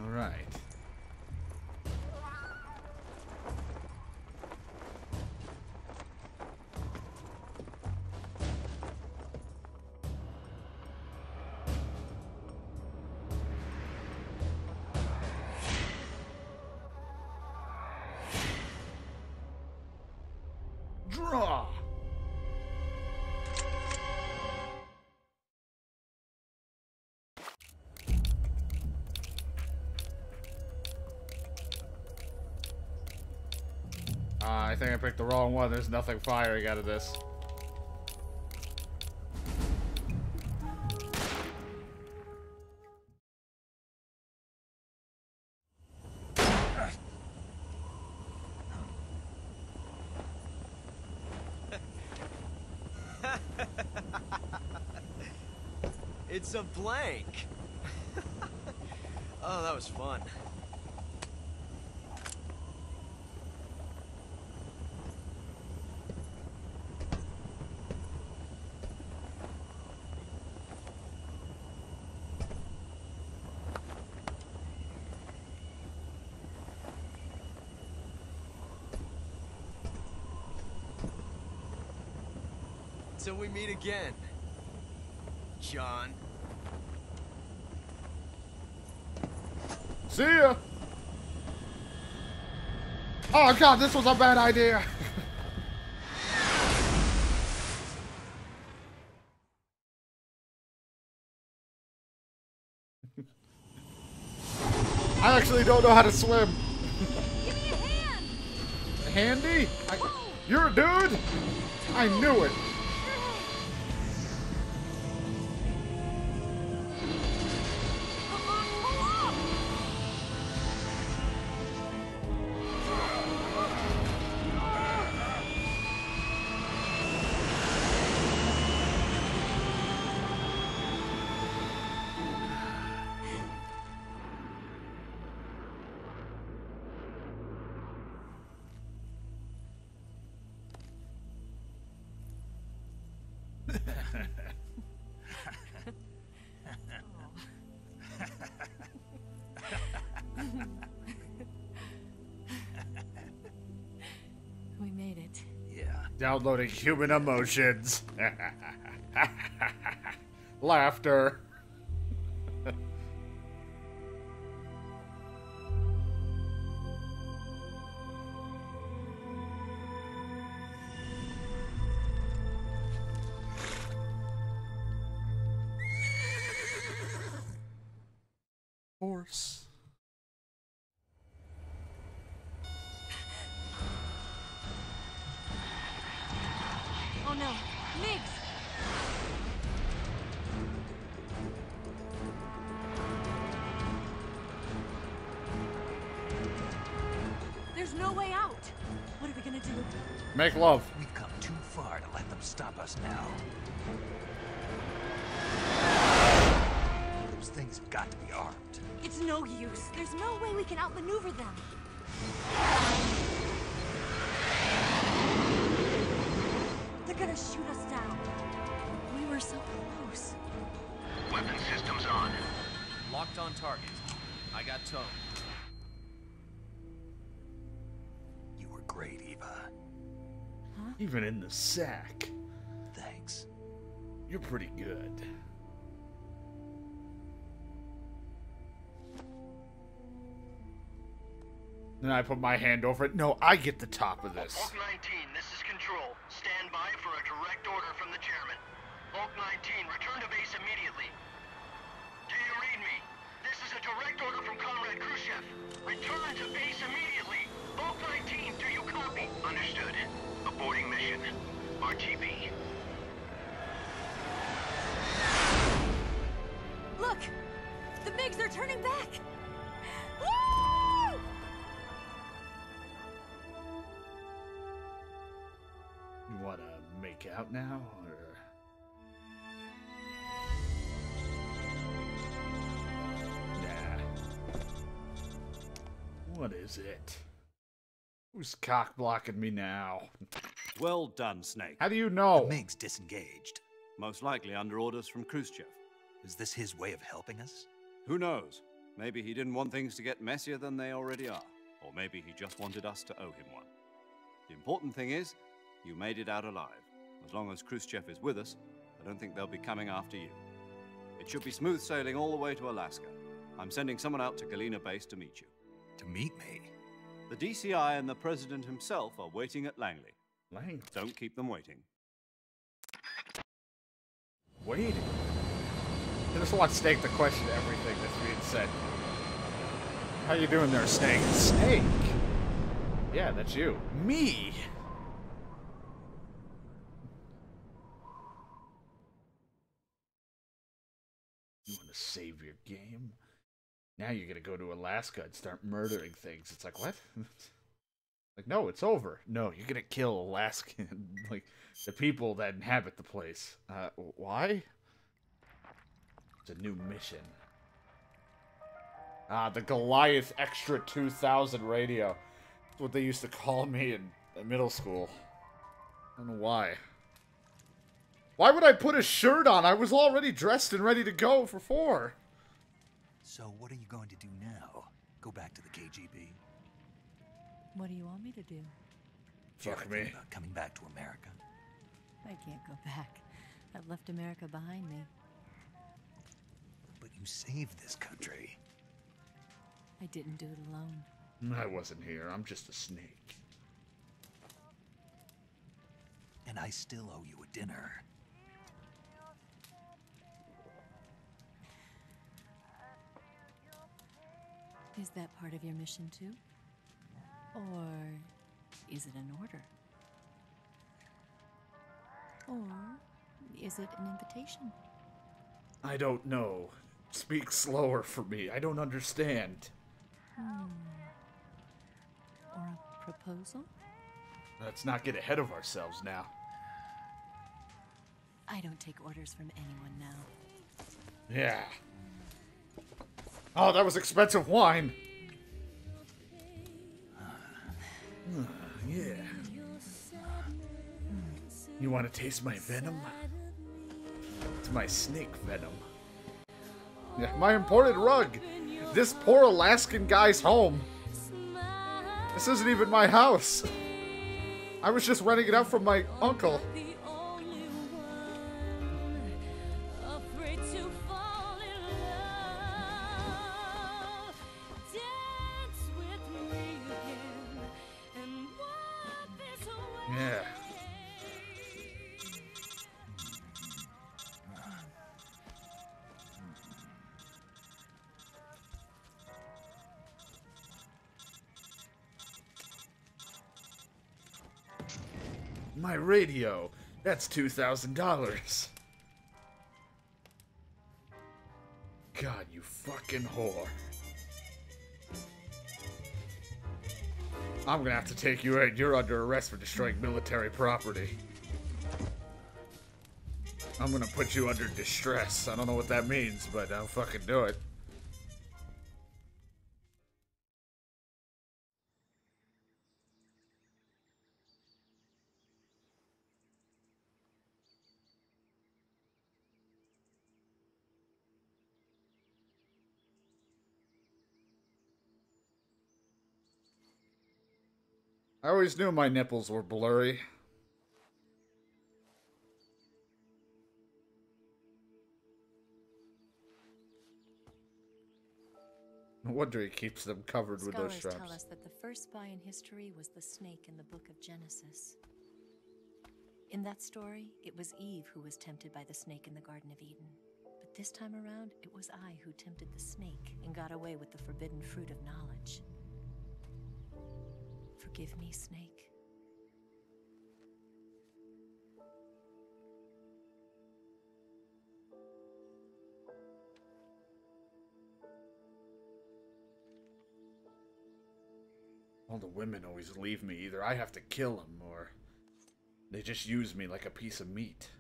Alright. Draw! I think I picked the wrong one. There's nothing firing out of this. It's a blank. Oh, that was fun. Till we meet again, John. See ya! Oh god, this was a bad idea! I actually don't know how to swim. Give me a hand! Handy? You're a dude? I knew it. We made it. Yeah. Downloading human emotions. Laughter. Horse. Oh no, Miggs! There's no way out. What are we gonna do? Make love. We've come too far to let them stop us now. Those things have got to be armed. It's no use. There's no way we can outmaneuver them. They're gonna shoot us down. We were so close. Weapon systems on. Locked on target. I got tone. You were great, Eva. Huh? Even in the sack. Thanks. You're pretty good. Then I put my hand over it. No, I get the top of this. Hulk 19, this is Control. Stand by for a direct order from the chairman. Hulk 19, return to base immediately. Do you read me? This is a direct order from Comrade Khrushchev. Return to base immediately. Hulk 19, do you copy? Understood. Aborting mission. RTB. Look! The MiGs are turning back! Woo! You want to make out now, or? Nah. What is it? Who's cock blocking me now? Well done, Snake. How do you know? The MiG's disengaged. Most likely under orders from Khrushchev. Is this his way of helping us? Who knows? Maybe he didn't want things to get messier than they already are. Or maybe he just wanted us to owe him one. The important thing is, you made it out alive. As long as Khrushchev is with us, I don't think they'll be coming after you. It should be smooth sailing all the way to Alaska. I'm sending someone out to Galena Base to meet you. To meet me? The DCI and the President himself are waiting at Langley. Langley? Don't keep them waiting. Waiting? I just want Snake to question everything that's being said. How you doing there, Snake? Snake? Yeah, that's you. Me? You want to save your game? Now you're gonna go to Alaska and start murdering things. It's like, what? Like, no, it's over. No, you're gonna kill Alaskan, like, the people that inhabit the place. Why? It's a new mission. Ah, the Goliath Extra 2000 radio. That's what they used to call me in middle school. I don't know why. Why would I put a shirt on? I was already dressed and ready to go for 4. So what are you going to do now? Go back to the KGB? What do you want me to do? Fuck me. About coming back to America? I can't go back. I've left America behind me. But you saved this country. I didn't do it alone. I wasn't here. I'm just a snake. And I still owe you a dinner. Is that part of your mission too? Or is it an order? Or is it an invitation? I don't know. Speak slower for me. I don't understand. Or a proposal? Let's not get ahead of ourselves now. I don't take orders from anyone now. Yeah. Oh, that was expensive wine. Yeah. You want to taste my venom? It's my snake venom. Yeah, my imported rug. This poor Alaskan guy's home. This isn't even my house. I was just renting it out from my uncle. Yeah. My radio. That's $2,000. God, you fucking whore. I'm gonna have to take you in. You're under arrest for destroying military property. I'm gonna put you under distress. I don't know what that means, but I'll fucking do it. I always knew my nipples were blurry. No wonder he keeps them covered with those Scholars straps. tell us that the first spy in history was the snake in the book of Genesis. In that story, it was Eve who was tempted by the snake in the Garden of Eden. But this time around, it was I who tempted the snake and got away with the forbidden fruit of knowledge. Forgive me, Snake. All the women always leave me. Either I have to kill them, or they just use me like a piece of meat.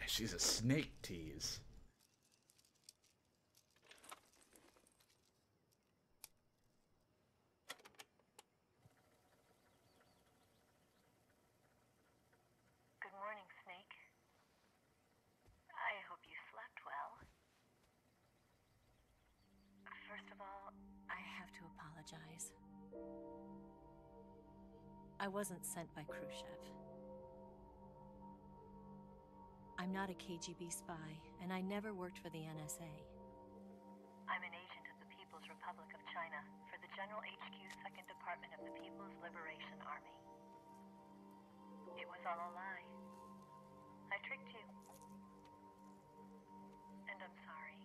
She's a snake tease. Good morning, Snake. I hope you slept well. First of all, I have to apologize. I wasn't sent by Khrushchev. I'm not a KGB spy, and I never worked for the NSA. I'm an agent of the People's Republic of China for the General HQ 2nd Department of the People's Liberation Army. It was all a lie. I tricked you. And I'm sorry.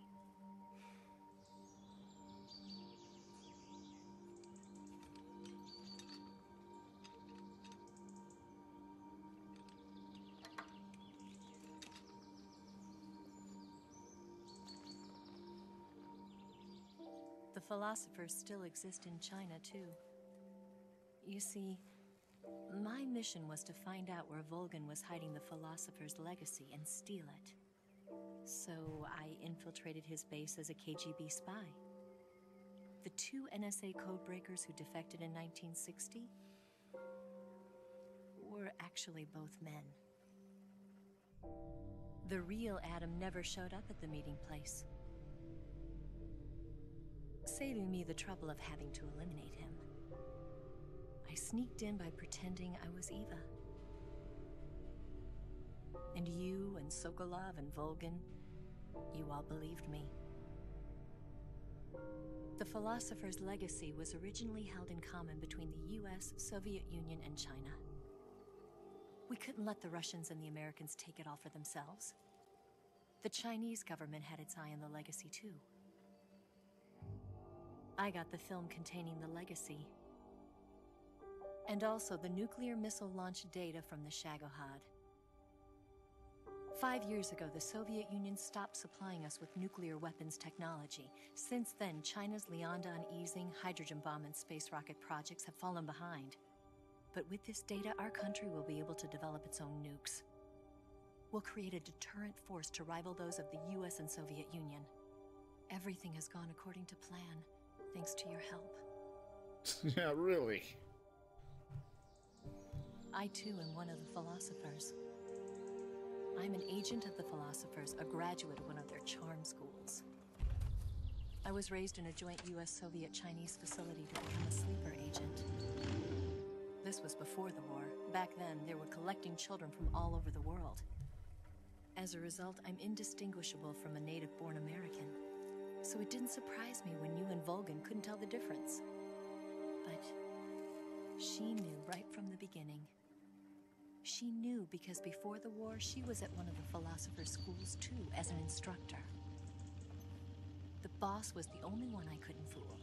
The philosophers still exist in China, too. You see, my mission was to find out where Volgin was hiding the philosopher's legacy and steal it. So I infiltrated his base as a KGB spy. The 2 NSA codebreakers who defected in 1960 were actually both men. The real Adam never showed up at the meeting place, saving me the trouble of having to eliminate him. I sneaked in by pretending I was Eva. And you and Sokolov and Volgin, you all believed me. The philosopher's legacy was originally held in common between the US, Soviet Union, and China. We couldn't let the Russians and the Americans take it all for themselves. The Chinese government had its eye on the legacy, too. I got the film containing the legacy, and also the nuclear missile launch data from the Shagohod. 5 years ago, the Soviet Union stopped supplying us with nuclear weapons technology. Since then, China's Liaodong easing, hydrogen bomb, and space rocket projects have fallen behind. But with this data, our country will be able to develop its own nukes. We'll create a deterrent force to rival those of the US and Soviet Union. Everything has gone according to plan, thanks to your help. Yeah, really. I too am one of the philosophers. I'm an agent of the philosophers, a graduate of one of their charm schools. I was raised in a joint US-Soviet-Chinese facility to become a sleeper agent. This was before the war. Back then, they were collecting children from all over the world. As a result, I'm indistinguishable from a native-born American. So it didn't surprise me when you and Volgin couldn't tell the difference. But she knew right from the beginning. She knew because before the war, she was at one of the philosopher's schools too, as an instructor. The boss was the only one I couldn't fool.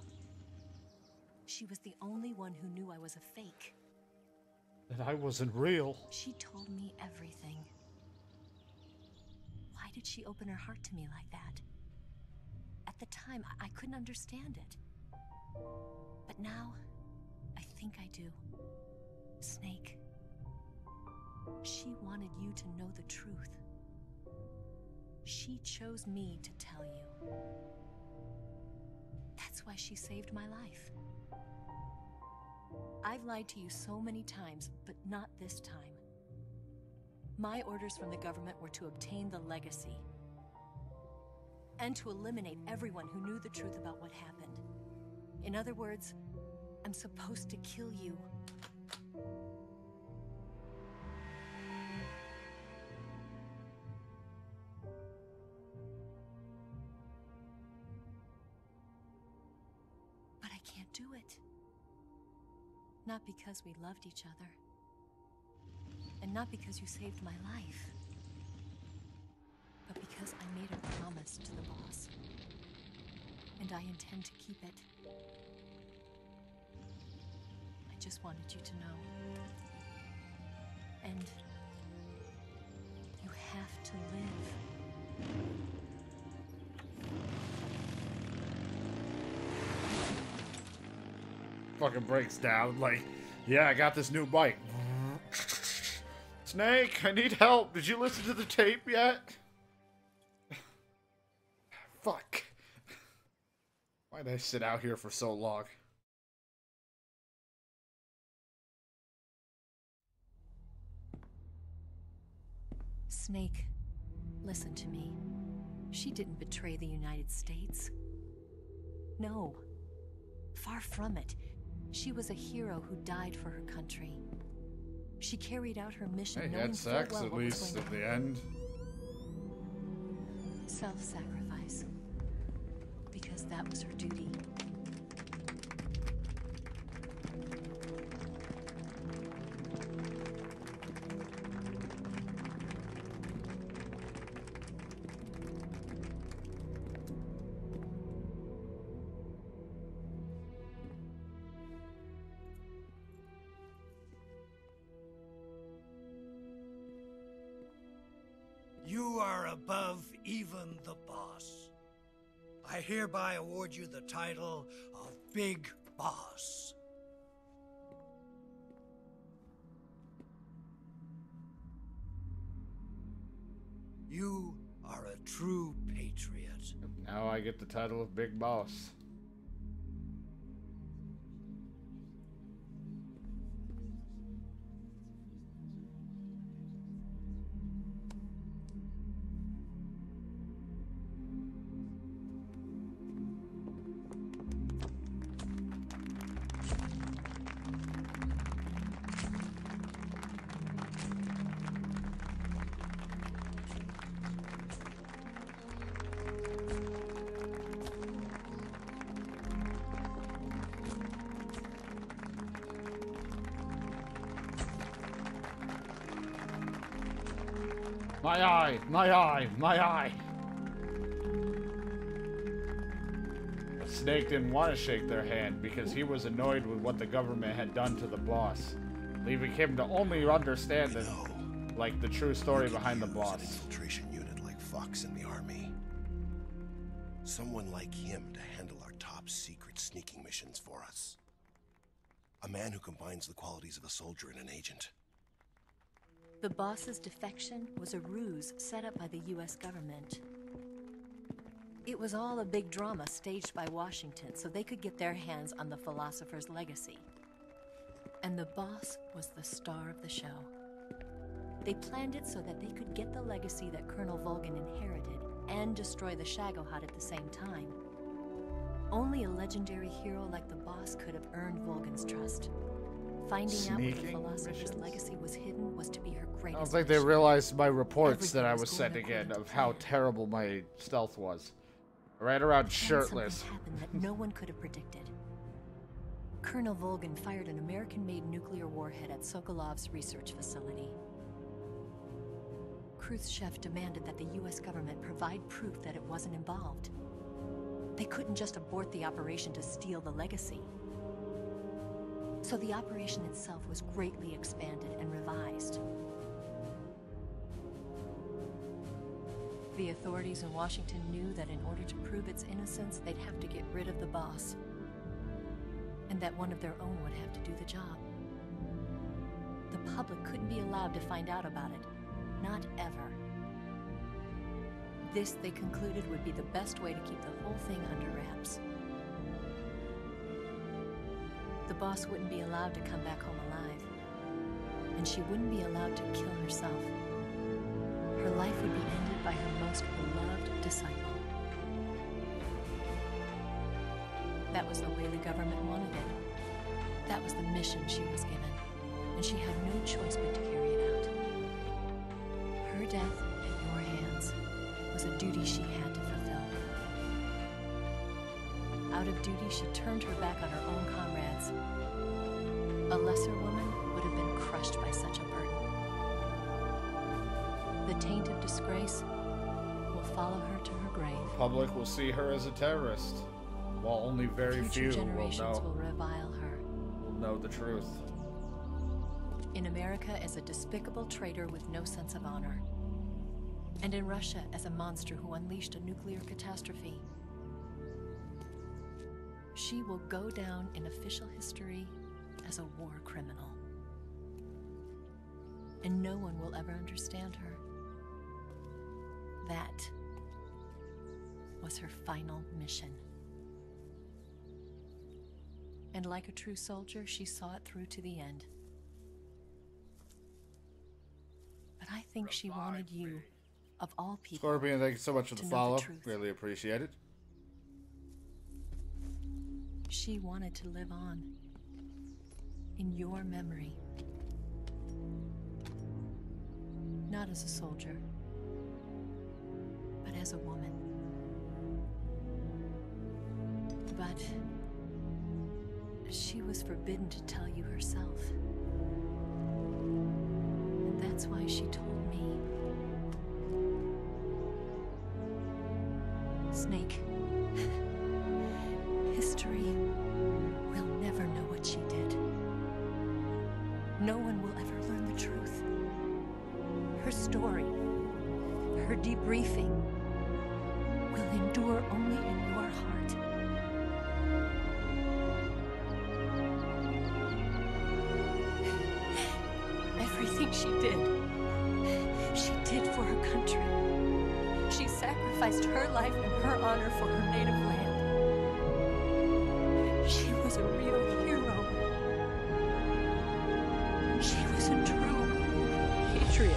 She was the only one who knew I was a fake. That I wasn't real. She told me everything. Why did she open her heart to me like that? At the time, I couldn't understand it. But now, I think I do. Snake. She wanted you to know the truth. She chose me to tell you. That's why she saved my life. I've lied to you so many times, but not this time. My orders from the government were to obtain the legacy and to eliminate everyone who knew the truth about what happened. In other words, I'm supposed to kill you. But I can't do it. Not because we loved each other. And not because you saved my life. But because I made a promise to the boss. And I intend to keep it. I just wanted you to know. And you have to live. Fucking breaks down like, yeah, I got this new bike. Snake, I need help. Did you listen to the tape yet? Fuck. Why'd I sit out here for so long? Snake, listen to me. She didn't betray the United States. No. Far from it. She was a hero who died for her country. She carried out her mission knowing had sex full well at what was least going at to the end. Self-sacrifice. Because that was her duty. You are above even the boss. I hereby award you the title of Big Boss. You are a true patriot. Now I get the title of Big Boss. My eye! My eye! My eye! Snake didn't want to shake their hand because he was annoyed with what the government had done to the boss, leaving him to only understand the true story behind the boss. Infiltration unit like Fox in the army. Someone like him to handle our top secret sneaking missions for us. A man who combines the qualities of a soldier and an agent. The boss's defection was a ruse set up by the US government. It was all a big drama staged by Washington so they could get their hands on the philosopher's legacy. And the boss was the star of the show. They planned it so that they could get the legacy that Colonel Volgin inherited and destroy the Shagohod at the same time. Only a legendary hero like the boss could have earned Volgin's trust. Finding out where the philosopher's legacy was hidden was to be her greatest. I don't think they realized my reports that I was sending in of how terrible my stealth was. Right around shirtless. Something happened that no one could have predicted. Colonel Volgin fired an American-made nuclear warhead at Sokolov's research facility. Khrushchev demanded that the US government provide proof that it wasn't involved. They couldn't just abort the operation to steal the legacy. So the operation itself was greatly expanded and revised. The authorities in Washington knew that in order to prove its innocence, they'd have to get rid of the boss. and that one of their own would have to do the job. The public couldn't be allowed to find out about it. Not ever. This, they concluded, would be the best way to keep the whole thing under wraps. The boss wouldn't be allowed to come back home alive, and she wouldn't be allowed to kill herself. Her life would be ended by her most beloved disciple. That was the way the government wanted it. That was the mission she was given, and she had no choice but to carry it out. Her death at your hands was a duty she had to fulfill. Out of duty, she turned her back on her own comrades. A lesser woman would have been crushed by such a burden. The taint of disgrace will follow her to her grave. The public will see her as a terrorist, while only very few Future generations will revile her. will know the truth. In America as a despicable traitor with no sense of honor. And in Russia as a monster who unleashed a nuclear catastrophe. She will go down in official history as a war criminal. And no one will ever understand her. That was her final mission. And like a true soldier, she saw it through to the end. But I think she wanted you, of all people, Scorpion, thank you so much for the follow. truth. Really appreciate it. She wanted to live on. In your memory. Not as a soldier, but as a woman. But she was forbidden to tell you herself. And that's why she told me. Snake, history will never know what she did. No one will ever learn the truth. Her story, her debriefing, will endure only in your heart. Everything she did for her country. She sacrificed her life and her honor for her native land. She was a real hero. She was a true patriot.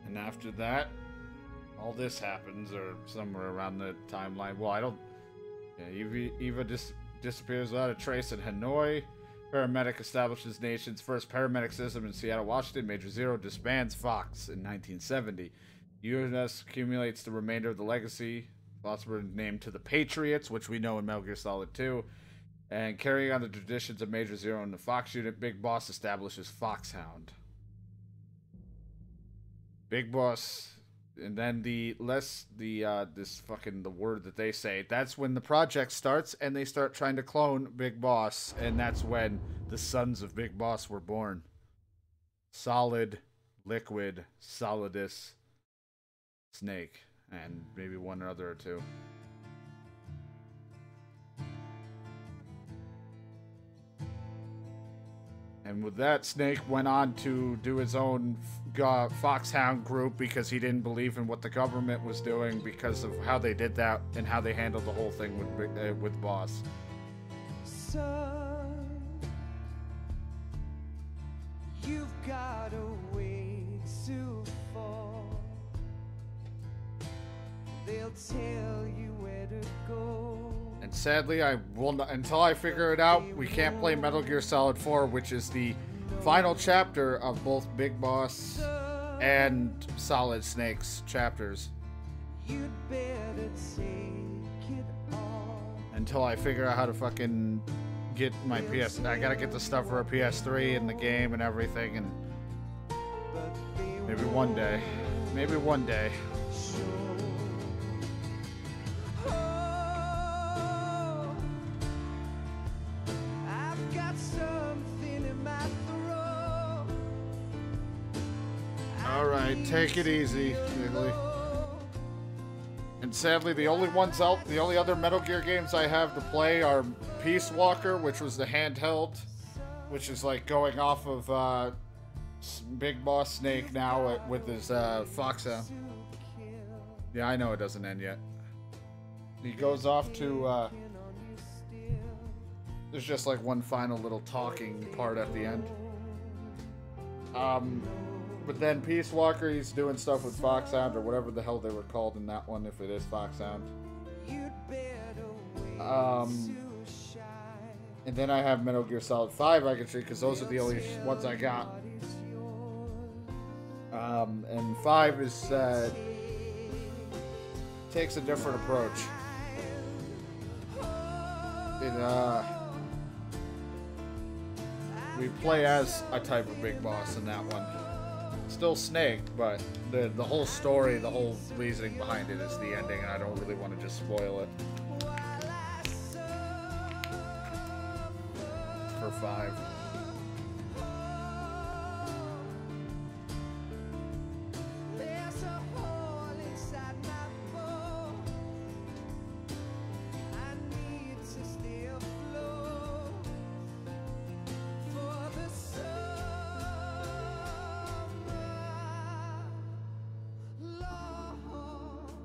And after that, all this happens, or somewhere around the timeline. Well, I don't... Yeah, Eva disappears without a trace in Hanoi. Paramedic establishes nation's first paramedic system in Seattle, Washington. Major Zero disbands Fox in 1970. UNS accumulates the remainder of the legacy. Lots were named to the Patriots, which we know in Metal Gear Solid 2. And carrying on the traditions of Major Zero and the Fox unit, Big Boss establishes Foxhound. Big Boss, and then the word that they say, that's when the project starts and they start trying to clone Big Boss, and that's when the sons of Big Boss were born. Solid, Liquid, Solidus, Snake, and maybe one other or two. And with that, Snake went on to do his own Foxhound group because he didn't believe in what the government was doing because of how they did that and how they handled the whole thing with Boss. Son, you've got a way to fall. They'll tell you where to go. And sadly, I will not, until I figure it out, we can't play Metal Gear Solid 4, which is the final chapter of both Big Boss and Solid Snake's chapters. You'd better take it all. Until I figure out how to fucking get my PS... I gotta get the stuff for a PS3 and the game and everything, and Maybe one day. Maybe one day. I've got something in my throat. Alright, take it easy, Jiggly. And sadly, the only other Metal Gear games I have to play are Peace Walker, which was the handheld, which is like going off of Big Boss Snake now with his Foxhound. Yeah, I know it doesn't end yet. He goes off to there's just like one final little talking part at the end. But then Peace Walker, he's doing stuff with Foxhound or whatever the hell they were called in that one, if it is Foxhound. And then I have Metal Gear Solid 5 I can treat because those are the only ones I got. And 5 is takes a different approach. We play as a type of big boss in that one. Still Snake, but the whole story, the whole reasoning behind it is the ending, and I don't really want to just spoil it. For 5. There's a hole inside my boat. I need to stay afloat for the summer, Lord.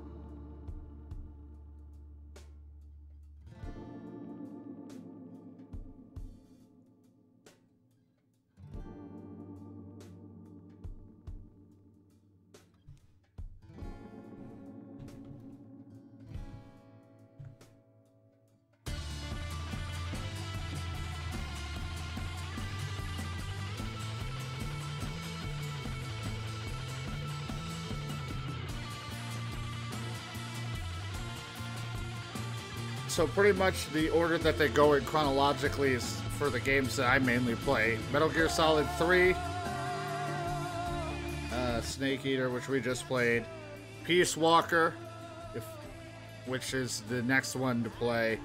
So pretty much the order that they go in chronologically is for the games that I mainly play. Metal Gear Solid 3, Snake Eater, which we just played, Peace Walker, which is the next one to play,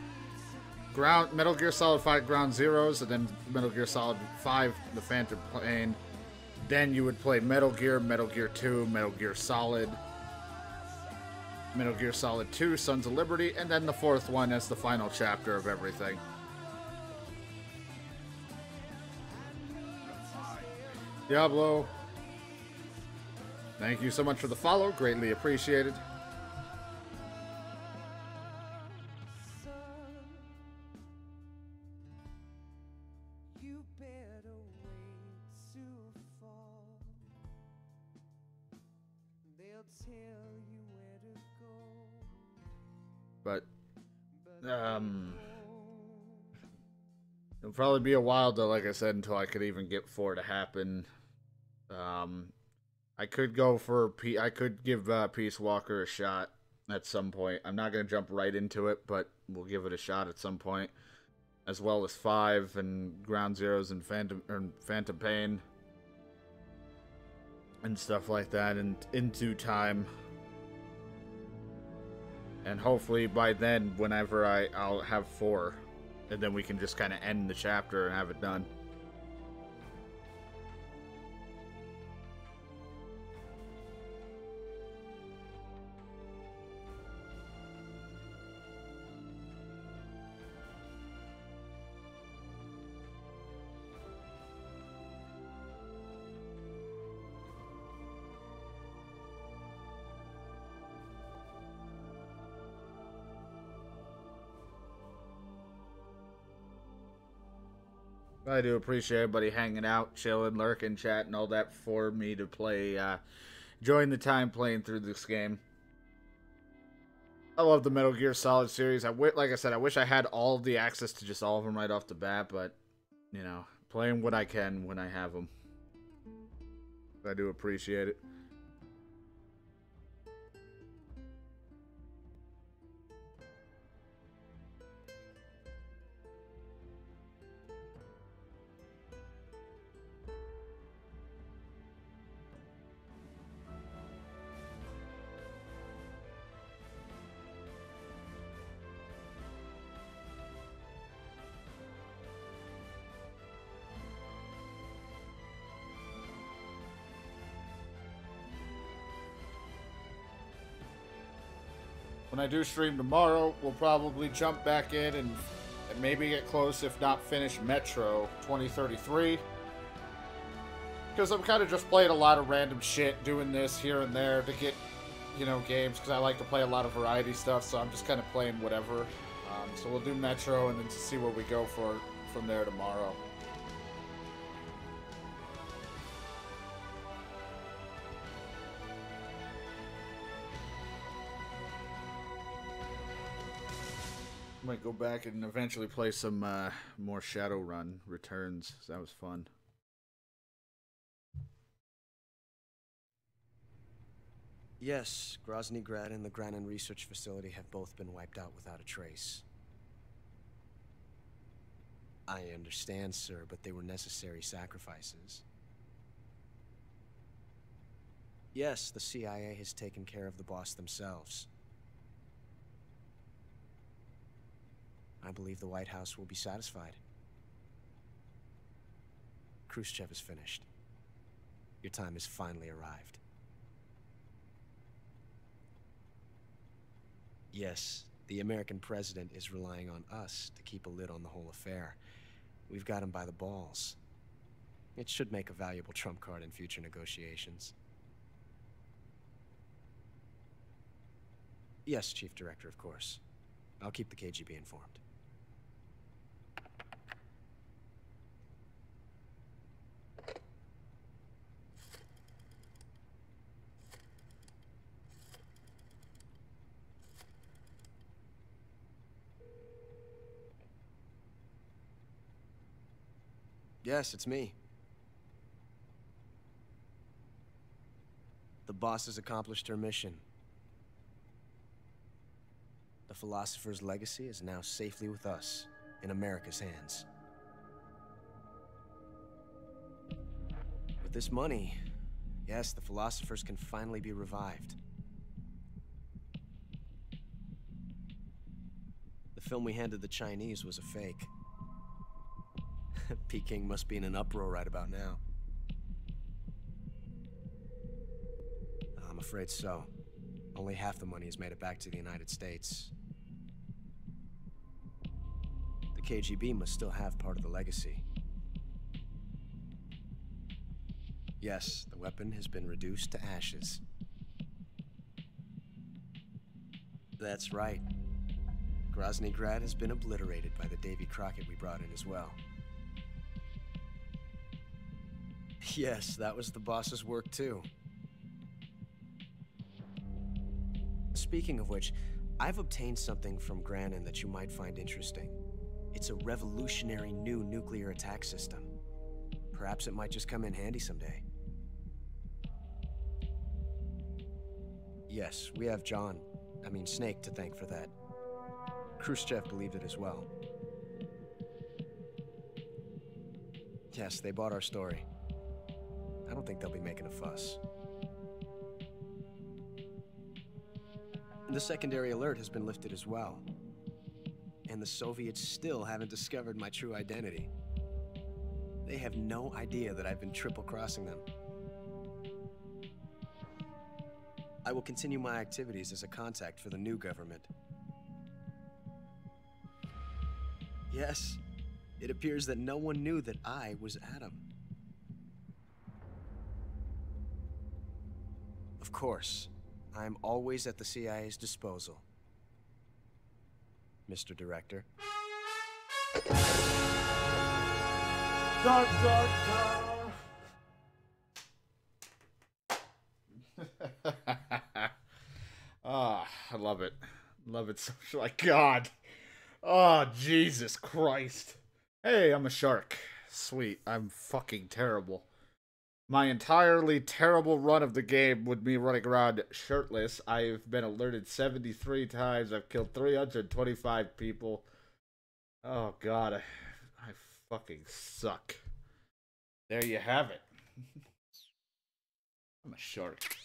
Metal Gear Solid 5 Ground Zeroes, and then Metal Gear Solid 5 The Phantom Pain. Then you would play Metal Gear, Metal Gear 2, Metal Gear Solid, Metal Gear Solid 2, Sons of Liberty, and then the fourth one as the final chapter of everything. Diablo, thank you so much for the follow, greatly appreciated. You better wait to fall. They'll tell you where to go. But it'll probably be a while though, like I said, until I could even get 4 to happen. I could go for I could give Peace Walker a shot at some point. I'm not gonna jump right into it, but we'll give it a shot at some point, as well as 5 and Ground Zeroes and Phantom Pain and stuff like that, and into time. And hopefully by then, whenever I'll have 4, and then we can just kind of end the chapter and have it done. I do appreciate everybody hanging out, chilling, lurking, chatting, all that for me to play, join the time playing through this game. I love the Metal Gear Solid series. Like I said, I wish I had all of the access to just all of them right off the bat, but, you know, playing what I can when I have them. I do appreciate it. when I do stream tomorrow, we'll probably jump back in and maybe get close, if not finish Metro 2033. Because I'm kind of just playing a lot of random shit, doing this here and there to get, you know, games, because I like to play a lot of variety stuff, so I'm just kind of playing whatever. So we'll do Metro and then to see where we go from there tomorrow. Might go back and eventually play some more Shadowrun Returns. That was fun. Yes, Grozny Grad and the Granin Research Facility have both been wiped out without a trace. I understand, sir, but they were necessary sacrifices. Yes, the CIA has taken care of the boss themselves. I believe the White House will be satisfied. Khrushchev is finished. Your time has finally arrived. Yes, the American president is relying on us to keep a lid on the whole affair. We've got him by the balls. It should make a valuable trump card in future negotiations. Yes, Chief Director, of course. I'll keep the KGB informed. Yes, it's me. The boss has accomplished her mission. The philosopher's legacy is now safely with us, in America's hands. With this money, yes, the philosophers can finally be revived. The film we handed the Chinese was a fake. Peking must be in an uproar right about now. I'm afraid so. Only half the money has made it back to the United States. The KGB must still have part of the legacy. Yes, the weapon has been reduced to ashes. That's right. Grozny Grad has been obliterated by the Davy Crockett we brought in as well. Yes, that was the boss's work too. Speaking of which, I've obtained something from Granin that you might find interesting. It's a revolutionary new nuclear attack system. Perhaps it might just come in handy someday. Yes, we have Snake to thank for that. Khrushchev believed it as well. Yes, they bought our story. I don't think they'll be making a fuss. The secondary alert has been lifted as well. And the Soviets still haven't discovered my true identity. They have no idea that I've been triple-crossing them. I will continue my activities as a contact for the new government. Yes, it appears that no one knew that I was Adam. Of course, I am always at the CIA's disposal, Mr. Director. Dun, dun, dun. Ah, I love it. Love it so much. Like, God. Oh, Jesus Christ. Hey, I'm a shark. Sweet. I'm fucking terrible. My entirely terrible run of the game with me running around shirtless. I've been alerted 73 times. I've killed 325 people. Oh, God. I fucking suck. There you have it. I'm a shark.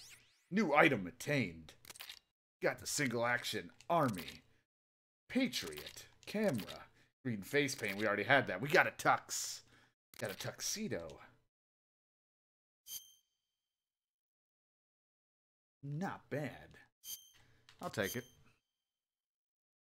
New item attained. Got the single action army. Patriot. Camera. Green face paint. We already had that. We got a tux. Got a tuxedo. Not bad. I'll take it.